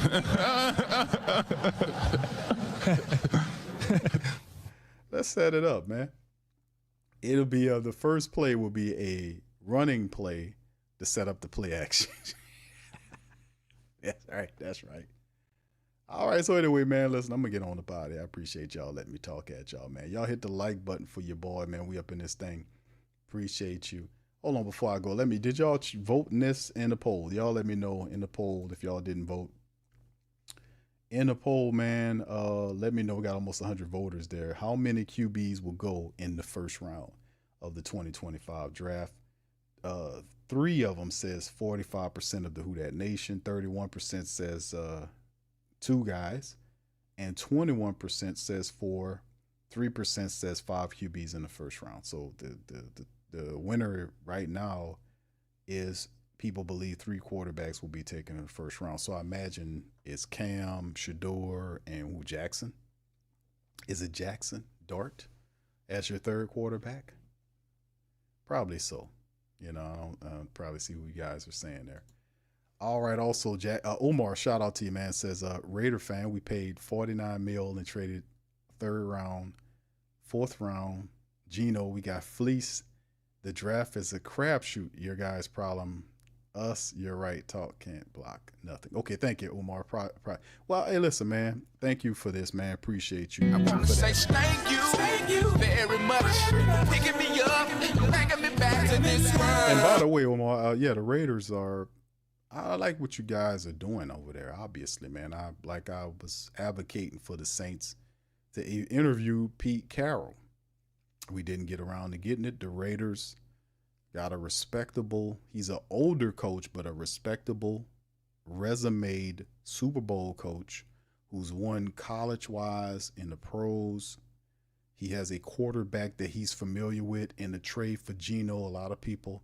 Let's set it up, man. It'll be the first play will be a running play to set up the play action. That's right. That's right. All right. So anyway, man, listen, I'm gonna get on the potty. I appreciate y'all letting me talk at y'all, man. Y'all hit the like button for your boy, man. We up in this thing. Appreciate you. Hold on, before I go, did y'all vote in the poll? Y'all let me know in the poll if y'all didn't vote. In the poll, man, let me know. We got almost 100 voters there. How many QBs will go in the first round of the 2025 draft? 3 of them says 45% of the Who Dat Nation, 31% says 2 guys, and 21% says 4, 3% says 5 QBs in the first round. So the winner right now is people believe 3 quarterbacks will be taken in the first round. So I imagine it's Cam, Shedeur, and Jackson. Is it Jackson Dart as your 3rd quarterback? Probably so. You know, I don't probably see what you guys are saying there. All right. Also, Omar, shout out to you, man. Says Raider fan. We paid $49 million and traded 3rd round, 4th round. Gino, we got fleeced. The draft is a crapshoot. Your guys' problem. Us, you're right. Talk can't block nothing. Okay, thank you, Omar. Well, hey, listen, man. Thank you for this, man. Appreciate you. I want to say thank you very much. Picking me up, bringing me back to this world. And by the way, Omar, the Raiders are. I like what you guys are doing over there. Obviously, man. I was advocating for the Saints to interview Pete Carroll. We didn't get around to getting it. The Raiders got a respectable, he's an older coach, but a respectable, resumed Super Bowl coach who's won college-wise in the pros. He has a quarterback that he's familiar with in the trade for Geno. A lot of people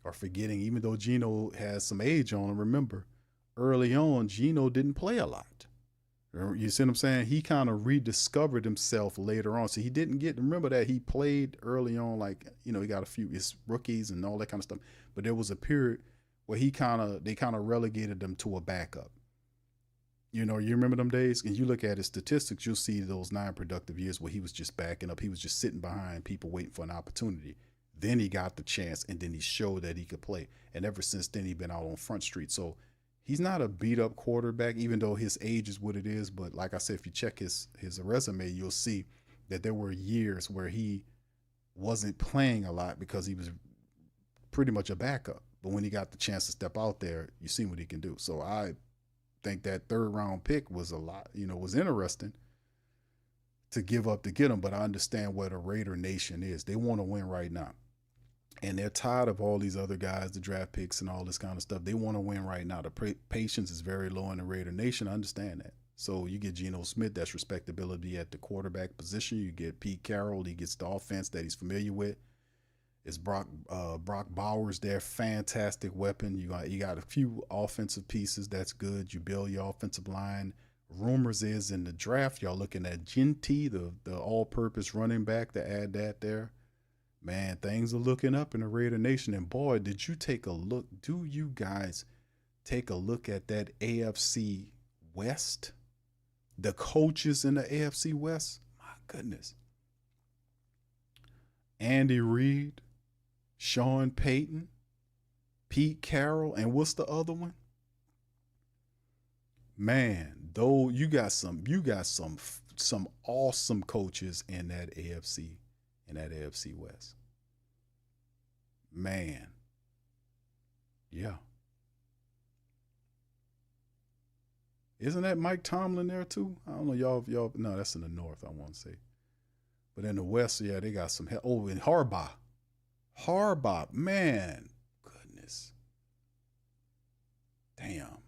are forgetting, even though Geno has some age on him, remember, early on, Geno didn't play a lot. You see what I'm saying? He kind of rediscovered himself later on. So he didn't remember that he played early on, like, you know, he got a few, his rookies and all that kind of stuff. But there was a period where they kind of relegated him to a backup. You know, you remember them days? And you look at his statistics, you'll see those 9 productive years where he was just backing up. He was just sitting behind people waiting for an opportunity. Then he got the chance, and then he showed that he could play. And ever since then, he's been out on Front Street. So he's not a beat-up quarterback, even though his age is what it is. But like I said, if you check his resume, you'll see that there were years where he wasn't playing a lot because he was pretty much a backup. But when he got the chance to step out there, you see what he can do. So I think that 3rd round pick was a lot, you know, was interesting to give up to get him. But I understand where the Raider Nation is. They want to win right now. And they're tired of all these other guys, the draft picks and all this kind of stuff. They want to win right now. The patience is very low in the Raider Nation. I understand that. So you get Geno Smith, that's respectability at the quarterback position. You get Pete Carroll, he gets the offense that he's familiar with. It's Brock Bowers there, fantastic weapon. You got a few offensive pieces, that's good. You build your offensive line. Rumors is in the draft, y'all looking at Genty, the all-purpose running back, to add that there. Man, things are looking up in the Raider Nation. And boy, did you take a look? Do you guys take a look at that AFC West? The coaches in the AFC West? My goodness. Andy Reid, Sean Payton, Pete Carroll, and what's the other one? Man, though you got some awesome coaches in that AFC West. Man. Yeah. Isn't that Mike Tomlin there too? I don't know, y'all. No, that's in the North, I want to say. But in the West, yeah, they got some. Oh, and Harbaugh, man, goodness, damn,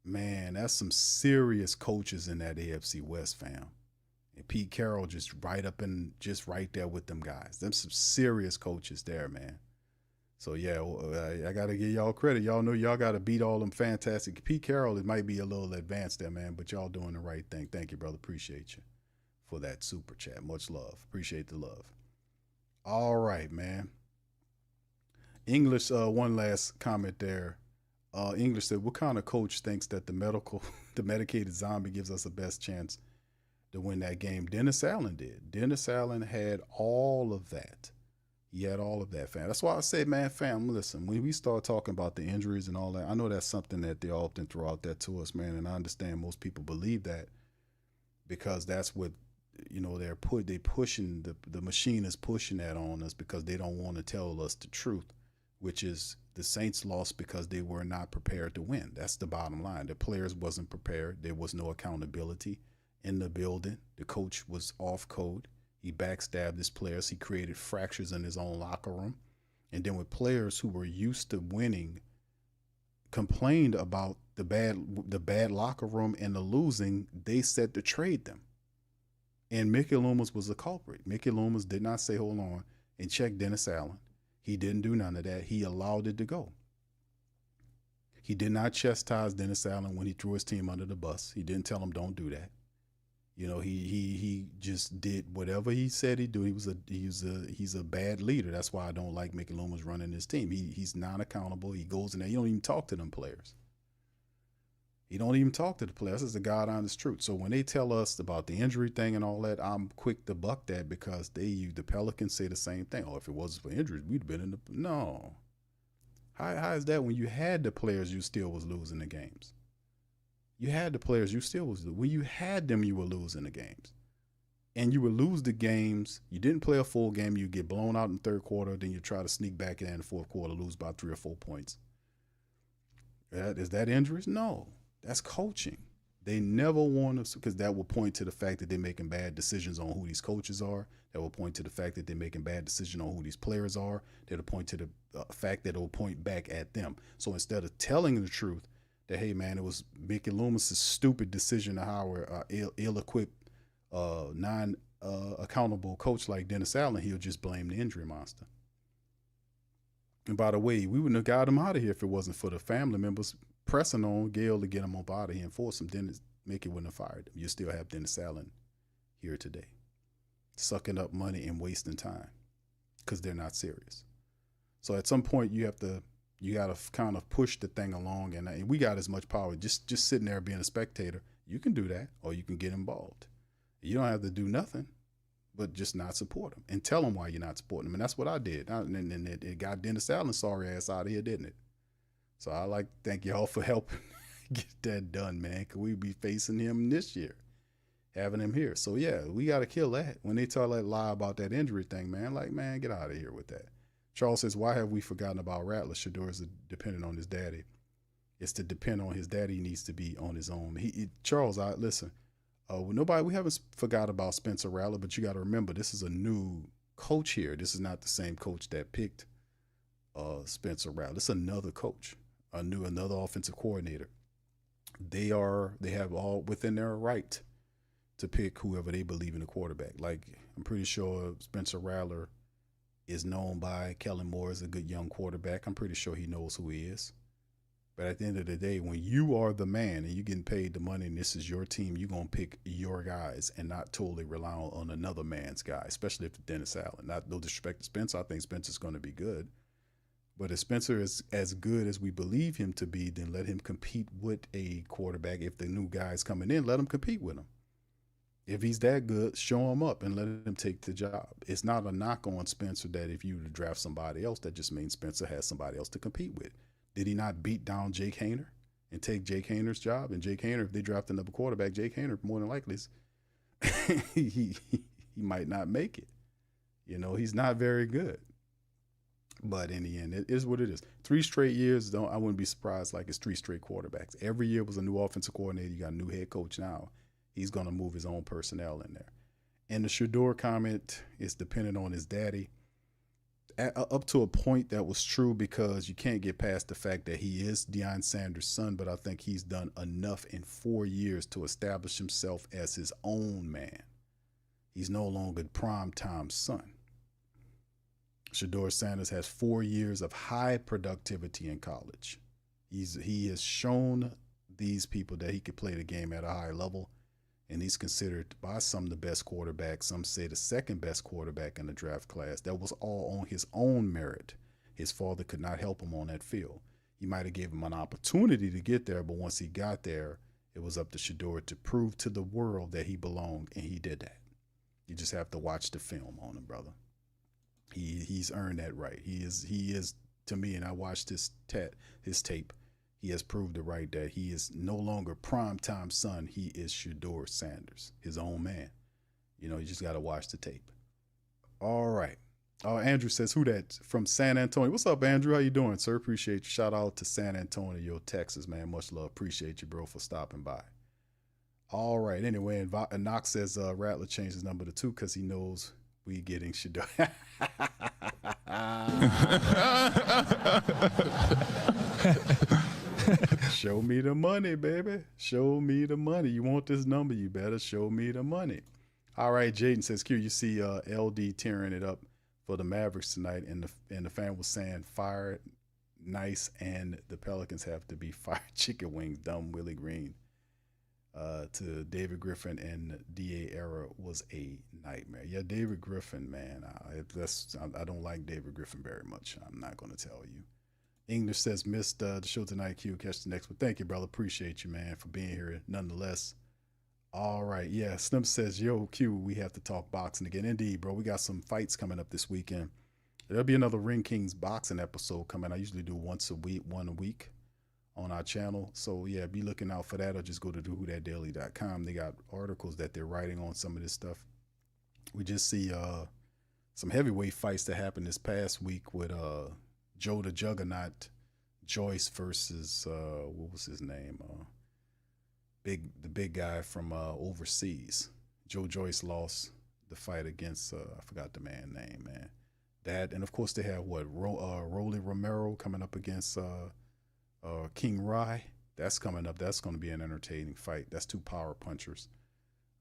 man, that's some serious coaches in that AFC West, fam. And Pete Carroll just right there with them guys. Them some serious coaches there, man. So yeah, I gotta give y'all credit. Y'all know y'all gotta beat all them fantastic. Pete Carroll, it might be a little advanced there, man, but y'all doing the right thing. Thank you, brother. Appreciate you for that super chat. Much love. Appreciate the love. All right, man. English, one last comment there. English said, what kind of coach thinks that the medicated zombie gives us the best chance to win that game? Dennis Allen did. Dennis Allen had all of that. He had all of that, fam. That's why I say, man, fam, listen, when we start talking about the injuries and all that, I know that's something that they often throw out there to us, man, and I understand most people believe that because that's what, you know, they pushing, the machine is pushing that on us because they don't want to tell us the truth, which is the Saints lost because they were not prepared to win. That's the bottom line. The players wasn't prepared. There was no accountability in the building. The coach was off code. He backstabbed his players. He created fractures in his own locker room. And then with players who were used to winning complained about the bad locker room and the losing, they said to trade them. And Mickey Loomis was the culprit. Mickey Loomis did not say, hold on, and check Dennis Allen. He didn't do none of that. He allowed it to go. He did not chastise Dennis Allen when he threw his team under the bus. He didn't tell him, don't do that. You know, he just did whatever he said he'd do. He's a bad leader. That's why I don't like Mickey Loomis running his team. He's not accountable. He goes in there. He don't even talk to them players. He don't even talk to the players. This is the God honest truth. So when they tell us about the injury thing and all that, I'm quick to buck that because the Pelicans say the same thing. Oh, if it wasn't for injuries, we'd been in the no. How is that when you had the players, you still was losing the games? You had the players, you still was. When you had them, you were losing the games. And you would lose the games. You didn't play a full game. You get blown out in the third quarter. Then you try to sneak back in the fourth quarter, lose by 3 or 4 points. Is that injuries? No. That's coaching. They never want us, because that will point to the fact that they're making bad decisions on who these coaches are. That will point to the fact that they're making bad decisions on who these players are. That'll point to the fact that it will point back at them. So instead of telling the truth that, hey, man, it was Mickey Loomis' stupid decision to hire an ill-equipped, non-accountable coach like Dennis Allen, he'll just blame the injury monster. And by the way, we wouldn't have got him out of here if it wasn't for the family members pressing on Gail to get him up out of here and force him. Dennis, Mickey wouldn't have fired him. You still have Dennis Allen here today, sucking up money and wasting time because they're not serious. So at some point you got to kind of push the thing along, and we got as much power. Just sitting there being a spectator, you can do that, or you can get involved. You don't have to do nothing, but just not support them and tell them why you're not supporting them. And that's what I did. And it got Dennis Allen's sorry ass out of here, didn't it? So I like to thank y'all for helping get that done, man. Cause we be facing him this year, having him here. So yeah, we got to kill that. When they tell that lie about that injury thing, man, like, man, get out of here with that. Charles says, why have we forgotten about Rattler? Shedeur is dependent on his daddy. It's to depend on his daddy. He needs to be on his own. Charles, listen, we haven't forgot about Spencer Rattler, but you got to remember, this is a new coach here. This is not the same coach that picked Spencer Rattler. It's another coach. Another offensive coordinator. they have all within their right to pick whoever they believe in the quarterback. Like, I'm pretty sure Spencer Rattler is known by Kellen Moore as a good young quarterback. I'm pretty sure he knows who he is. But at the end of the day, when you are the man and you're getting paid the money and this is your team, you're going to pick your guys and not totally rely on another man's guy, especially if it's Dennis Allen. Not no disrespect to Spencer. I think Spencer's going to be good. But if Spencer is as good as we believe him to be, then let him compete with a quarterback. If the new guy's coming in, let him compete with him. If he's that good, show him up and let him take the job. It's not a knock on Spencer that if you draft somebody else, that just means Spencer has somebody else to compete with. Did he not beat down Jake Haener and take Jake Haener's job? And Jake Haener, if they draft another quarterback, Jake Haener more than likely he might not make it. You know, he's not very good. But in the end, it is what it is. 3 straight years, I wouldn't be surprised like it's 3 straight quarterbacks. Every year was a new offensive coordinator. You got a new head coach now. He's going to move his own personnel in there. And the Shedeur comment is dependent on his daddy. Up to a point that was true because you can't get past the fact that he is Deion Sanders' son, but I think he's done enough in 4 years to establish himself as his own man. He's no longer primetime son. Shedeur Sanders has 4 years of high productivity in college. He has shown these people that he could play the game at a high level, and he's considered by some the best quarterback. Some say the second best quarterback in the draft class. That was all on his own merit. His father could not help him on that field. He might have gave him an opportunity to get there, but once he got there, it was up to Shedeur to prove to the world that he belonged, and he did that. You just have to watch the film on him, brother. He's earned that right. He is to me, and I watched his tape. He has proved it right that he is no longer primetime son. He is Shedeur Sanders, his own man. You know, you just got to watch the tape. All right. Andrew says, who that? From San Antonio. What's up, Andrew? How you doing, sir? Appreciate you. Shout out to San Antonio, Texas, man. Much love. Appreciate you, bro, for stopping by. All right. Anyway, and Knox says Rattler changed his number to 2 because he knows we getting Shedeur. Show me the money, baby. Show me the money. You want this number, you better show me the money. All right, Jaden says, Q, you see LD tearing it up for the Mavericks tonight, and the fan was saying, fire nice, and the Pelicans have to be fired chicken wings, dumb Willie Green. To David Griffin and DA era was a nightmare. Yeah, David Griffin, man. I don't like David Griffin very much. I'm not going to tell you. English says, missed the show tonight, Q. Catch the next one. Thank you, brother. Appreciate you, man, for being here nonetheless. All right. Yeah, Slim says, yo, Q, we have to talk boxing again. Indeed, bro. We got some fights coming up this weekend. There'll be another Ring Kings boxing episode coming. I usually do one a week on our channel. So, yeah, be looking out for that, or just go to whothatdaily.com. They got articles that they're writing on some of this stuff. We just see some heavyweight fights that happened this past week with Joe the Juggernaut Joyce versus what was his name? The big guy from overseas. Joe Joyce lost the fight against I forgot the man's name, man. That, and of course they have Rolly Romero coming up against King Rye. That's coming up. That's going to be an entertaining fight. That's 2 power punchers.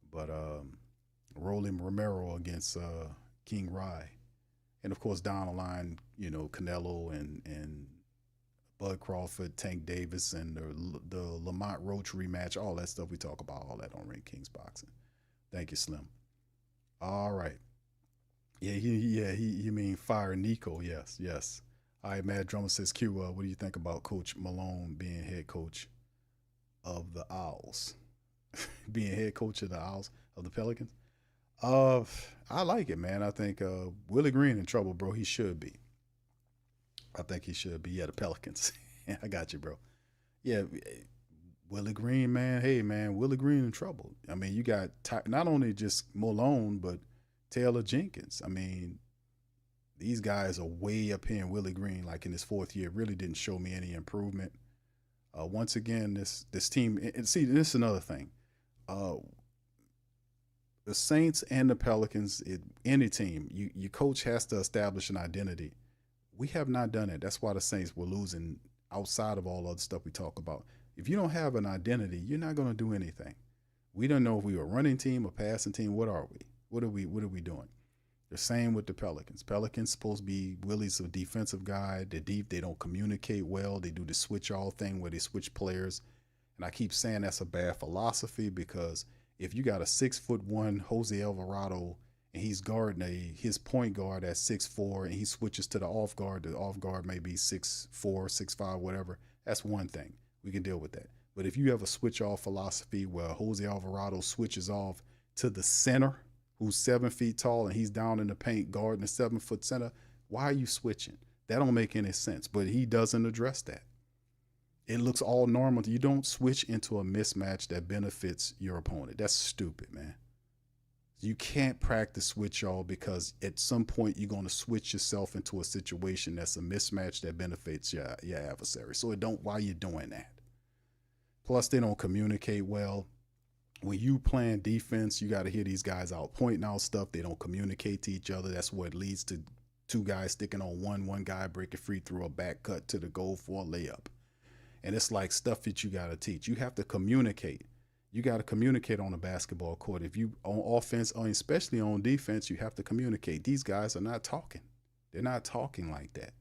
But Rolly Romero against King Rye. And of course, down the line, you know, Canelo and Bud Crawford, Tank Davis, and the Lamont Roach rematch, all that stuff. We talk about all that on Ring Kings Boxing. Thank you, Slim. All right. Yeah, you mean Fire Nico? Yes. All right, Mad Drummer says, Q, what do you think about Coach Malone being head coach of the Owls? Being head coach of the Owls, of the Pelicans? I like it, man. I think Willie Green in trouble, bro. He should be. I think he should be. Yeah, the Pelicans. I got you, bro. Yeah, Willie Green, man. Hey, man, Willie Green in trouble. I mean, you got not only just Malone, but Taylor Jenkins. I mean, these guys are way up here in Willie Green, like in his 4th year. Really didn't show me any improvement. Once again, this team, and see, this is another thing. The Saints and the Pelicans, any team, your coach has to establish an identity. We have not done it. That's why the Saints were losing outside of all other stuff we talk about. If you don't have an identity, you're not going to do anything. We don't know if we are a running team, a passing team. What are we? What are we doing? The same with the Pelicans. Pelicans supposed to be Willie's a defensive guy. They're deep. They don't communicate well. They do the switch all thing where they switch players. And I keep saying that's a bad philosophy, because if you got a 6'1" Jose Alvarado and he's guarding his point guard at 6'4", and he switches to the off guard may be 6'4", 6'5", whatever, that's one thing. We can deal with that. But if you have a switch off philosophy where Jose Alvarado switches off to the center, who's 7 feet tall, and he's down in the paint guarding a 7-foot center, why are you switching? That don't make any sense. But he doesn't address that. It looks all normal. You don't switch into a mismatch that benefits your opponent. That's stupid, man. You can't practice switch all, because at some point you're going to switch yourself into a situation that's a mismatch that benefits your adversary. So why are you doing that? Plus, they don't communicate well. When you playing defense, you got to hear these guys out pointing out stuff. They don't communicate to each other. That's what leads to two guys sticking on one guy breaking free through, a back cut to the goal for a layup. And it's like stuff that you got to teach. You have to communicate. You got to communicate on a basketball court. If you on offense, or especially on defense, you have to communicate. These guys are not talking. They're not talking like that.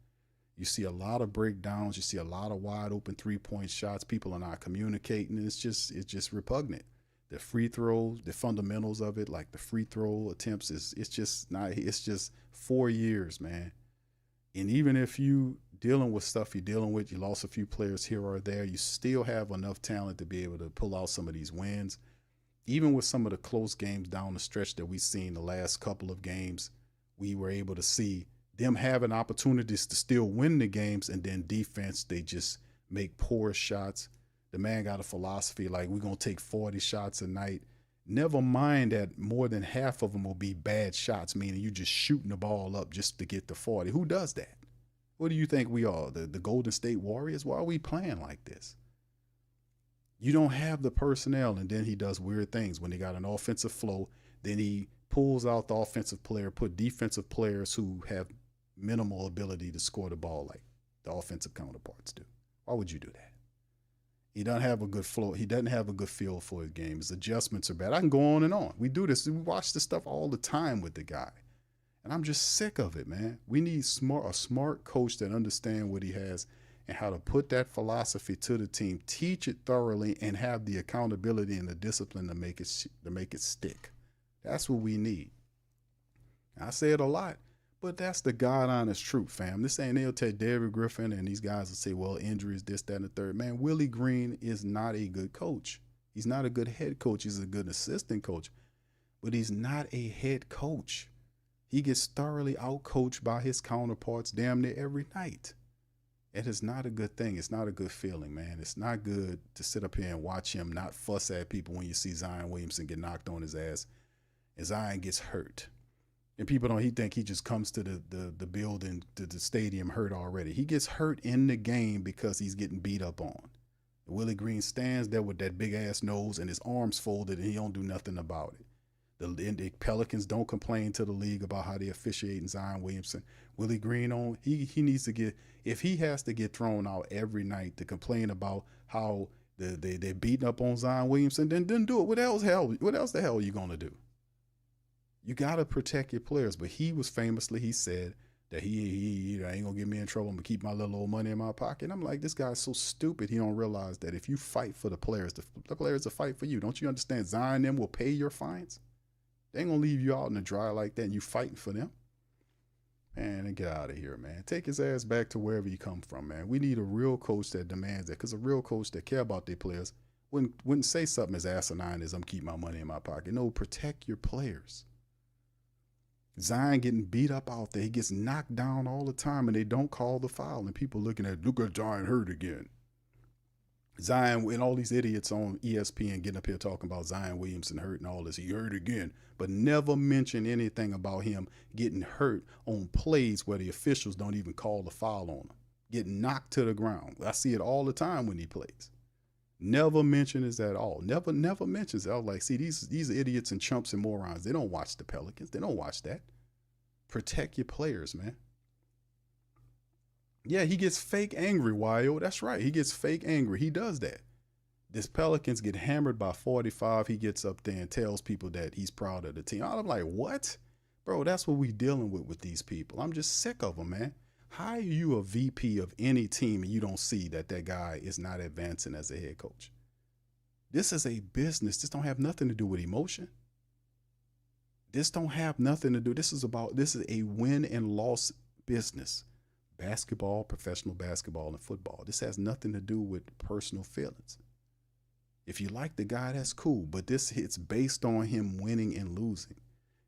You see a lot of breakdowns. You see a lot of wide open 3-point shots. People are not communicating. It's just repugnant. The free throws, the fundamentals of it, like the free throw attempts, it's just 4 years, man. And even if you dealing with stuff you're dealing with, you lost a few players here or there, you still have enough talent to be able to pull out some of these wins. Even with some of the close games down the stretch that we've seen the last couple of games, we were able to see them having opportunities to still win the games, and then defense, they just make poor shots. The man got a philosophy like, we're going to take 40 shots a night. Never mind that more than half of them will be bad shots, meaning you just shooting the ball up just to get to 40. Who does that? What do you think we are, the Golden State Warriors? Why are we playing like this? You don't have the personnel, and then he does weird things. When they got an offensive flow, then he pulls out the offensive player, put defensive players who have minimal ability to score the ball like the offensive counterparts do. Why would you do that? He doesn't have a good flow. He doesn't have a good feel for his game. His adjustments are bad. I can go on and on. We do this. We watch this stuff all the time with the guy. And I'm just sick of it, man. We need a smart coach that understands what he has and how to put that philosophy to the team, teach it thoroughly, and have the accountability and the discipline to make it stick. That's what we need. I say it a lot, but that's the God honest truth, fam. This ain't, they'll take David Griffin and these guys will say, well, injuries, this, that, and the third. Man, Willie Green is not a good coach. He's not a good head coach. He's a good assistant coach, but he's not a head coach. He gets thoroughly outcoached by his counterparts damn near every night. It is not a good thing. It's not a good feeling, man. It's not good to sit up here and watch him not fuss at people when you see Zion Williamson get knocked on his ass and Zion gets hurt. And people he think he just comes to the building, to the stadium hurt already. He gets hurt in the game because he's getting beat up on. Willie Green stands there with that big ass nose and his arms folded, and he don't do nothing about it. The Pelicans don't complain to the league about how they officiate in Zion Williamson. Willie Green he needs to get, if he has to get thrown out every night to complain about how they're beating up on Zion Williamson, then do it. What else the hell are you gonna do? You got to protect your players. But he said that he ain't going to get me in trouble. I'm going to keep my little old money in my pocket. And I'm like, this guy's so stupid. He don't realize that if you fight for the players will fight for you. Don't you understand? Zion and them will pay your fines. They ain't going to leave you out in the dry like that and you fighting for them. Man, and get out of here, man. Take his ass back to wherever you come from, man. We need a real coach that demands that, because a real coach that care about their players wouldn't say something as asinine as I'm keeping my money in my pocket. No, protect your players. Zion getting beat up out there. He gets knocked down all the time, and they don't call the foul. And people look at Zion hurt again. Zion and all these idiots on ESPN getting up here talking about Zion Williamson hurt and all this. He hurt again, but never mention anything about him getting hurt on plays where the officials don't even call the foul on him. Getting knocked to the ground. I see it all the time when he plays. Never mentions it at all. Never mentions it. I was like, see, these idiots and chumps and morons, they don't watch the Pelicans. They don't watch that. Protect your players, man. Yeah, he gets fake angry, Wyo. That's right. He gets fake angry. He does that. This Pelicans get hammered by 45. He gets up there and tells people that he's proud of the team. I'm like, what? Bro, that's what we dealing with these people. I'm just sick of them, man. How are you a VP of any team and you don't see that guy is not advancing as a head coach? This is a business. This don't have nothing to do with emotion. This don't have nothing to do. This is a win and loss business. Basketball, professional basketball, and football. This has nothing to do with personal feelings. If you like the guy, that's cool. But it's based on him winning and losing.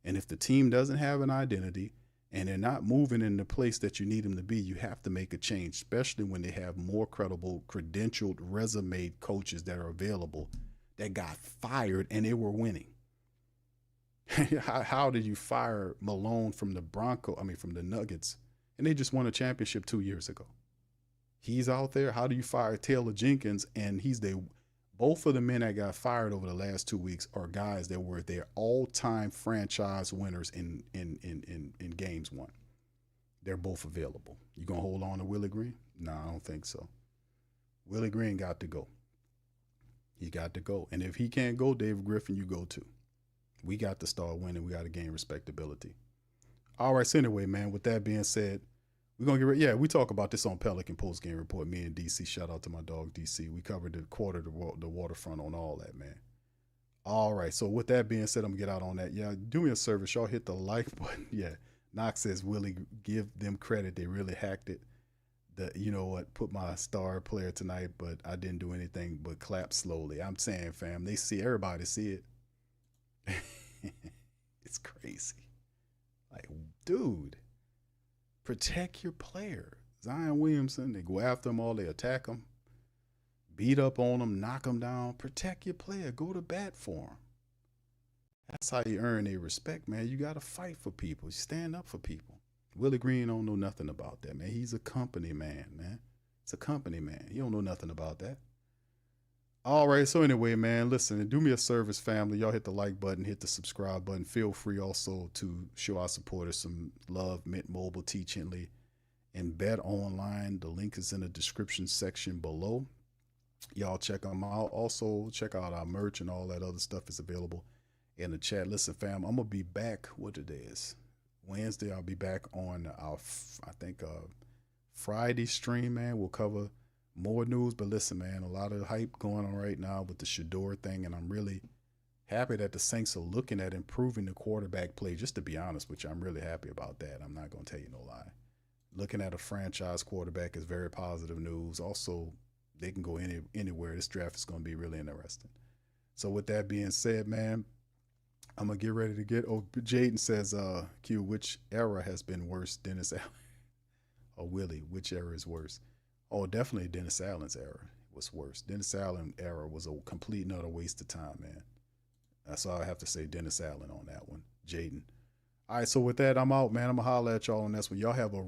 And if the team doesn't have an identity and they're not moving in the place that you need them to be, you have to make a change, especially when they have more credible, credentialed, resume coaches that are available that got fired and they were winning. How did you fire Malone from the Nuggets, and they just won a championship 2 years ago? He's out there. How do you fire Taylor Jenkins, and both of the men that got fired over the last 2 weeks are guys that were their all-time franchise winners in games won. They're both available. You gonna hold on to Willie Green? No, I don't think so. Willie Green got to go. He got to go. And if he can't go, David Griffin, you go too. We got to start winning. We got to gain respectability. All right, so anyway, man, with that being said, we're going to we talk about this on Pelican Post Game Report. Me and DC, shout out to my dog DC. We covered the waterfront on all that, man. All right, so with that being said, I'm going to get out on that. Yeah, do me a service. Y'all hit the like button. Yeah, Knox says, Willie, give them credit. They really hacked it. You know what, put my star player tonight, but I didn't do anything but clap slowly. I'm saying, fam, everybody see it. It's crazy. Like, dude, protect your player. Zion Williamson, they go after him all, they attack him, beat up on him, knock him down. Protect your player. Go to bat for him. That's how you earn their respect, man. You got to fight for people. You stand up for people. Willie Green don't know nothing about that, man. He's a company man, man. It's a company man. He don't know nothing about that. All right, so anyway, man, listen, do me a service, family. Y'all hit the like button, hit the subscribe button. Feel free also to show our supporters some love, Mint Mobile, Teach Henley, and Bet Online. The link is in the description section below. Y'all check them out. Also, check out our merch and all that other stuff is available in the chat. Listen, fam, I'm going to be back, what today is? Wednesday. I'll be back on our, Friday stream, man. We'll cover more news, but listen, man, a lot of hype going on right now with the Shedeur thing, and I'm really happy that the Saints are looking at improving the quarterback play. Just to be honest with you, I'm really happy about that. I'm not going to tell you no lie. Looking at a franchise quarterback is very positive news. Also, they can go anywhere. This draft is going to be really interesting. So with that being said, man, I'm going to get ready to Jaden says, Q, which era has been worse, Dennis Allen or Willie? Which era is worse? Oh, definitely Dennis Allen's era was worse. Dennis Allen era was a complete and utter waste of time, man. That's all I have to say, Dennis Allen on that one. Jaden. All right, so with that, I'm out, man. I'm going to holler at y'all on this one. Y'all have a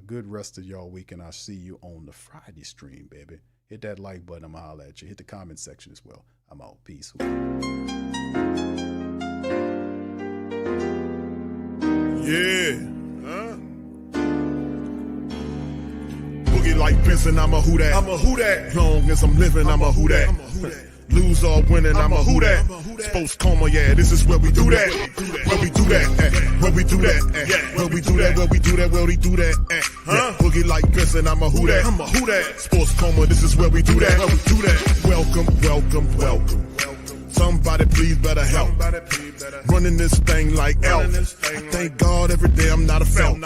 good rest of y'all week, and I'll see you on the Friday stream, baby. Hit that like button. I'm going to holler at you. Hit the comment section as well. I'm out. Peace. Yeah. Like Benson, I'm a Who Dat. I'm a Who Dat. Long as I'm living, I'm a Who Dat. Lose or winning, I'm a Who Dat. Sports Coma, yeah, this is where we do that. Where we do that, where we do that, where we do that, where we do that, where we do that. Boogie like Benson, I'm a Who Dat. I'm a Who Dat. Sports Coma, this is where we do that. Where we do that. Welcome, welcome, welcome. Somebody please better help. Running this thing like Elf. I thank God every day I'm not a felt.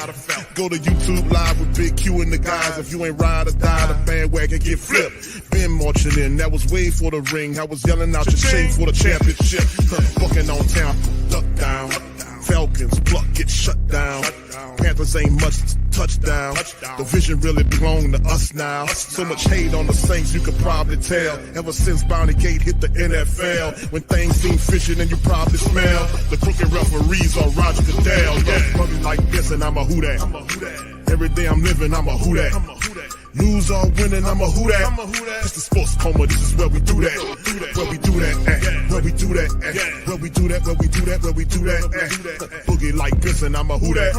Go to YouTube Live with Big Q and the guys. If you ain't ride or die, the bandwagon get flipped. Been marching in, that was way for the ring. I was yelling out your shame for the championship. Fucking on town, duck down. Falcons, pluck, get shut down. Panthers ain't much touchdown. The vision really belong to us now. So much hate on the Saints, you could probably tell. Ever since Bounty Gate hit the NFL, when things seem fishy and you probably smell the crooked referees are Roger Goodell. Yeah, running like this and I'm a Who Dat. Every day I'm living, I'm a Who Dat. Lose or winning, I'm a Who Dat. It's the Sports Coma, this is where we do that. Where we do that, where we do that, where we do that, where we do that, where we do that. Boogie like Benson, I'm a Who Dat.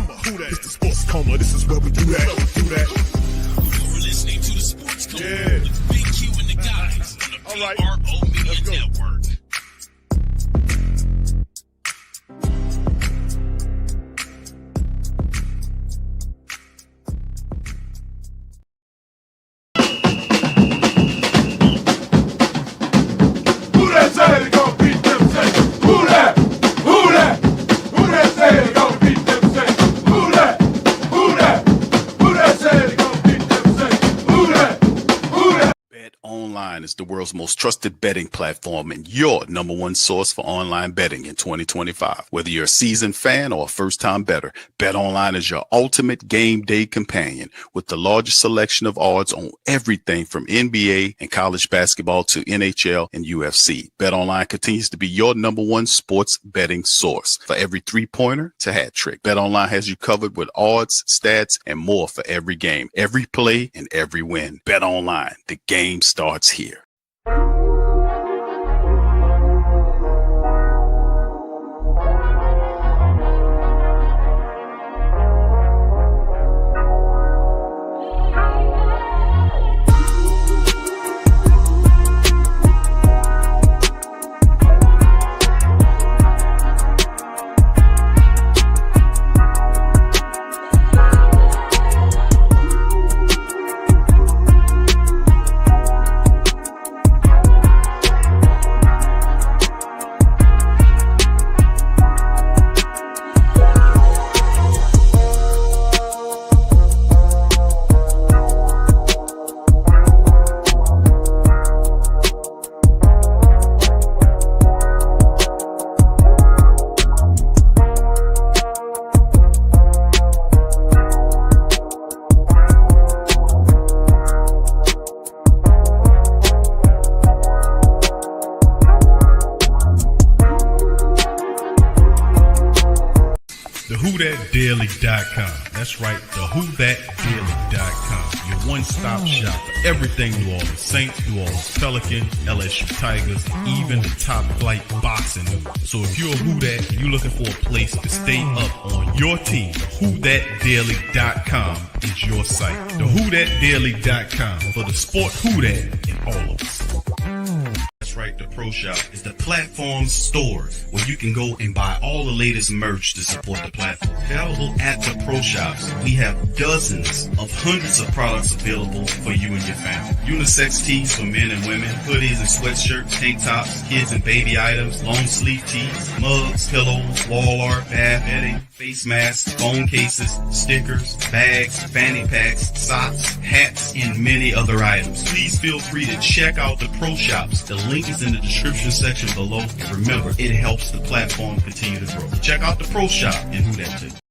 It's the Sports Coma, this is where we do that. You're listening to the Sports Coma with Big Q and the guys on the PRO BetOnline is the world's most trusted betting platform and your number one source for online betting in 2025. Whether you're a seasoned fan or a first-time bettor, BetOnline is your ultimate game day companion with the largest selection of odds on everything from NBA and college basketball to NHL and UFC. BetOnline continues to be your number one sports betting source for every three-pointer to hat trick. BetOnline has you covered with odds, stats, and more for every game, every play, and every win. BetOnline, the game starts here. WhoThatDaily.com. That's right, the WhoThatDaily.com. Your one-stop shop for everything New Orleans Saints, New Orleans Pelicans, LSU Tigers, even the top flight boxing news. So if you're a Who Dat and you're looking for a place to stay up on your team, WhoThatDaily.com is your site. The WhoThatDaily.com for the sport Who Dat in all of us. That's right, the Pro Shop is the platform store where you can go and buy all the latest merch to support the platform. Available at the Pro Shops, we have dozens of hundreds of products available for you and your family. Unisex tees for men and women, hoodies and sweatshirts, tank tops, kids and baby items, long sleeve tees, mugs, pillows, wall art, bath bedding, face masks, phone cases, stickers, bags, fanny packs, socks, hats, and many other items. Please feel free to check out the Pro Shops. The link is in the description section below. Remember, it helps the platform continue to grow. Check out the Pro Shop and Who Dat too.